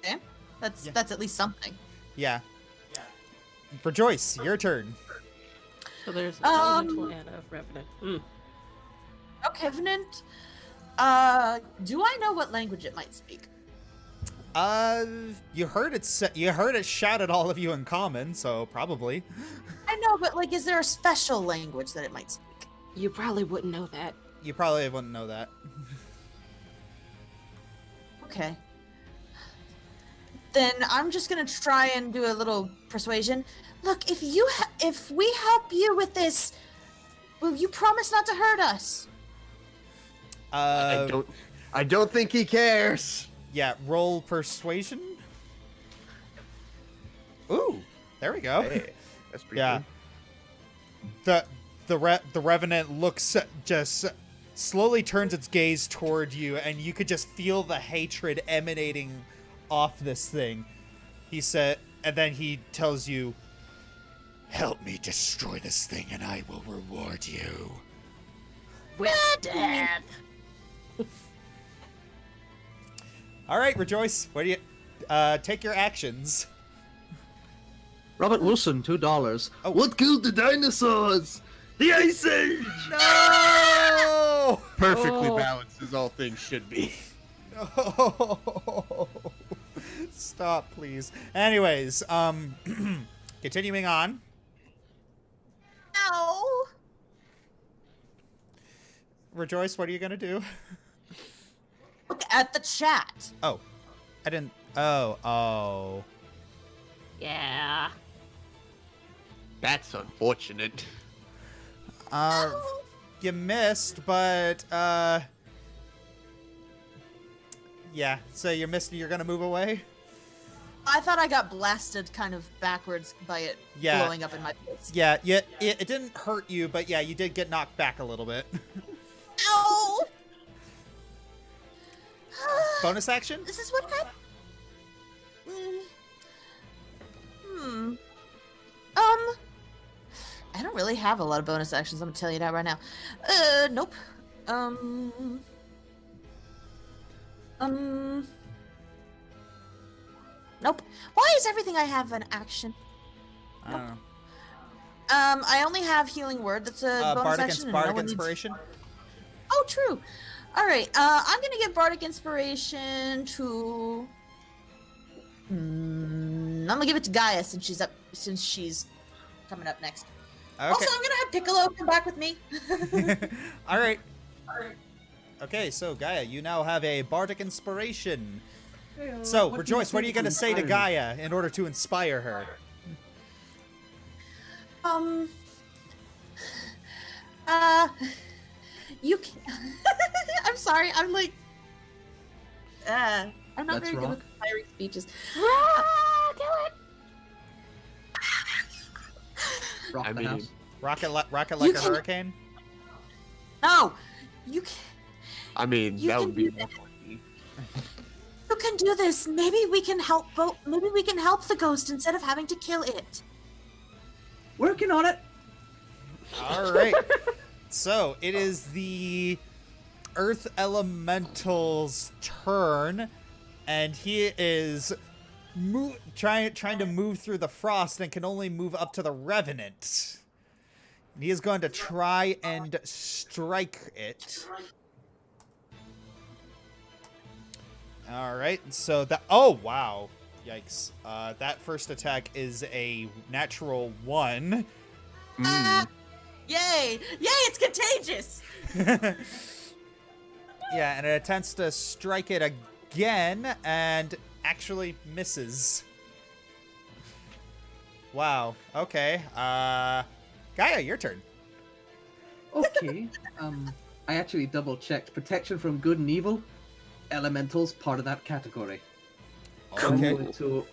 Okay. That's at least something. Yeah. Rejoice, your turn. So there's an elemental and a revenant. Okay, Revenant. Do I know what language it might speak? You heard it shout at all of you in common, so probably. I know, but like, is there a special language that it might speak? You probably wouldn't know that. You probably wouldn't know that. Okay. Then I'm just gonna try and do a little persuasion. Look, if we help you with this, will you promise not to hurt us? I don't think he cares. Yeah, roll persuasion. Ooh, there we go. Hey, that's pretty Yeah. good. The Revenant looks, just slowly turns its gaze toward you, and you could just feel the hatred emanating off this thing. He said, and then he tells you, "Help me destroy this thing, and I will reward you." With death. All right, Rejoice. Where do you take your actions? Robert Wilson, $2. Oh. What killed the dinosaurs? The Ice Age! No! Perfectly balanced as all things should be. No! Stop, please. Anyways, continuing on. No. Rejoice, what are you gonna do? Look at the chat. Oh, I didn't. Oh. Yeah. That's unfortunate. You missed, but yeah. So you missed. You're gonna move away. I thought I got blasted kind of backwards by it blowing up in my face. Yeah. It didn't hurt you, but yeah, you did get knocked back a little bit. Ow! Bonus action? This is what happened. I don't really have a lot of bonus actions. I'm gonna tell you that right now. Nope. Nope. Why is everything I have an action? I don't know. I only have Healing Word. That's a bonus action. Bardic Inspiration. Oh, true. All right. I'm gonna give Bardic Inspiration to. I'm gonna give it to Gaia since she's coming up next. Okay. Also, I'm gonna have Piccolo come back with me. All right. Okay, so Gaia, you now have a Bardic Inspiration. So, Rejoice, what are you going to say to Gaia in order to inspire her? You can. I'm sorry. I'm like. I'm not That's very good wrong. with inspiring speeches. Do it. Rock I the mean, house. Rocket like a can- hurricane? No, you can. I mean, You that can would be. do that. You can do this. Maybe we can help. Maybe we can help the ghost instead of having to kill it. Working on it. All right. So it is the Earth Elemental's turn, and he is trying to move through the frost and can only move up to the Revenant. And he is going to try and strike it. All right. So that. Oh wow! Yikes! That first attack is a natural 1. Yay! Yay! It's contagious. Yeah, and it attempts to strike it again and actually misses. Wow. Okay. Gaia, your turn. Okay. I actually double checked. Protection from good and evil. Elementals part of that category. So I'm going to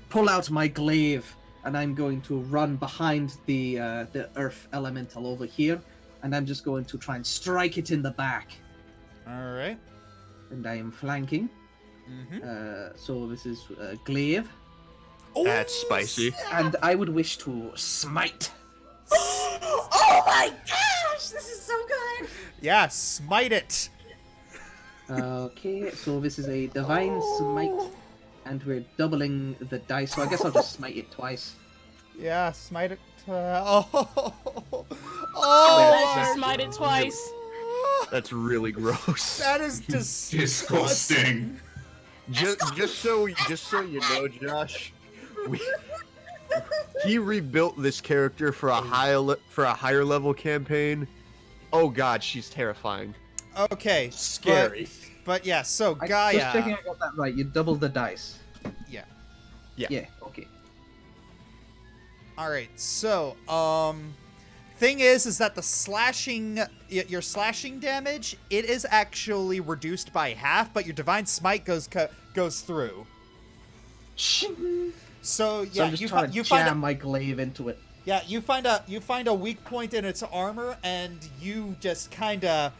pull out my glaive, and I'm going to run behind the earth elemental over here, and I'm just going to try and strike it in the back. All right. And I am flanking. So this is glaive, That's spicy. and I would wish to smite. Oh my gosh! This is so good. Yeah, smite it. Okay, so this is a divine smite, and we're doubling the dice. So I guess I'll just smite it twice. Yeah, smite it. Let's just smite it twice. That's really gross. That is disgusting. Disgusting. Just so you know, Josh, he rebuilt this character for a higher level campaign. Oh God, she's terrifying. Okay. Scary. But yeah, so Just Gaia. checking I got that right. You double the dice. Yeah. Yeah. Okay. All right. So, thing is that the slashing, your slashing damage, it is actually reduced by half, but your divine smite goes through. So yeah, I'm just you trying to find jam my glaive into it. yeah, you find a weak point in its armor, and you just kind of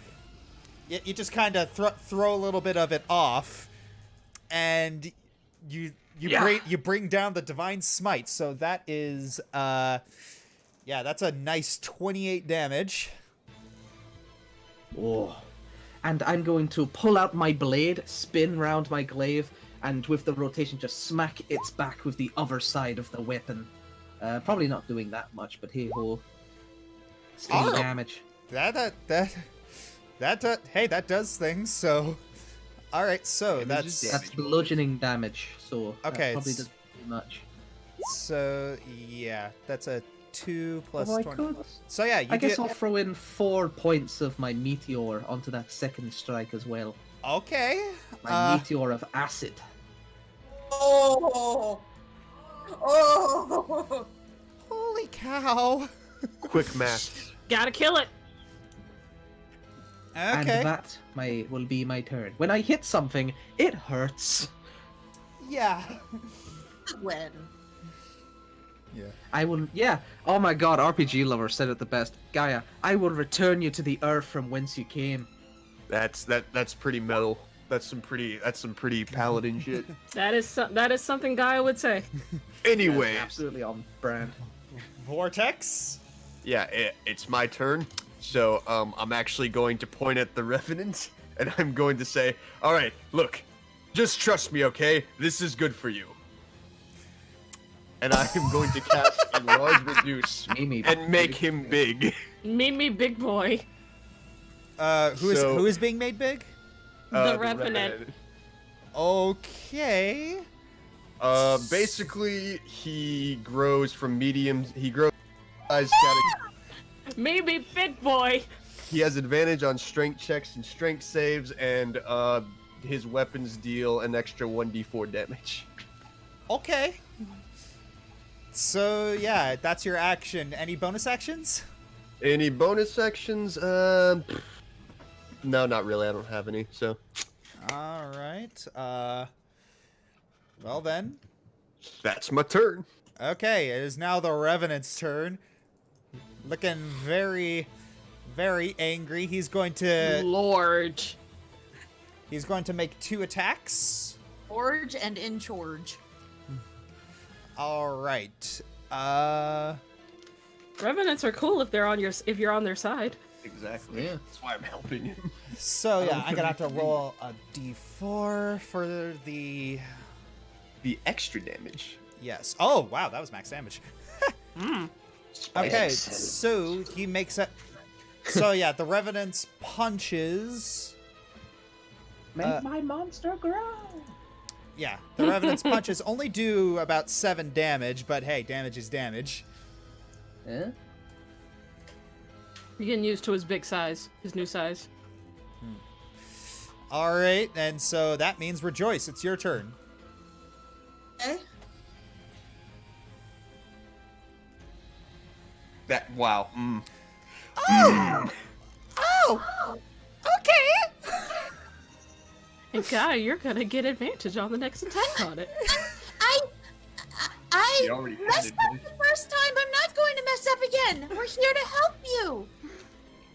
throw a little bit of it off, and you bring down the divine smite. So that is yeah, that's a nice 28 damage. Oh. And I'm going to pull out my blade, spin round my glaive, and with the rotation just smack its back with the other side of the weapon. Probably not doing that much, but hey ho. Still Alright. damage. That hey, that does things. So, all right. So That's bludgeoning damage, so Okay, that probably it's- doesn't do much. so yeah, that's a 2 plus Oh, I 20. could. So yeah, you I guess get I'll throw in 4 points of my meteor onto that second strike as well. okay. My meteor of acid. Oh. Oh. Holy cow. Quick math. Gotta kill it. And Okay. that will be my turn. When I hit something, it hurts. Yeah. When? I will, yeah. Oh my god, RPG Lover said it the best. Gaia, I will return you to the earth from whence you came. That's pretty metal. That's some pretty paladin shit. That is something Gaia would say. Anyway, That's absolutely on brand. Vortex. yeah, it's my turn. So I'm actually going to point at the Revenant, and I'm going to say, all right, look, just trust me, okay? This is good for you. And I am going to cast Enlarge Reduce Mimi, and make him big. Mimi, big boy. Who is being made big? The Revenant. Okay. Basically, he grows from medium. He grows size Mimi, big boy. He has advantage on strength checks and strength saves, and his weapons deal an extra 1d4 damage. Okay. So yeah, that's your action. Any bonus actions? Any bonus actions? No, not really. I don't have any. So. All right. Well then. That's my turn. Okay, it is now the Revenant's turn. looking very, very angry. He's going to make 2 attacks. Forge and in charge. All right. Revenants are cool if you're on their side. Exactly. Yeah. That's why I'm helping him. So yeah, I'm gonna have to roll a d4 for the extra damage. Yes. Oh wow, that was max damage. Okay, so he makes it. So yeah, the Revenant's punches. Make my monster grow. Yeah, the Revenant's punches only do about 7 damage, but hey, damage is damage. Yeah. You're getting used to his big size, his new size. All right, and so that means Rejoice. It's your turn. Okay. Wow. Oh, okay. And Gaia, you're gonna get advantage on the next attack on it. I You already had messed it, up the first time. I'm not going to mess up again. We're here to help you.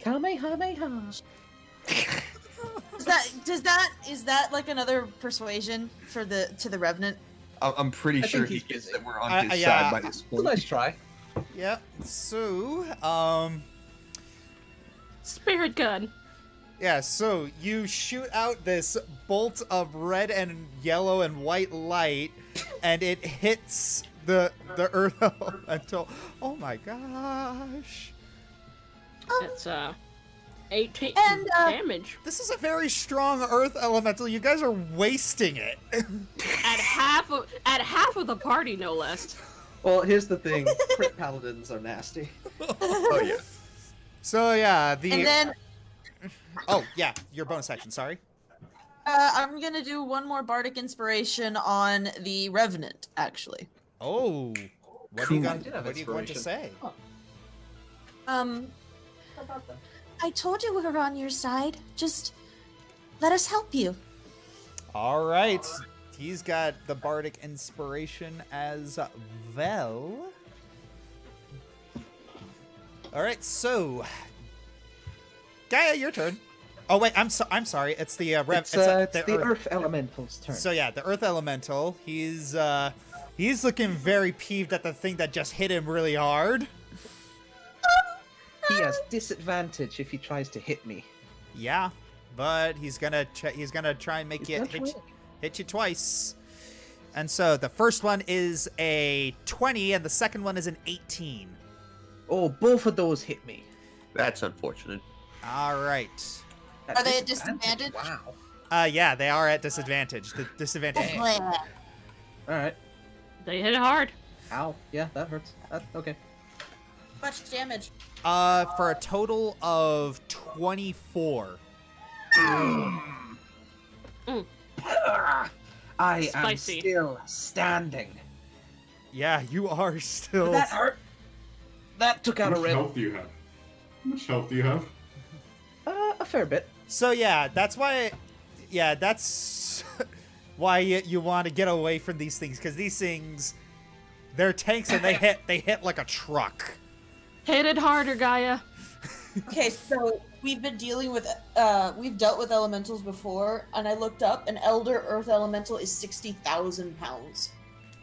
Kamehameha. Is that like another persuasion to the Revenant? I'm pretty I sure think he he's gets busy. that we're on his yeah. side by this It's a point. nice try. Yeah. So, Spirit gun. yeah, so you shoot out this bolt of red and yellow and white light, and it hits the earth elemental. Oh my gosh. That's 18 And, damage. This is a very strong earth elemental. You guys are wasting it. At half of the party, no less. Well, here's the thing. Crit paladins are nasty. Oh yeah. So yeah, And then oh yeah, your bonus action, sorry. I'm gonna do one more bardic inspiration on the Revenant, actually. Oh. What are you Cool. going I did have to say? I told you we were on your side. Just let us help you. All right. He's got the bardic inspiration as well. All right, so Gaia, your turn. Oh wait, I'm sorry. It's the It's the Earth Elemental's turn. So yeah, the Earth Elemental. He's looking very peeved at the thing that just hit him really hard. He has disadvantage if he tries to hit me. Yeah, but he's gonna try and make He's you gonna hit you twice. And so the first one is a 20, and the second one is an 18. Oh, both of those hit me. That's unfortunate. All right. Are they at disadvantage? Wow. Yeah, they are at disadvantage. The disadvantage. All right. They hit hard. Ow. Yeah, that hurts. Okay. Much damage. For a total of 24. I Spicy. am still standing. Yeah, you are still. That hurt. That took out How a much rib. health do you have? How much health do you have? A fair bit. So yeah, that's why. Yeah, that's why you want to get away from these things, because these things, they're tanks and they hit like a truck. Hit it harder, Gaia. Okay, so we've been dealing with we've dealt with elementals before, and I looked up an Elder Earth Elemental is 60,000 pounds.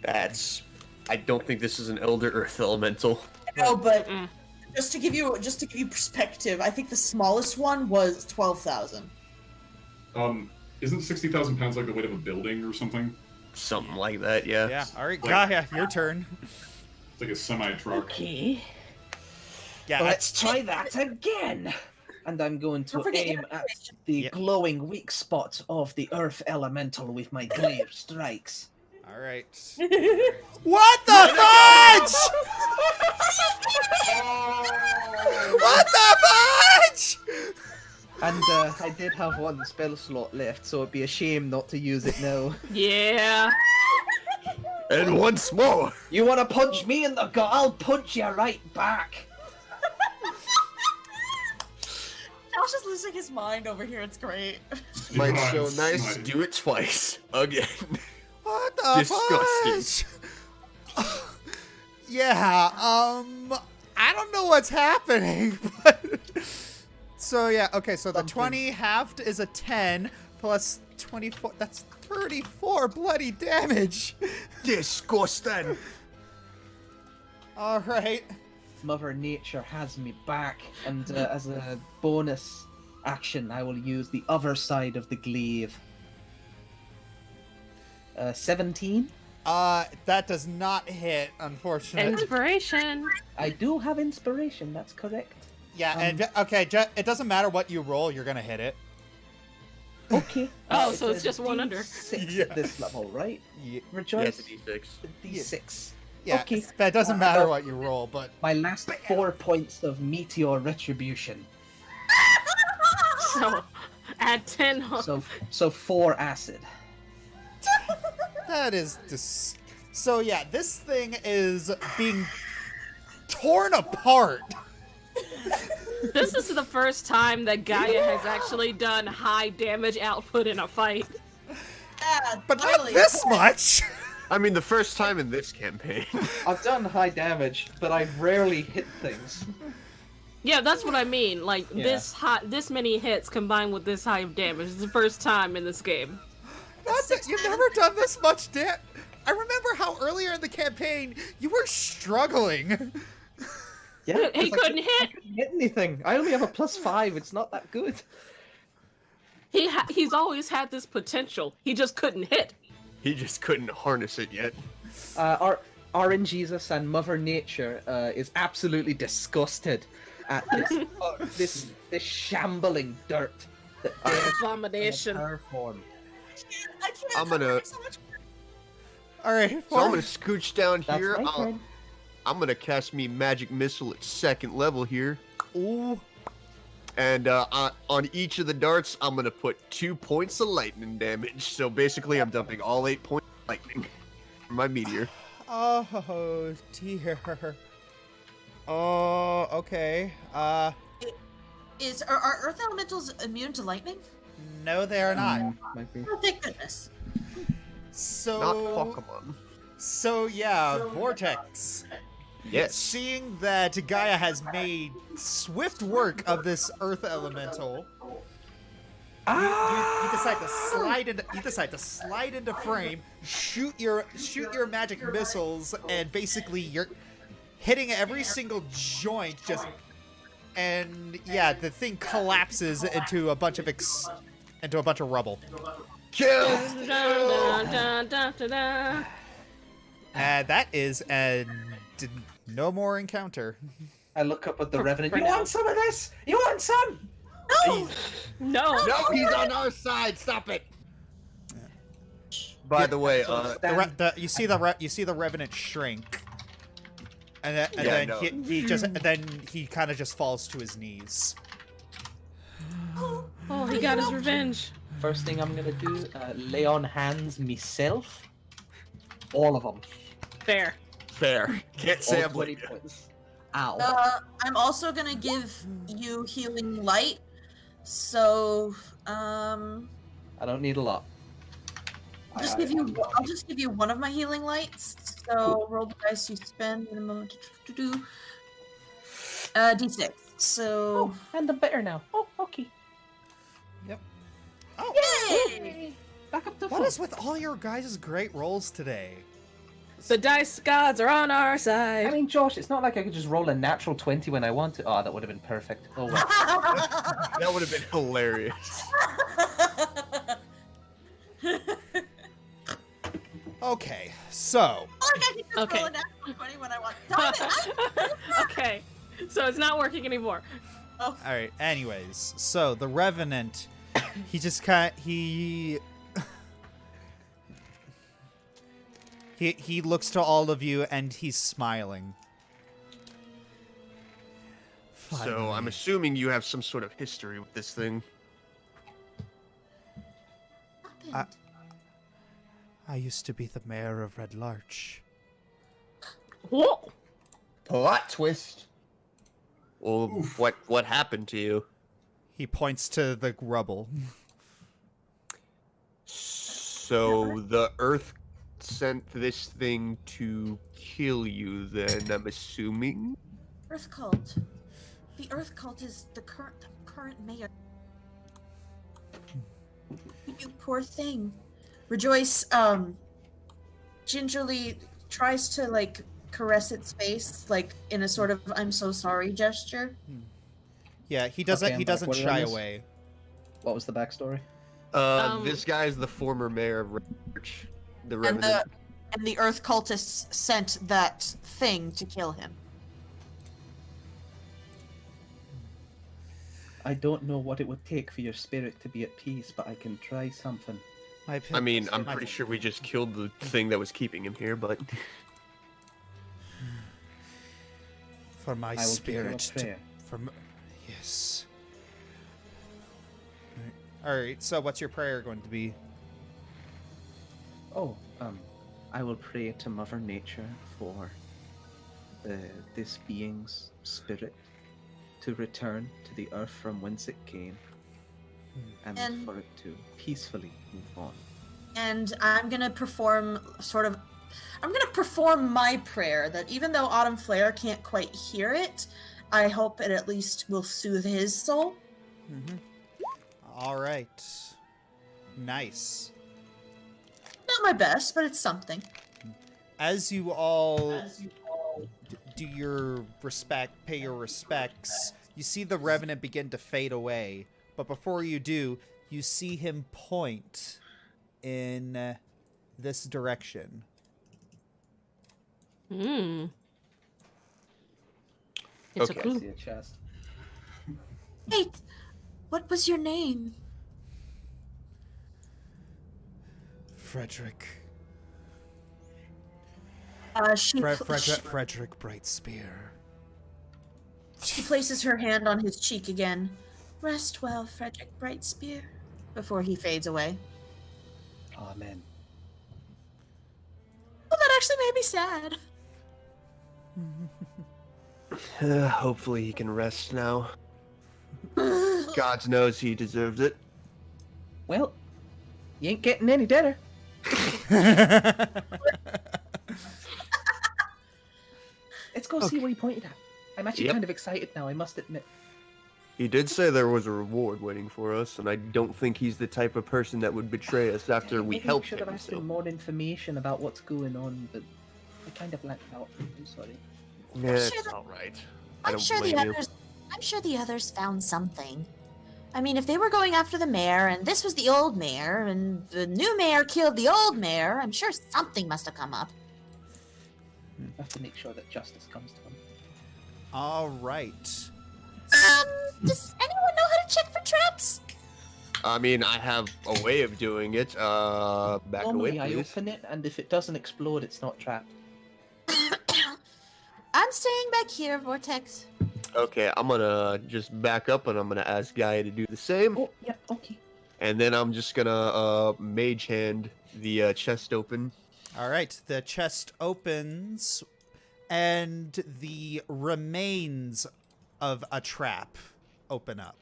I don't think this is an Elder Earth Elemental. No, but just to give you perspective, I think the smallest one was 12,000. Isn't 60,000 pounds like the weight of a building or something? Something like that, yeah. Yeah. All right, Like- Gaia, your turn. It's like a semi-truck. Okay. Yeah. Let's try that again. And I'm going to Don't forget aim your at the Yep. glowing weak spot of the Earth Elemental with my glare strikes. All right. What the fudge? What the fudge? And I did have one spell slot left, so it'd be a shame not to use it now. Yeah. And once more. You want to punch me in the gut? I'll punch you right back. Josh is losing his mind over here. It's great. Might so Smite. nice. Do it twice. Again. What the Disgusting. fudge? Yeah. I don't know what's happening, but... So, yeah, okay, so the 20 halved is a 10, plus 24, that's 34 bloody damage. Disgusting. Alright. Mother Nature has me back, and as a bonus action, I will use the other side of the glaive. 17? That does not hit, unfortunately. Inspiration. I do have inspiration, that's correct. Yeah, and okay, it doesn't matter what you roll, you're gonna hit it. Okay. Oh, so it's just one under. 6 at this level, right? Yeah. Rejoice? Yeah, it's a D6. D6. Yeah, Okay. that doesn't matter what you roll, but... My last 4 points of meteor retribution. So, add 10. So 4 acid. That is so yeah, this thing is being torn apart. This is the first time that Gaia has actually done high damage output in a fight. Yeah, But totally. not this much. I mean, the first time in this campaign. I've done high damage, but I rarely hit things. Yeah, that's what I mean. Like Yeah. this many hits combined with this high damage. It's the first time in this game. You've never done this much damage. I remember how earlier in the campaign you were struggling. Yeah, He couldn't hit. I couldn't hit anything. I only have a +5. It's not that good. He's always had this potential. He just couldn't hit. He just couldn't harness it yet. RNGesus and Mother Nature is absolutely disgusted at this this shambling dirt that Abomination. her form. I can't. I'm gonna- so much- All right, So I'm gonna scooch down That's here. my turn. I'm gonna cast me magic missile at 2nd level here. Ooh. And on each of the darts, I'm gonna put 2 points of lightning damage. So basically, I'm dumping all 8 points of lightning for my meteor. Oh dear. Oh, okay. Are Earth Elementals immune to lightning? No, they are not. Might be. Oh, thank goodness. So. Not Pokemon. So yeah, Vortex. Yes. Seeing that Gaia has made swift work of this Earth Elemental, you decide to slide into frame, shoot your magic missiles, and basically you're hitting every single joint. And yeah, the thing collapses into a bunch of rubble. Kill. That is no more encounter. I look up at the Revenant. for You now. want some of this? You want some? No! No. No, he's on our side. Stop it. By the way, You see the Revenant shrink, and then, Yeah, I know. he kind of just falls to his knees. Oh, he got his revenge. First thing I'm gonna do, lay on hands myself. All of them. Fair. fair. Can't say All I'm 20 blaming you. points. Ow. I'm also gonna give you healing light. So, I don't need a lot. I'll just give you one of my healing lights. So roll the dice you spend in a moment to do. D6. So. Oh, and I'm better now. Oh, okay. Yep. Oh, Yay! Back up to what full. is with all your guys' great rolls today? The dice gods are on our side. I mean, Josh, it's not like I could just roll a natural 20 when I want to. Oh, that would have been perfect. Oh, well. That would have been hilarious. Okay, so I can just Okay. roll a natural 20 when I want. Darn it! Okay, so it's not working anymore. all right. Anyways, so the Revenant, he just he looks to all of you and he's smiling. So Finally. I'm assuming you have some sort of history with this thing. I used to be the mayor of Red Larch. Whoa! Plot twist. Well, what happened to you? He points to the rubble. So the Earth sent this thing to kill you. Then I'm assuming. Earth cult. The Earth cult is the current mayor. You poor thing. Rejoice, gingerly tries to, like, caress its face, like, in a sort of I'm so sorry gesture. Yeah, he doesn't. Okay, he I'm back. doesn't What did I shy miss? away. What was the backstory? This guy's the former mayor of Research, the And Revenant. the Earth cultists sent that thing to kill him. I don't know what it would take for your spirit to be at peace, but I can try something. I mean, I'm pretty sure we just killed the thing that was keeping him here, but For my I will spirit. give you a prayer. Yes. Alright, so what's your prayer going to be? Oh, I will pray to Mother Nature for this being's spirit to return to the earth from whence it came, and for it to peacefully move on. And I'm gonna perform my prayer that even though Autumn Flare can't quite hear it, I hope it at least will soothe his soul. Alright. Nice. Not my best, but it's something. As you all do your pay your respects, you see the Revenant begin to fade away. But before you do, you see him point in this direction. It's Okay. a clue. See a chest. Wait, what was your name? Frederick. Frederick Brightspear. She places her hand on his cheek again. Rest well, Frederick Brightspear. Before he fades away. Amen. Well, that actually made me sad. hopefully he can rest now. God knows he deserved it. Well, you ain't getting any better. Let's go see where he pointed at. I'm actually kind of excited now, I must admit. He did say there was a reward waiting for us, and I don't think he's the type of person that would betray us after we Maybe helped should him. have asked So. him more information about what's going on, but I kind of blanked out. I'm sorry. Yeah, it's sure that- all right. I I'm don't sure blame you. I'm sure the others found something. I mean, if they were going after the mayor, and this was the old mayor, and the new mayor killed the old mayor, I'm sure something must have come up. I have to make sure that justice comes to him. Alright. Does anyone know how to check for traps? I mean, I have a way of doing it. Back Normally, away, I please. open it, and if it doesn't explode, it's not trapped. I'm staying back here, Vortex. Okay, I'm gonna just back up, and I'm gonna ask Gaia to do the same. Oh, yeah, okay. And then I'm just gonna mage hand the chest open. Alright, the chest opens, and the remains of a trap open up.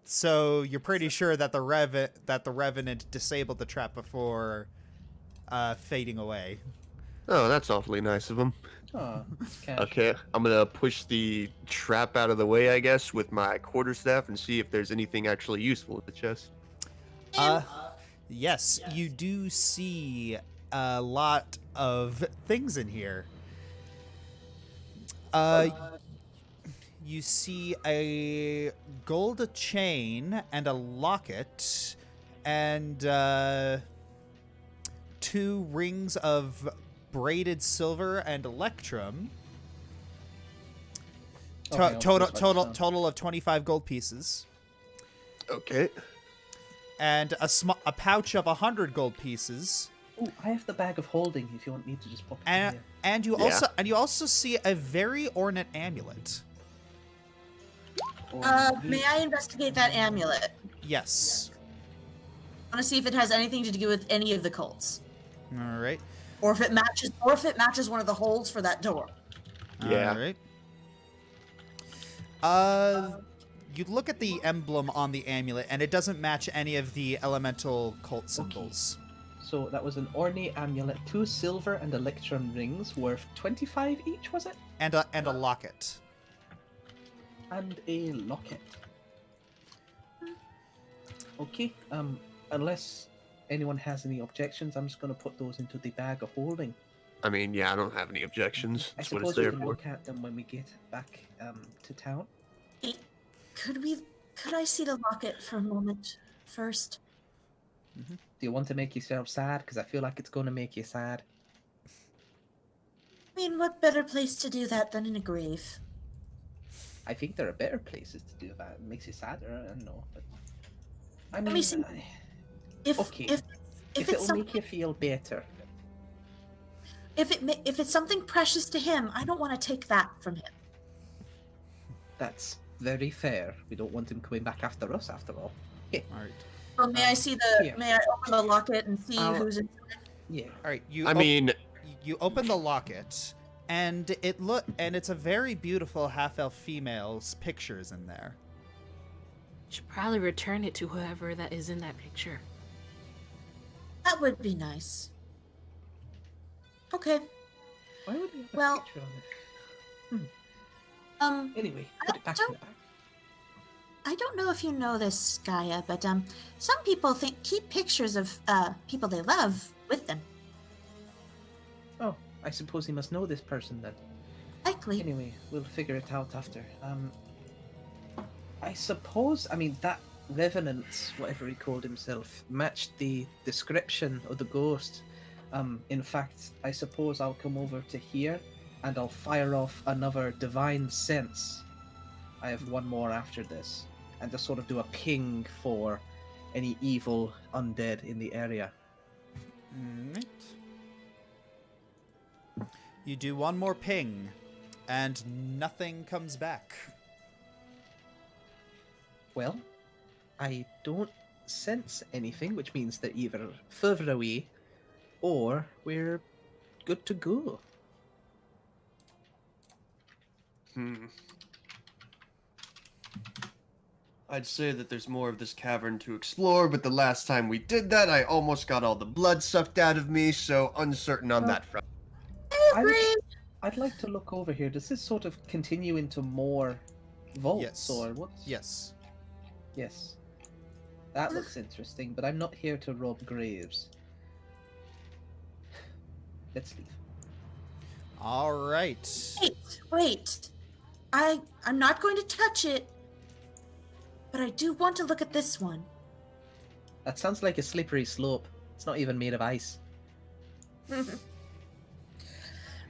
So you're pretty sure that the Revenant disabled the trap before fading away. Oh, that's awfully nice of him. Oh, cash. Okay, I'm gonna push the trap out of the way, I guess, with my quarterstaff and see if there's anything actually useful at the chest. Yes, you do see a lot of things in here. You see a gold chain and a locket and 2 rings of braided silver and electrum. Okay, I'll Total just write this down. total of 25 gold pieces. Okay. And a pouch of 100 gold pieces. Oh, I have the bag of holding if you want me to just pop it in And there. and you Yeah. also see a very ornate amulet. May I investigate that amulet? Yes. I want to see if it has anything to do with any of the cults, All right. or if it matches one of the holes for that door. Yeah. All right. You look at the emblem on the amulet, and it doesn't match any of the elemental cult symbols. So that was an ornate amulet, 2 silver and electrum rings worth 25 each, was it? And a locket. And a locket. Okay, unless anyone has any objections, I'm just going to put those into the bag of holding. I mean, yeah, I don't have any objections. I That's what suppose it's we there can for. look at them when we get back to town. Hey, could I see the locket for a moment first? Do you want to make yourself sad? Because I feel like it's going to make you sad. I mean, what better place to do that than in a grave? I think there are better places to do that. It makes you sadder, I don't know. But I mean, Let me see. If okay. if if it's it'll make you feel better. if it's something precious to him, I don't want to take that from him. That's very fair. We don't want him coming back after us, after all. Okay. All right. Well, may I see the? Here. May I open the locket and see who's inside? Yeah. All right. You open the locket, and it's a very beautiful half-elf female's pictures in there. Should probably return it to whoever that is in that picture. That would be nice. Okay. Why would we have a Well, picture on it? Anyway, put it back in the bag. I don't know if you know this, Gaia, but some people keep pictures of people they love with them. Oh, I suppose he must know this person then. Likely. Anyway, we'll figure it out after. I suppose, I mean, that Revenant, whatever he called himself, matched the description of the ghost. In fact, I suppose I'll come over to here and I'll fire off another Divine Sense. I have one more after this. And just sort of do a ping for any evil undead in the area. Alright. You do one more ping, and nothing comes back. Well, I don't sense anything, which means they're either further away or we're good to go. I'd say that there's more of this cavern to explore, but the last time we did that, I almost got all the blood sucked out of me, so uncertain on that front. I'd like to look over here. Does this sort of continue into more vaults Yes. or what's? Yes. Yes. That looks interesting, but I'm not here to rob graves. Let's leave. All right. Wait. I'm not going to touch it, but I do want to look at this one. That sounds like a slippery slope. It's not even made of ice. All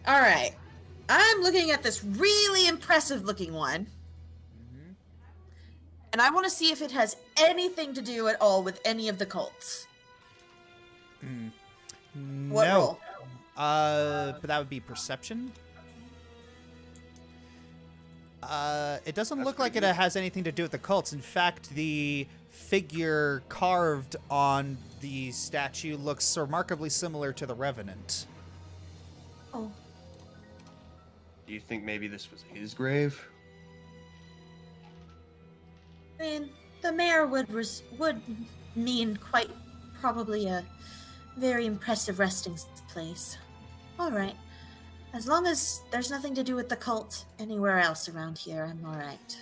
right. I'm looking at this really impressive looking one. And I want to see if it has anything to do at all with any of the cults. What No. roll? But that would be perception. It doesn't look like it has anything to do with the cults. In fact, the figure carved on the statue looks remarkably similar to the Revenant. Oh. Do you think maybe this was his grave? I mean, the mayor would mean quite probably a very impressive resting place. All right. As long as there's nothing to do with the cult anywhere else around here, I'm all right.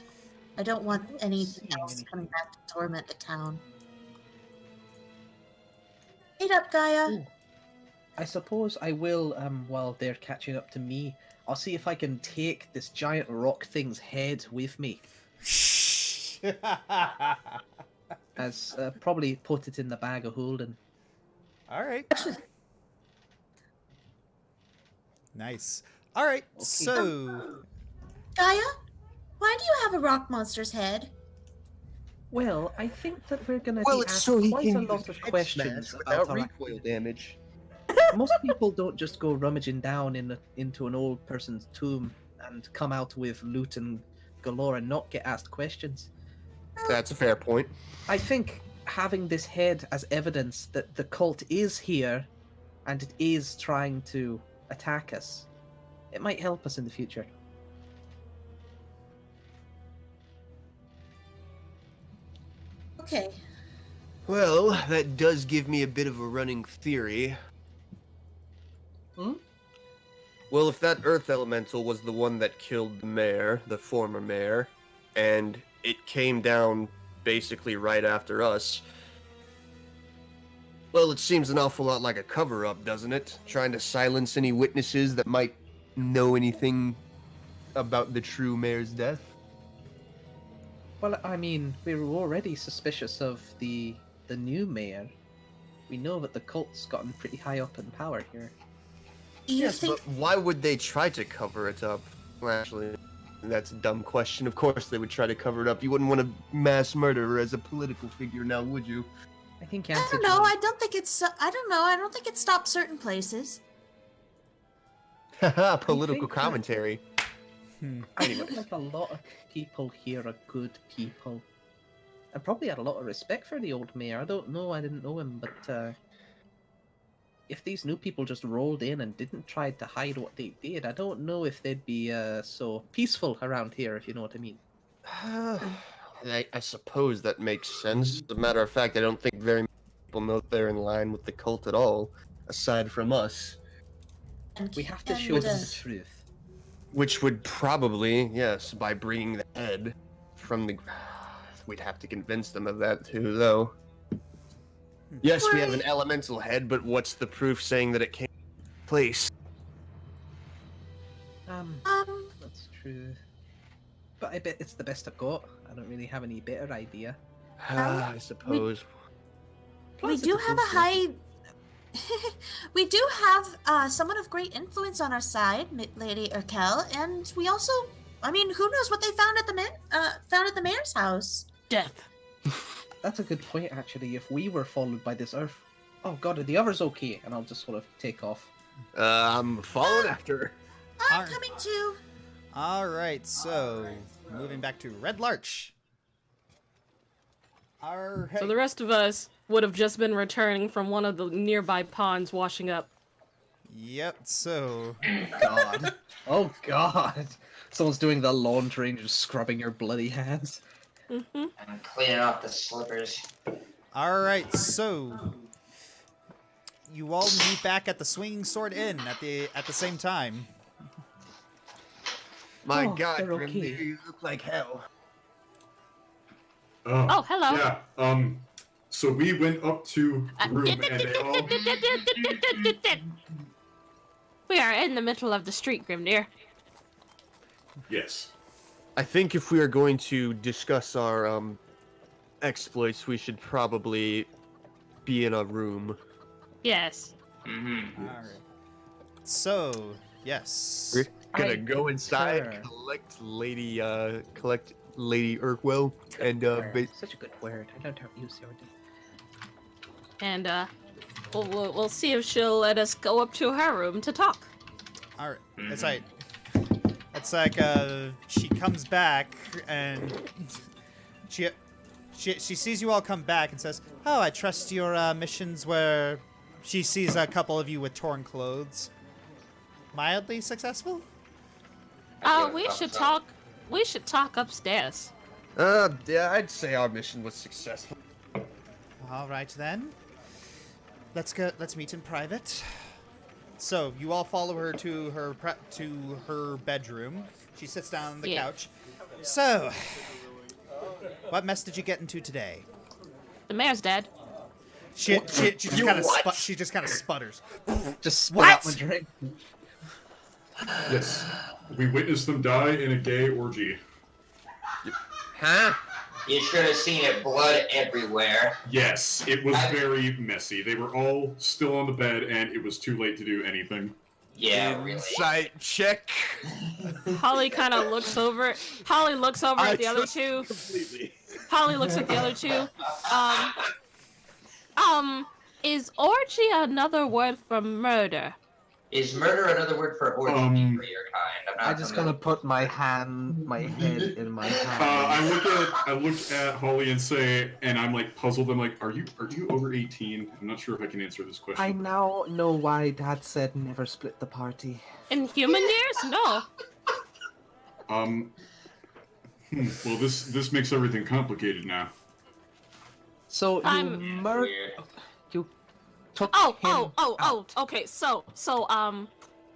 I don't want anything else coming back to torment the town. Wait up, Gaia. Ooh. I suppose I will, while they're catching up to me, I'll see if I can take this giant rock thing's head with me. As probably put it in the bag of holding. All right. Nice. All right. Okay. So, Gaia, why do you have a rock monster's head? Well, I think that we're going to Well, be it's asked so he quite can a use lot of head questions smash about without our recoil damage. Most people don't just go rummaging down into an old person's tomb and come out with loot and galore and not get asked questions. That's a fair point. I think having this head as evidence that the cult is here and it is trying to attack us, it might help us in the future. Okay. Well, that does give me a bit of a running theory. Hmm? Well, if that earth elemental was the one that killed the mayor, the former mayor, and it came down basically right after us, well, it seems an awful lot like a cover-up, doesn't it? Trying to silence any witnesses that might know anything about the true mayor's death? Well, I mean, we were already suspicious of the new mayor. We know that the cult's gotten pretty high up in power here. You Yes, think but why would they try to cover it up? Well, actually, that's a dumb question. Of course they would try to cover it up. You wouldn't want a mass murderer as a political figure now, would you? I think I don't know. I don't think it's. I don't know. I don't think it stops certain places. Haha, political think that- commentary. I feel like a lot of people here are good people. And probably had a lot of respect for the old mayor. I don't know, I didn't know him, but if these new people just rolled in and didn't try to hide what they did, I don't know if they'd be so peaceful around here, if you know what I mean. I suppose that makes sense. As a matter of fact, I don't think very many people know they're in line with the cult at all, aside from us. We have to show them the truth. Which would probably, yes, by bringing the head from the... We'd have to convince them of that too, though. Yes, we have an elemental head, but what's the proof saying that it came from place? That's true. But I bet it's the best I've got. I don't really have any better idea. I suppose. We do have a high. We do have someone of great influence on our side, Lady Urkel, and we also. I mean, who knows what they found at the mayor's house? Death. That's a good point, actually. If we were followed by this earth... Oh god, are the others okay? And I'll just sort of take off. I'm following after her. I'm coming too. Alright, so moving back to Red Larch. So the rest of us would have just been returning from one of the nearby ponds washing up. Yep, so... God. Oh god. Someone's doing the laundry and just scrubbing your bloody hands. Mm-hmm. I'm cleaning off the slippers. Alright, so... You all meet back at the Swinging Sword Inn at the same time. My Oh, god, they're okay. Grimnir, you look like hell. Oh, hello. Yeah, so we went up to the room and they all... We are in the middle of the street, Grimnir. Yes. I think if we are going to discuss our exploits, we should probably be in a room. Yes. Mm-hmm. Alright. So, yes. We're gonna I go inside, concur. collect Lady Urkwell, and Such a good word. I don't know how to use the word. And we'll see if she'll let us go up to her room to talk. Alright. It's like she comes back and she sees you all come back and says, "Oh, I trust your missions where..." She sees a couple of you with torn clothes. Mildly successful? We should talk. We should talk upstairs. yeah, I'd say our mission was successful. All right then. Let's meet in private. So you all follow her to her bedroom. She sits down on the couch. So, what mess did you get into today? The mayor's dead. She just kind of sputters. Just spit What? out my drink. Yes. We witnessed them die in a gay orgy. Huh? You should have seen it, blood everywhere. Yes, it was very messy. They were all still on the bed, and it was too late to do anything. Yeah, really. Insight check. Holly kind of looks over. Holly looks over at the other two. Completely. Holly looks at the other two. Is orgy another word for murder? Is murder another word for orgy for your kind? I'm I not just familiar. gonna put my head in my hand. I look at Holly and say, and I'm like puzzled. I'm like, are you over 18? I'm not sure if I can answer this question. I now know why Dad said never split the party. In human years? No. Well, this makes everything complicated now. So you I'm- Weird. you took Oh, him out. okay. So,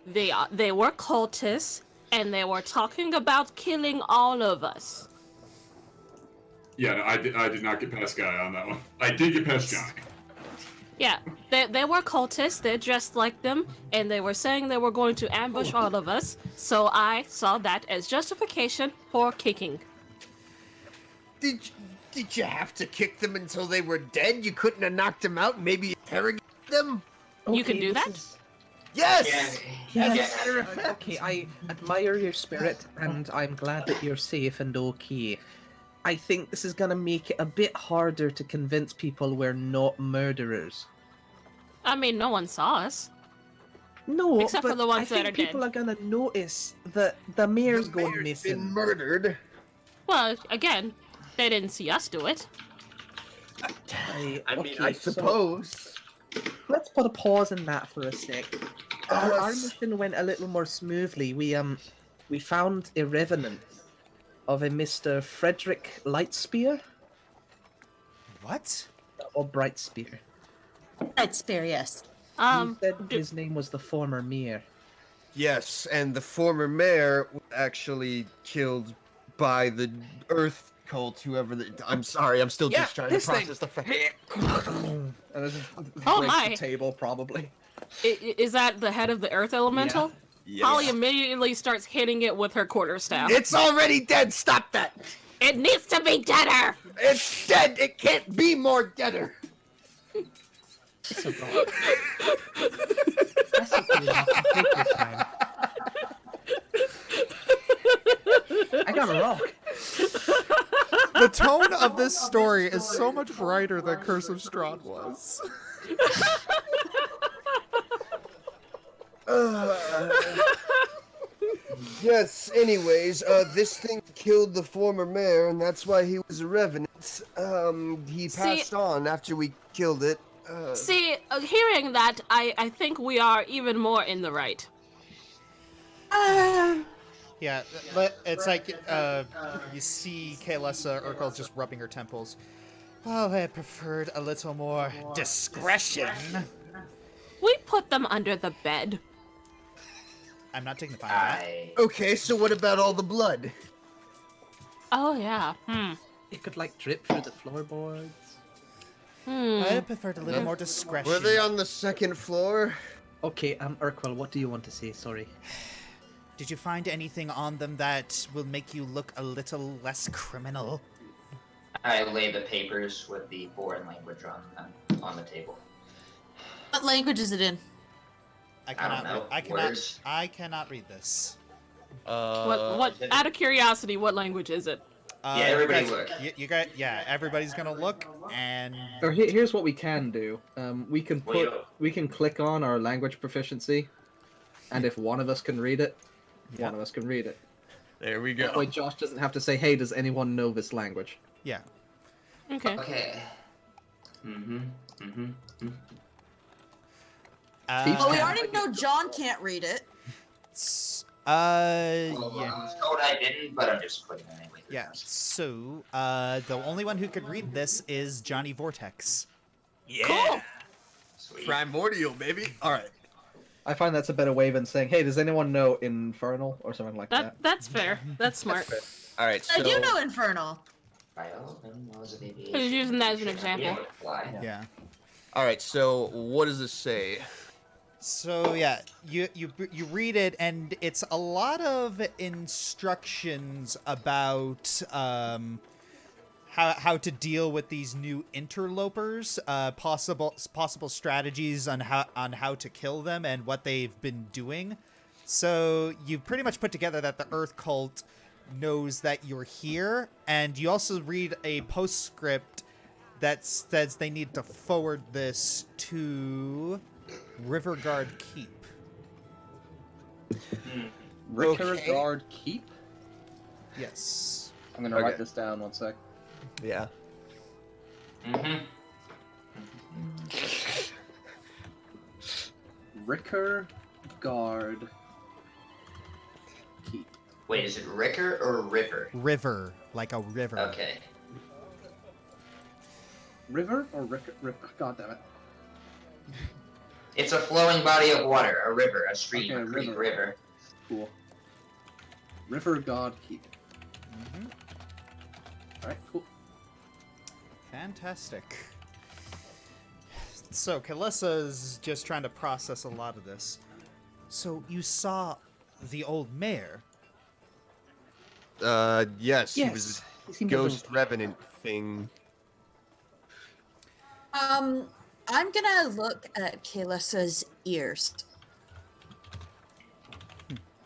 they were cultists, and they were talking about killing all of us. Yeah, no, I did not get past Gaia on that one. I did get past Johnny. Yeah, they were cultists. They're dressed like them, and they were saying they were going to ambush all of us. So I saw that as justification for kicking. Did you have to kick them until they were dead? You couldn't have knocked them out and maybe interrogate them? You can do this that? is- Yes! Yes. Yeah. Okay, I admire your spirit, and I'm glad that you're safe and okay. I think this is gonna make it a bit harder to convince people we're not murderers. I mean, no one saw us. No, Except for but the ones I think that are people dead. are gonna notice that the mayor's The going mayor's missing. been murdered. Well, again, they didn't see us do it. I mean, Okay, I so suppose. let's put a pause in that for a sec. Our Yes. mission went a little more smoothly. We found a revenant of a Mr. Frederick Lightspear What? or Brightspear. Right, Spear, yes. He said do- his name was the former mayor. Yes, and the former mayor was actually killed by the Earth cult, whoever the... I'm sorry, I'm still just trying to this thing. process the fact. And this is Oh breaks my. the table, probably. Is that the head of the Earth Elemental? Holly immediately starts hitting it with her quarterstaff. It's already dead! Stop that! It needs to be deader! It's dead! It can't be more deader! It's a rock. That's okay, you can take your time. I got a rock. The tone of this story is so much brighter than Curse of Strahd was. Yes, anyways, this thing killed the former mayor, and that's why he was a revenant. He passed on after we killed it. See, hearing that, I think we are even more in the right. Yeah, it's like you see Kaelessa Urkel just rubbing her temples. Oh, I preferred a little more discretion. We put them under the bed. I'm not taking the fine of that. Okay, so what about all the blood? Oh, yeah. It could like drip through the floorboards. I preferred a little more discretion. Were they on the second floor? Okay, Urquell, what do you want to say? Sorry. Did you find anything on them that will make you look a little less criminal? I lay the papers with the foreign language on the table. What language is it in? I I cannot. don't know. Words? I cannot read this. What? Out of curiosity, what language is it? Yeah, everybody guys- look. You got. Yeah, everybody's gonna look, and Or here's what we can do. We can Well, we can click on our language proficiency, and if one of us can read it, one of us can read it. There we go. That way Josh doesn't have to say, "Hey, does anyone know this language?" yeah. Okay. Okay. Well, we yeah. already know John can't read it. I Yeah. was told I didn't, but I'm just putting it anyway. Yeah. So, the only one who could read this is Johnny Vortex. Yeah! Sweet. Primordial, baby! Alright. I find that's a better way than saying, "Hey, does anyone know Infernal?" or something like that. That's fair. That's smart. Alright, so... I do know Infernal. I was using that as an example. Yeah. Alright, so what does this say? So yeah, you read it, and it's a lot of instructions about how to deal with these new interlopers, possible strategies on how to kill them and what they've been doing. So you pretty much put together that the Earth Cult knows that you're here, and you also read a postscript that says they need to forward this to Riverguard Keep. Riverguard Keep. Yes. I'm gonna write this down. One sec. Yeah. Riverguard Keep. Wait, is it Ricker or River? River, like a river. Okay. river or river? God damn it. It's a flowing body of water, a river, a stream, Okay, a creek, river. river. Cool. River God Keep. Mm-hmm. Alright, cool. Fantastic. So, Kalessa's just trying to process a lot of this. So, you saw the old mayor? Yes, he was He a seemed a ghost little- revenant thing. I'm gonna look at Kalessa's ears.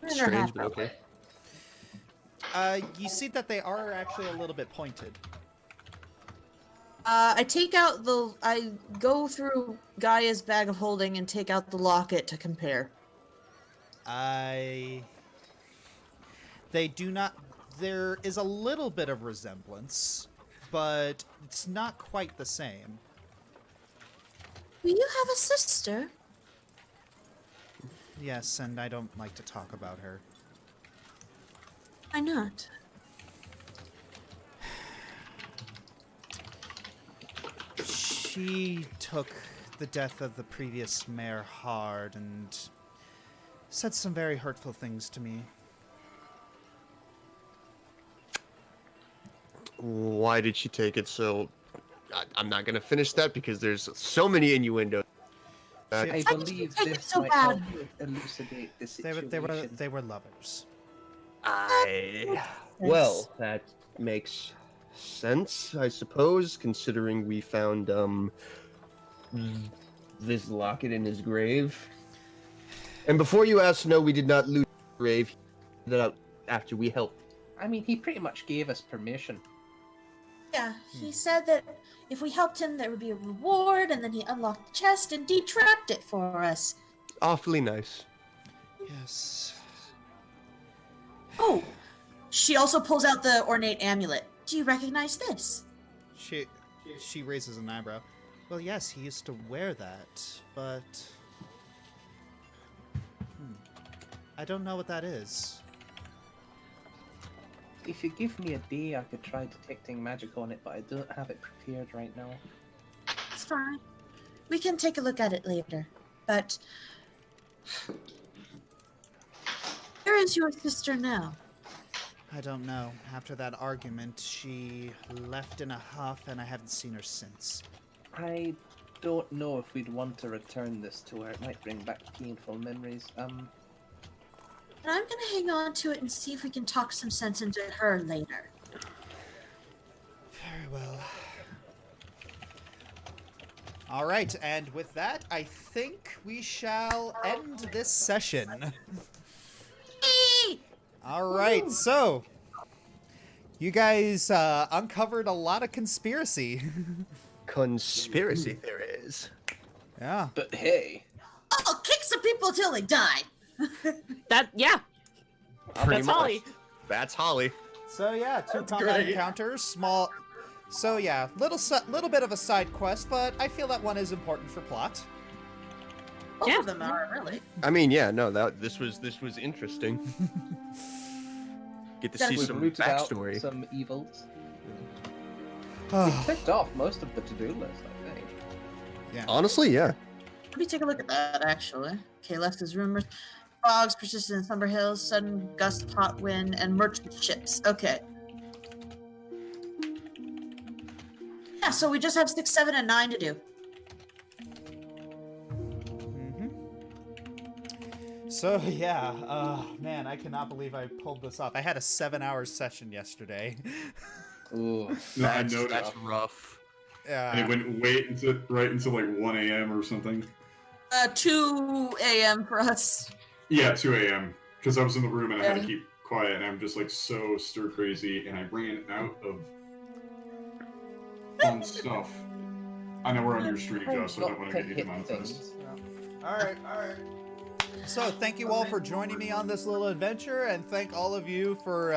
Strange, but okay. You see that they are actually a little bit pointed. I go through Gaia's bag of holding and take out the locket to compare. They do not. There is a little bit of resemblance, but it's not quite the same. Do you have a sister? Yes, and I don't like to talk about her. Why not? She took the death of the previous mayor hard and said some very hurtful things to me. Why did she take it so... I'm not going to finish that because there's so many innuendos. I believe take it this so might bad? help elucidate the They situation. were lovers. Well, that makes sense, I suppose, considering we found, this locket in his grave. And before you ask, no, we did not loot his grave. He did that out after we helped. I mean, he pretty much gave us permission. Yeah, he said that if we helped him, there would be a reward, and then he unlocked the chest and detrapped it for us. Awfully nice. Yes. Oh, she also pulls out the ornate amulet. Do you recognize this? She raises an eyebrow. Well, yes, he used to wear that, but... I don't know what that is. If you give me a day, I could try detecting magic on it, but I don't have it prepared right now. It's fine. We can take a look at it later. But... where is your sister now? I don't know. After that argument, she left in a huff, and I haven't seen her since. I don't know if we'd want to return this to her. It might bring back painful memories. And I'm gonna hang on to it and see if we can talk some sense into her later. Very well. All right, and with that, I think we shall end this session. All right, so you guys uncovered a lot of conspiracy. Conspiracy theories. Yeah. But hey, Oh, kick some people till they die. Yeah. Pretty That's much. Holly. That's Holly. So yeah, two That's combat great. encounters, small. So yeah, little bit of a side quest, but I feel that one is important for plot. Both Yeah. of them are, really. I mean, yeah, no, this was interesting. Get to see we've some rooted out backstory. some evils. We yeah. ticked off most of the to-do list, I think. Honestly, yeah. Let me take a look at that, actually. Okay, left is rumors. Fogs persisted in Summer Hills, sudden gust of hot wind, and merchant ships. Okay. Yeah, so we just have 6, 7, and 9 to do. So yeah, man, I cannot believe I pulled this off. I had a 7-hour session yesterday. Ooh. No, I That's noticed. rough. And it Yeah. went right until like 1 a.m. or something. 2 a.m. for us. Yeah, 2 a.m. Because I was in the room and I had to Yeah. keep quiet, and I'm just like so stir crazy, and I ran out of fun stuff. I know we're on your stream, Joe, so I don't want to get you demonetized. All right. So thank you all for joining me on this little adventure, and thank all of you for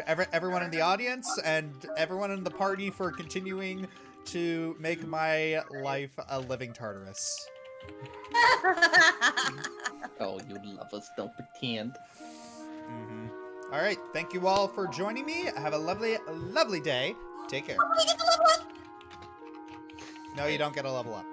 everyone in the audience and everyone in the party for continuing to make my life a living Tartarus. Oh, you lovers, don't pretend. All right, thank you all for joining me. Have a lovely day. Take care. We get the level up. No, you don't get a level up.